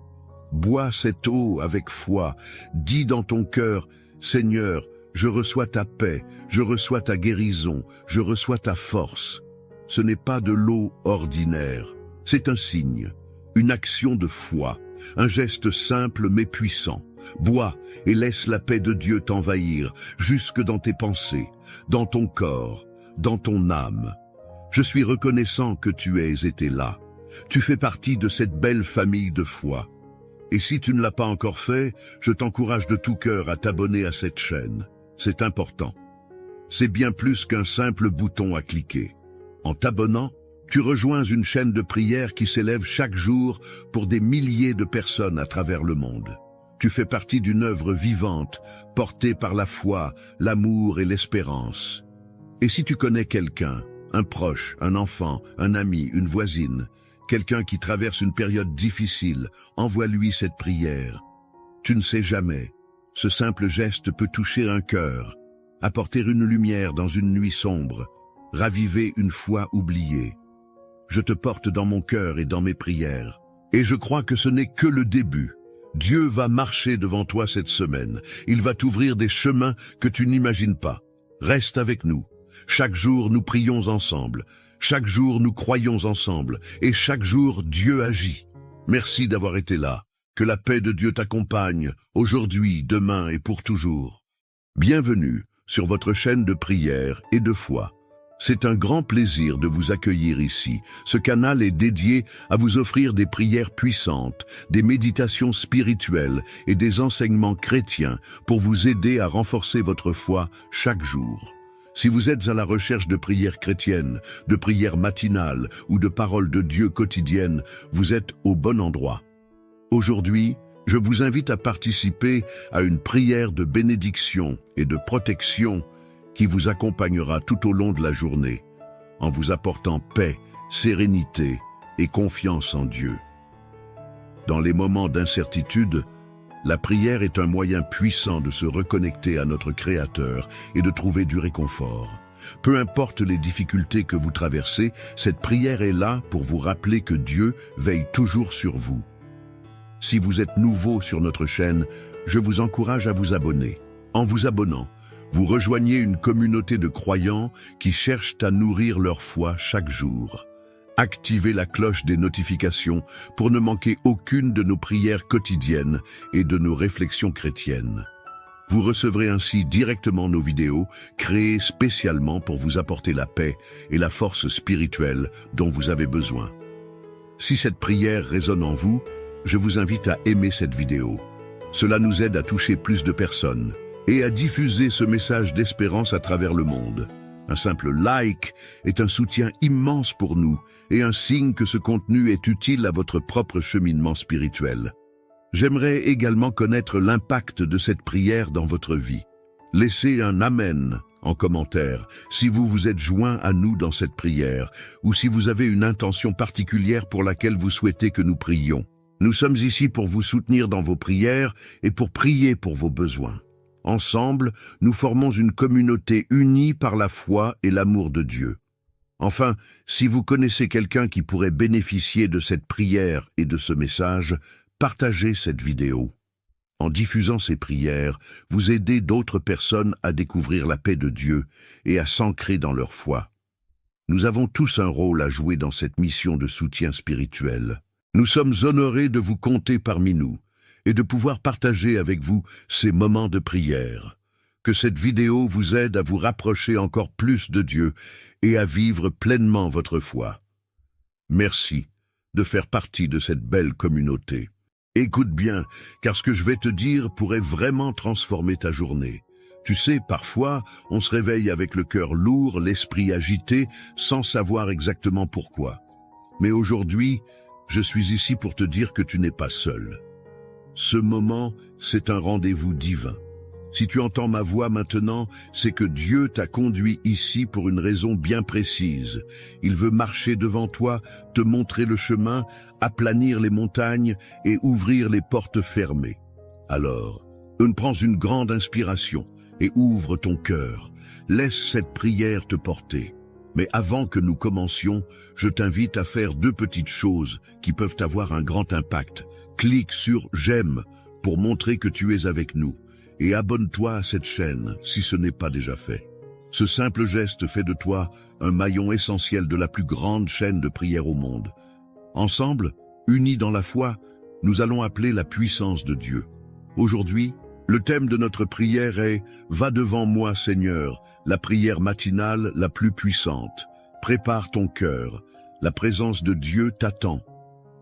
Bois cette eau avec foi. Dis dans ton cœur, Seigneur, je reçois ta paix, je reçois ta guérison, je reçois ta force. Ce n'est pas de l'eau ordinaire, c'est un signe, une action de foi, un geste simple mais puissant. Bois et laisse la paix de Dieu t'envahir, jusque dans tes pensées, dans ton corps, dans ton âme. Je suis reconnaissant que tu aies été là. Tu fais partie de cette belle famille de foi. Et si tu ne l'as pas encore fait, je t'encourage de tout cœur à t'abonner à cette chaîne. C'est important. C'est bien plus qu'un simple bouton à cliquer. En t'abonnant, tu rejoins une chaîne de prière qui s'élève chaque jour pour des milliers de personnes à travers le monde. Tu fais partie d'une œuvre vivante, portée par la foi, l'amour et l'espérance. Et si tu connais quelqu'un, un proche, un enfant, un ami, une voisine, quelqu'un qui traverse une période difficile, envoie-lui cette prière. Tu ne sais jamais. Ce simple geste peut toucher un cœur, apporter une lumière dans une nuit sombre, raviver une foi oubliée. Je te porte dans mon cœur et dans mes prières. Et je crois que ce n'est que le début. Dieu va marcher devant toi cette semaine. Il va t'ouvrir des chemins que tu n'imagines pas. Reste avec nous. Chaque jour, nous prions ensemble. Chaque jour, nous croyons ensemble. Et chaque jour, Dieu agit. Merci d'avoir été là. Que la paix de Dieu t'accompagne, aujourd'hui, demain et pour toujours. Bienvenue sur votre chaîne de prière et de foi. C'est un grand plaisir de vous accueillir ici. Ce canal est dédié à vous offrir des prières puissantes, des méditations spirituelles et des enseignements chrétiens pour vous aider à renforcer votre foi chaque jour. Si vous êtes à la recherche de prières chrétiennes, de prières matinales ou de paroles de Dieu quotidiennes, vous êtes au bon endroit. Aujourd'hui, je vous invite à participer à une prière de bénédiction et de protection qui vous accompagnera tout au long de la journée, en vous apportant paix, sérénité et confiance en Dieu. Dans les moments d'incertitude, la prière est un moyen puissant de se reconnecter à notre Créateur et de trouver du réconfort. Peu importe les difficultés que vous traversez, cette prière est là pour vous rappeler que Dieu veille toujours sur vous. Si vous êtes nouveau sur notre chaîne, je vous encourage à vous abonner. En vous abonnant, vous rejoignez une communauté de croyants qui cherchent à nourrir leur foi chaque jour. Activez la cloche des notifications pour ne manquer aucune de nos prières quotidiennes et de nos réflexions chrétiennes. Vous recevrez ainsi directement nos vidéos créées spécialement pour vous apporter la paix et la force spirituelle dont vous avez besoin. Si cette prière résonne en vous, je vous invite à aimer cette vidéo. Cela nous aide à toucher plus de personnes et à diffuser ce message d'espérance à travers le monde. Un simple like est un soutien immense pour nous et un signe que ce contenu est utile à votre propre cheminement spirituel. J'aimerais également connaître l'impact de cette prière dans votre vie. Laissez un Amen en commentaire si vous vous êtes joint à nous dans cette prière ou si vous avez une intention particulière pour laquelle vous souhaitez que nous prions. Nous sommes ici pour vous soutenir dans vos prières et pour prier pour vos besoins. Ensemble, nous formons une communauté unie par la foi et l'amour de Dieu. Enfin, si vous connaissez quelqu'un qui pourrait bénéficier de cette prière et de ce message, partagez cette vidéo. En diffusant ces prières, vous aidez d'autres personnes à découvrir la paix de Dieu et à s'ancrer dans leur foi. Nous avons tous un rôle à jouer dans cette mission de soutien spirituel. Nous sommes honorés de vous compter parmi nous et de pouvoir partager avec vous ces moments de prière. Que cette vidéo vous aide à vous rapprocher encore plus de Dieu et à vivre pleinement votre foi. Merci de faire partie de cette belle communauté. Écoute bien, car ce que je vais te dire pourrait vraiment transformer ta journée. Tu sais, parfois, on se réveille avec le cœur lourd, l'esprit agité, sans savoir exactement pourquoi. Mais aujourd'hui, je suis ici pour te dire que tu n'es pas seul. Ce moment, c'est un rendez-vous divin. Si tu entends ma voix maintenant, c'est que Dieu t'a conduit ici pour une raison bien précise. Il veut marcher devant toi, te montrer le chemin, aplanir les montagnes et ouvrir les portes fermées. Alors, prends une grande inspiration et ouvre ton cœur. Laisse cette prière te porter. Mais avant que nous commencions, je t'invite à faire 2 petites choses qui peuvent avoir un grand impact. Clique sur « J'aime » pour montrer que tu es avec nous et abonne-toi à cette chaîne si ce n'est pas déjà fait. Ce simple geste fait de toi un maillon essentiel de la plus grande chaîne de prière au monde. Ensemble, unis dans la foi, nous allons appeler la puissance de Dieu. Aujourd'hui, le thème de notre prière est « Va devant moi, Seigneur », la prière matinale la plus puissante. Prépare ton cœur, la présence de Dieu t'attend.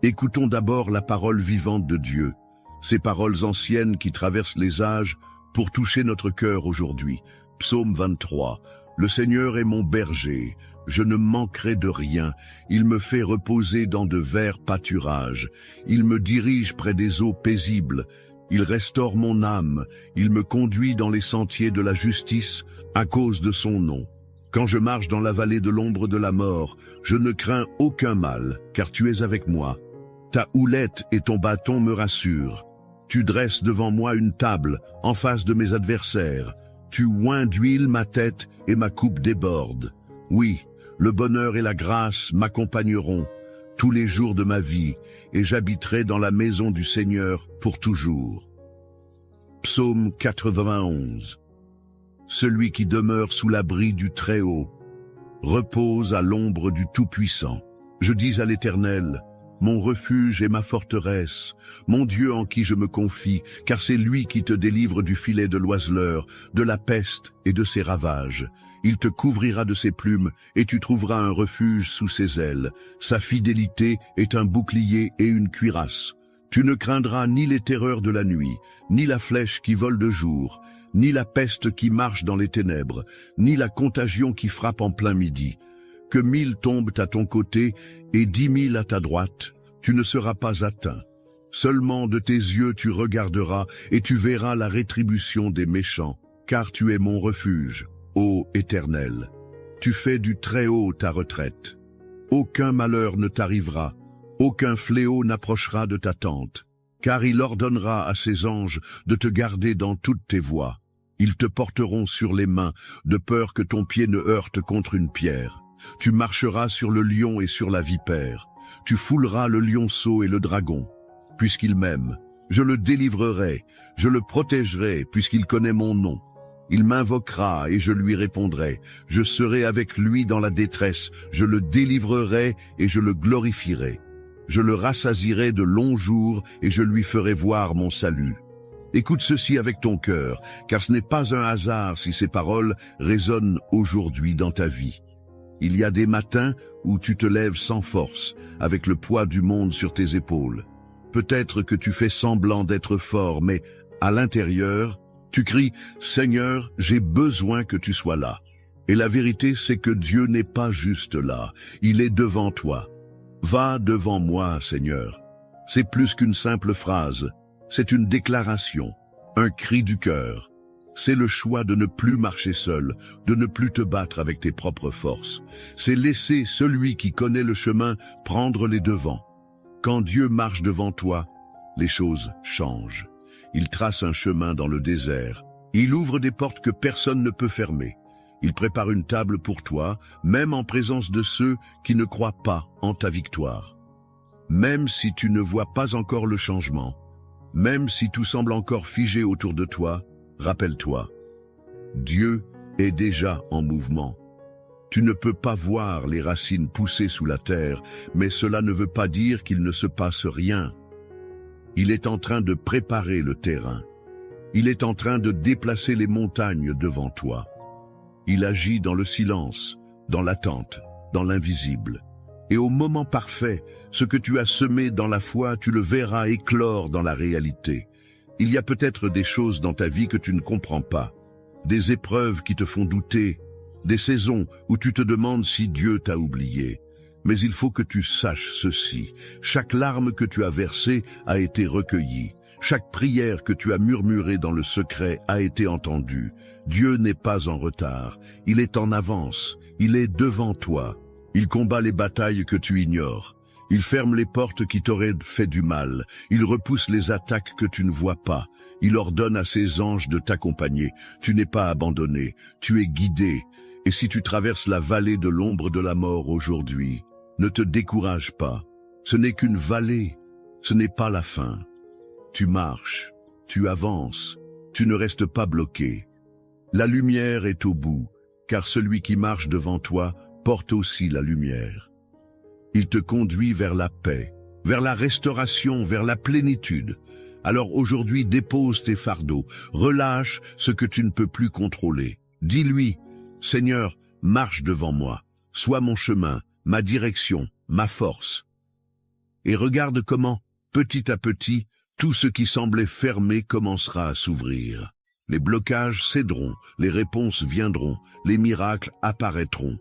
Écoutons d'abord la parole vivante de Dieu, ces paroles anciennes qui traversent les âges pour toucher notre cœur aujourd'hui. Psaume 23, « Le Seigneur est mon berger, je ne manquerai de rien. Il me fait reposer dans de verts pâturages. Il me dirige près des eaux paisibles. Il restaure mon âme. Il me conduit dans les sentiers de la justice à cause de son nom. Quand je marche dans la vallée de l'ombre de la mort, je ne crains aucun mal, car tu es avec moi. Ta houlette et ton bâton me rassurent. Tu dresses devant moi une table en face de mes adversaires. Tu oins d'huile ma tête et ma coupe déborde. Oui, le bonheur et la grâce m'accompagneront tous les jours de ma vie, et j'habiterai dans la maison du Seigneur pour toujours. Psaume 91. Celui qui demeure sous l'abri du Très-Haut repose à l'ombre du Tout-Puissant. Je dis à l'Éternel, mon refuge et ma forteresse, mon Dieu en qui je me confie, car c'est lui qui te délivre du filet de l'oiseleur, de la peste et de ses ravages. Il te couvrira de ses plumes, et tu trouveras un refuge sous ses ailes. Sa fidélité est un bouclier et une cuirasse. Tu ne craindras ni les terreurs de la nuit, ni la flèche qui vole de jour, ni la peste qui marche dans les ténèbres, ni la contagion qui frappe en plein midi. Que 1000 tombent à ton côté et 10 000 à ta droite, tu ne seras pas atteint. Seulement de tes yeux tu regarderas et tu verras la rétribution des méchants, car tu es mon refuge, ô Éternel. Tu fais du Très-Haut ta retraite. Aucun malheur ne t'arrivera, aucun fléau n'approchera de ta tente, car il ordonnera à ses anges de te garder dans toutes tes voies. Ils te porteront sur les mains, de peur que ton pied ne heurte contre une pierre. Tu marcheras sur le lion et sur la vipère. Tu fouleras le lionceau et le dragon. Puisqu'il m'aime, je le délivrerai, je le protégerai, puisqu'il connaît mon nom. Il m'invoquera et je lui répondrai. Je serai avec lui dans la détresse, je le délivrerai et je le glorifierai. Je le rassasierai de longs jours et je lui ferai voir mon salut. Écoute ceci avec ton cœur, car ce n'est pas un hasard si ces paroles résonnent aujourd'hui dans ta vie. Il y a des matins où tu te lèves sans force, avec le poids du monde sur tes épaules. Peut-être que tu fais semblant d'être fort, mais à l'intérieur, tu cries « Seigneur, j'ai besoin que tu sois là ». Et la vérité, c'est que Dieu n'est pas juste là, il est devant toi. Va devant moi, Seigneur. C'est plus qu'une simple phrase, c'est une déclaration, un cri du cœur. C'est le choix de ne plus marcher seul, de ne plus te battre avec tes propres forces. C'est laisser celui qui connaît le chemin prendre les devants. Quand Dieu marche devant toi, les choses changent. Il trace un chemin dans le désert. Il ouvre des portes que personne ne peut fermer. Il prépare une table pour toi, même en présence de ceux qui ne croient pas en ta victoire. Même si tu ne vois pas encore le changement, même si tout semble encore figé autour de toi, rappelle-toi, Dieu est déjà en mouvement. Tu ne peux pas voir les racines pousser sous la terre, mais cela ne veut pas dire qu'il ne se passe rien. Il est en train de préparer le terrain. Il est en train de déplacer les montagnes devant toi. Il agit dans le silence, dans l'attente, dans l'invisible. Et au moment parfait, ce que tu as semé dans la foi, tu le verras éclore dans la réalité. Il y a peut-être des choses dans ta vie que tu ne comprends pas, des épreuves qui te font douter, des saisons où tu te demandes si Dieu t'a oublié. Mais il faut que tu saches ceci, chaque larme que tu as versée a été recueillie, chaque prière que tu as murmurée dans le secret a été entendue. Dieu n'est pas en retard, il est en avance, il est devant toi, il combat les batailles que tu ignores. Il ferme les portes qui t'auraient fait du mal. Il repousse les attaques que tu ne vois pas. Il ordonne à ses anges de t'accompagner. Tu n'es pas abandonné. Tu es guidé. Et si tu traverses la vallée de l'ombre de la mort aujourd'hui, ne te décourage pas. Ce n'est qu'une vallée. Ce n'est pas la fin. Tu marches. Tu avances. Tu ne restes pas bloqué. La lumière est au bout, car celui qui marche devant toi porte aussi la lumière. Il te conduit vers la paix, vers la restauration, vers la plénitude. Alors aujourd'hui, dépose tes fardeaux, relâche ce que tu ne peux plus contrôler. Dis-lui, Seigneur, marche devant moi, sois mon chemin, ma direction, ma force. Et regarde comment, petit à petit, tout ce qui semblait fermé commencera à s'ouvrir. Les blocages céderont, les réponses viendront, les miracles apparaîtront.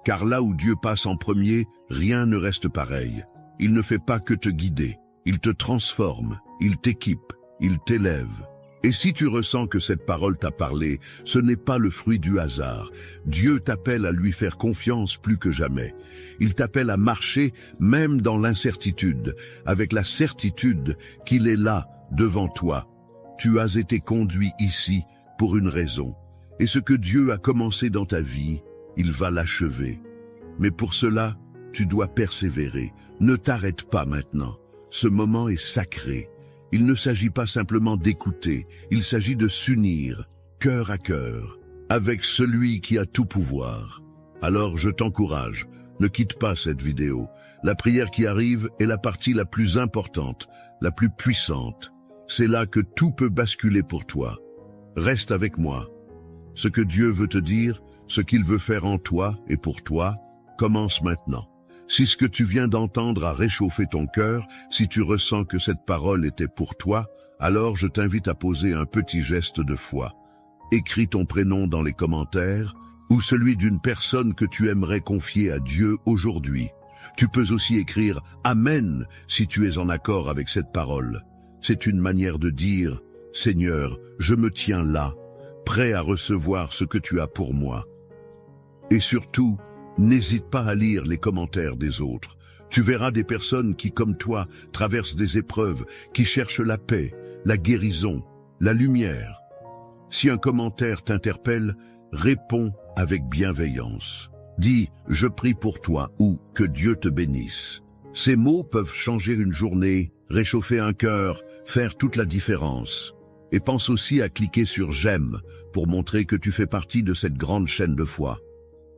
Car là où Dieu passe en premier, rien ne reste pareil. Il ne fait pas que te guider, il te transforme, il t'équipe, il t'élève. Et si tu ressens que cette parole t'a parlé, ce n'est pas le fruit du hasard. Dieu t'appelle à lui faire confiance plus que jamais. Il t'appelle à marcher même dans l'incertitude, avec la certitude qu'il est là, devant toi. Tu as été conduit ici pour une raison. Et ce que Dieu a commencé dans ta vie, il va l'achever. Mais pour cela, tu dois persévérer. Ne t'arrête pas maintenant. Ce moment est sacré. Il ne s'agit pas simplement d'écouter, il s'agit de s'unir, cœur à cœur, avec celui qui a tout pouvoir. Alors je t'encourage, Ne quitte pas cette vidéo. La prière qui arrive est la partie la plus importante, la plus puissante. C'est là que tout peut basculer pour toi. Reste avec moi. Ce que Dieu veut te dire, ce qu'il veut faire en toi et pour toi, commence maintenant. Si ce que tu viens d'entendre a réchauffé ton cœur, si tu ressens que cette parole était pour toi, alors je t'invite à poser un petit geste de foi. Écris ton prénom dans les commentaires ou celui d'une personne que tu aimerais confier à Dieu aujourd'hui. Tu peux aussi écrire « Amen » si tu es en accord avec cette parole. C'est une manière de dire « Seigneur, je me tiens là, prêt à recevoir ce que tu as pour moi. » Et surtout, n'hésite pas à lire les commentaires des autres. Tu verras des personnes qui, comme toi, traversent des épreuves, qui cherchent la paix, la guérison, la lumière. Si un commentaire t'interpelle, réponds avec bienveillance. Dis « Je prie pour toi » ou « Que Dieu te bénisse ». Ces mots peuvent changer une journée, réchauffer un cœur, faire toute la différence. Et pense aussi à cliquer sur « J'aime » pour montrer que tu fais partie de cette grande chaîne de foi.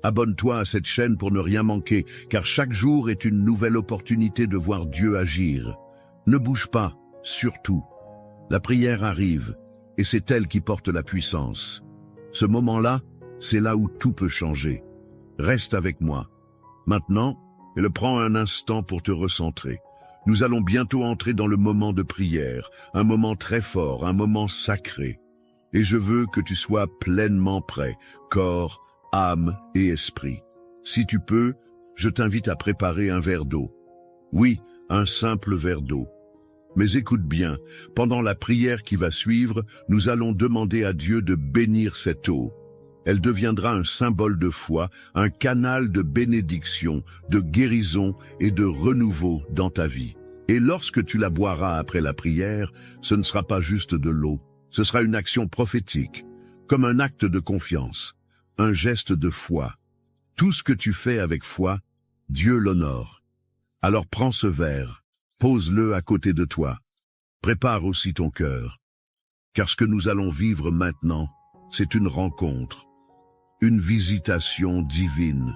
Abonne-toi à cette chaîne pour ne rien manquer, car chaque jour est une nouvelle opportunité de voir Dieu agir. Ne bouge pas, surtout. La prière arrive, et c'est elle qui porte la puissance. Ce moment-là, c'est là où tout peut changer. Reste avec moi. Maintenant, prends un instant pour te recentrer. Nous allons bientôt entrer dans le moment de prière, un moment très fort, un moment sacré. Et je veux que tu sois pleinement prêt, corps, âme et esprit. Si tu peux, je t'invite à préparer un verre d'eau. Oui, un simple verre d'eau. Mais écoute bien, pendant la prière qui va suivre, nous allons demander à Dieu de bénir cette eau. Elle deviendra un symbole de foi, un canal de bénédiction, de guérison et de renouveau dans ta vie. Et lorsque tu la boiras après la prière, ce ne sera pas juste de l'eau, ce sera une action prophétique, comme un acte de confiance. Un geste de foi. Tout ce que tu fais avec foi, Dieu l'honore. Alors prends ce verre, pose-le à côté de toi. Prépare aussi ton cœur. Car ce que nous allons vivre maintenant, c'est une rencontre, une visitation divine.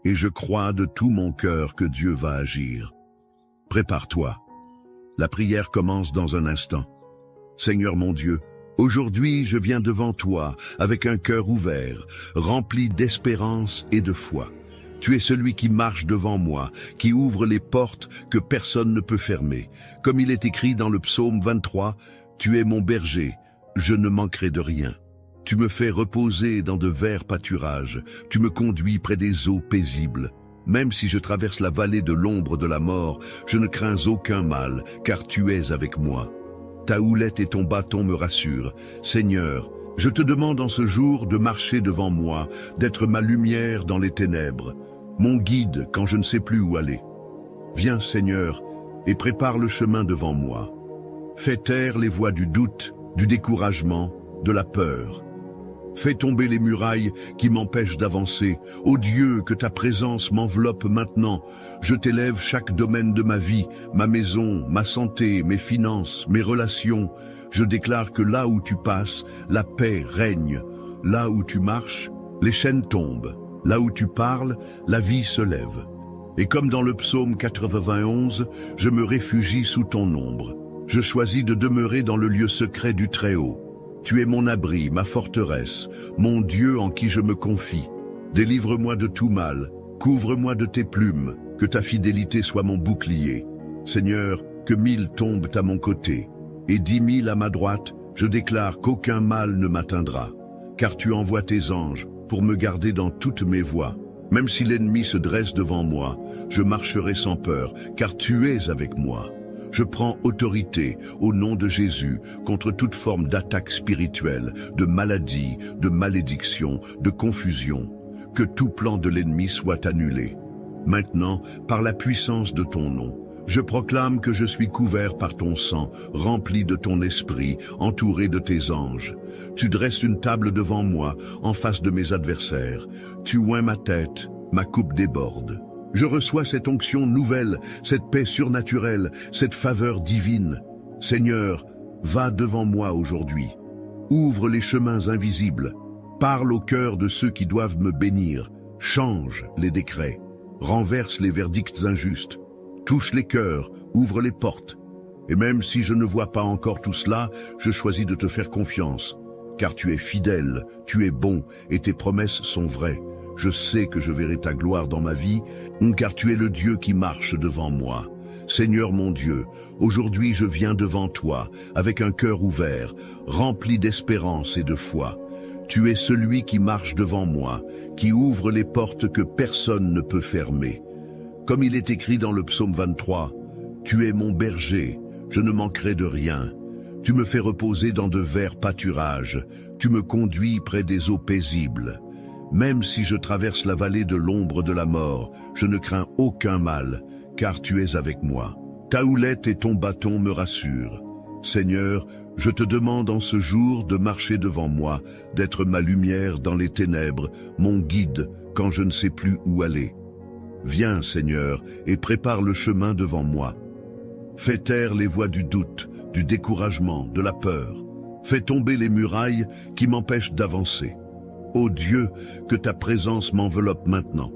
Et je crois de tout mon cœur que Dieu va agir. Prépare-toi. La prière commence dans un instant. Seigneur mon Dieu, aujourd'hui, je viens devant toi avec un cœur ouvert, rempli d'espérance et de foi. Tu es celui qui marche devant moi, qui ouvre les portes que personne ne peut fermer. Comme il est écrit dans le psaume 23, « Tu es mon berger, je ne manquerai de rien. Tu me fais reposer dans de verts pâturages, tu me conduis près des eaux paisibles. Même si je traverse la vallée de l'ombre de la mort, je ne crains aucun mal, car tu es avec moi. Ta houlette et ton bâton me rassurent. Seigneur, je te demande en ce jour de marcher devant moi, d'être ma lumière dans les ténèbres, mon guide quand je ne sais plus où aller. Viens, Seigneur, et prépare le chemin devant moi. Fais taire les voix du doute, du découragement, de la peur. Fais tomber les murailles qui m'empêchent d'avancer. Ô Dieu, que ta présence m'enveloppe maintenant. Je t'élève chaque domaine de ma vie, ma maison, ma santé, mes finances, mes relations. Je déclare que là où tu passes, la paix règne. Là où tu marches, les chaînes tombent. Là où tu parles, la vie se lève. Et comme dans le psaume 91, je me réfugie sous ton ombre. Je choisis de demeurer dans le lieu secret du Très-Haut. Tu es mon abri, ma forteresse, mon Dieu en qui je me confie. Délivre-moi de tout mal, couvre-moi de tes plumes, que ta fidélité soit mon bouclier. Seigneur, que 1000 tombent à mon côté, et 10 000 à ma droite, je déclare qu'aucun mal ne m'atteindra. Car tu envoies tes anges pour me garder dans toutes mes voies. Même si l'ennemi se dresse devant moi, je marcherai sans peur, car tu es avec moi. Je prends autorité au nom de Jésus contre toute forme d'attaque spirituelle, de maladie, de malédiction, de confusion. Que tout plan de l'ennemi soit annulé. Maintenant, par la puissance de ton nom, je proclame que je suis couvert par ton sang, rempli de ton esprit, entouré de tes anges. Tu dresses une table devant moi, en face de mes adversaires. Tu oins ma tête, ma coupe déborde. Je reçois cette onction nouvelle, cette paix surnaturelle, cette faveur divine. Seigneur, va devant moi aujourd'hui. Ouvre les chemins invisibles. Parle au cœur de ceux qui doivent me bénir. Change les décrets. renverse les verdicts injustes, touche les cœurs, ouvre les portes. Et même si je ne vois pas encore tout cela, je choisis de te faire confiance. Car tu es fidèle, tu es bon, et tes promesses sont vraies. Je sais que je verrai ta gloire dans ma vie, car tu es le Dieu qui marche devant moi. Seigneur mon Dieu, aujourd'hui je viens devant toi, avec un cœur ouvert, rempli d'espérance et de foi. Tu es celui qui marche devant moi, qui ouvre les portes que personne ne peut fermer. Comme il est écrit dans le psaume 23, « Tu es mon berger, je ne manquerai de rien. Tu me fais reposer dans de verts pâturages, tu me conduis près des eaux paisibles. Même si je traverse la vallée de l'ombre de la mort, je ne crains aucun mal, car tu es avec moi. Ta houlette et ton bâton me rassurent. Seigneur, je te demande en ce jour de marcher devant moi, d'être ma lumière dans les ténèbres, mon guide quand je ne sais plus où aller. Viens, Seigneur, et prépare le chemin devant moi. Fais taire les voix du doute, du découragement, de la peur. Fais tomber les murailles qui m'empêchent d'avancer. Ô Dieu, que ta présence m'enveloppe maintenant.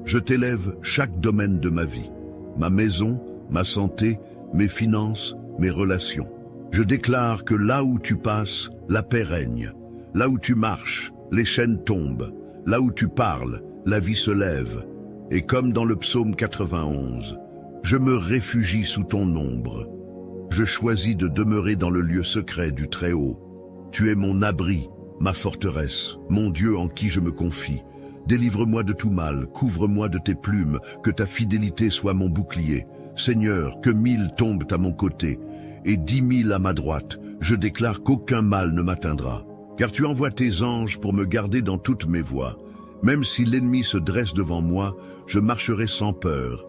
Je t'élève chaque domaine de ma vie. Ma maison, ma santé, mes finances, mes relations. Je déclare que là où tu passes, la paix règne. Là où tu marches, les chaînes tombent. Là où tu parles, la vie se lève. Et comme dans le psaume 91, je me réfugie sous ton ombre. Je choisis de demeurer dans le lieu secret du Très-Haut. Tu es mon abri, ma forteresse, mon Dieu en qui je me confie. Délivre-moi de tout mal, couvre-moi de tes plumes, que ta fidélité soit mon bouclier. Seigneur, que 1000 tombent à mon côté, et 10 000 à ma droite, je déclare qu'aucun mal ne m'atteindra. Car tu envoies tes anges pour me garder dans toutes mes voies. Même si l'ennemi se dresse devant moi, je marcherai sans peur.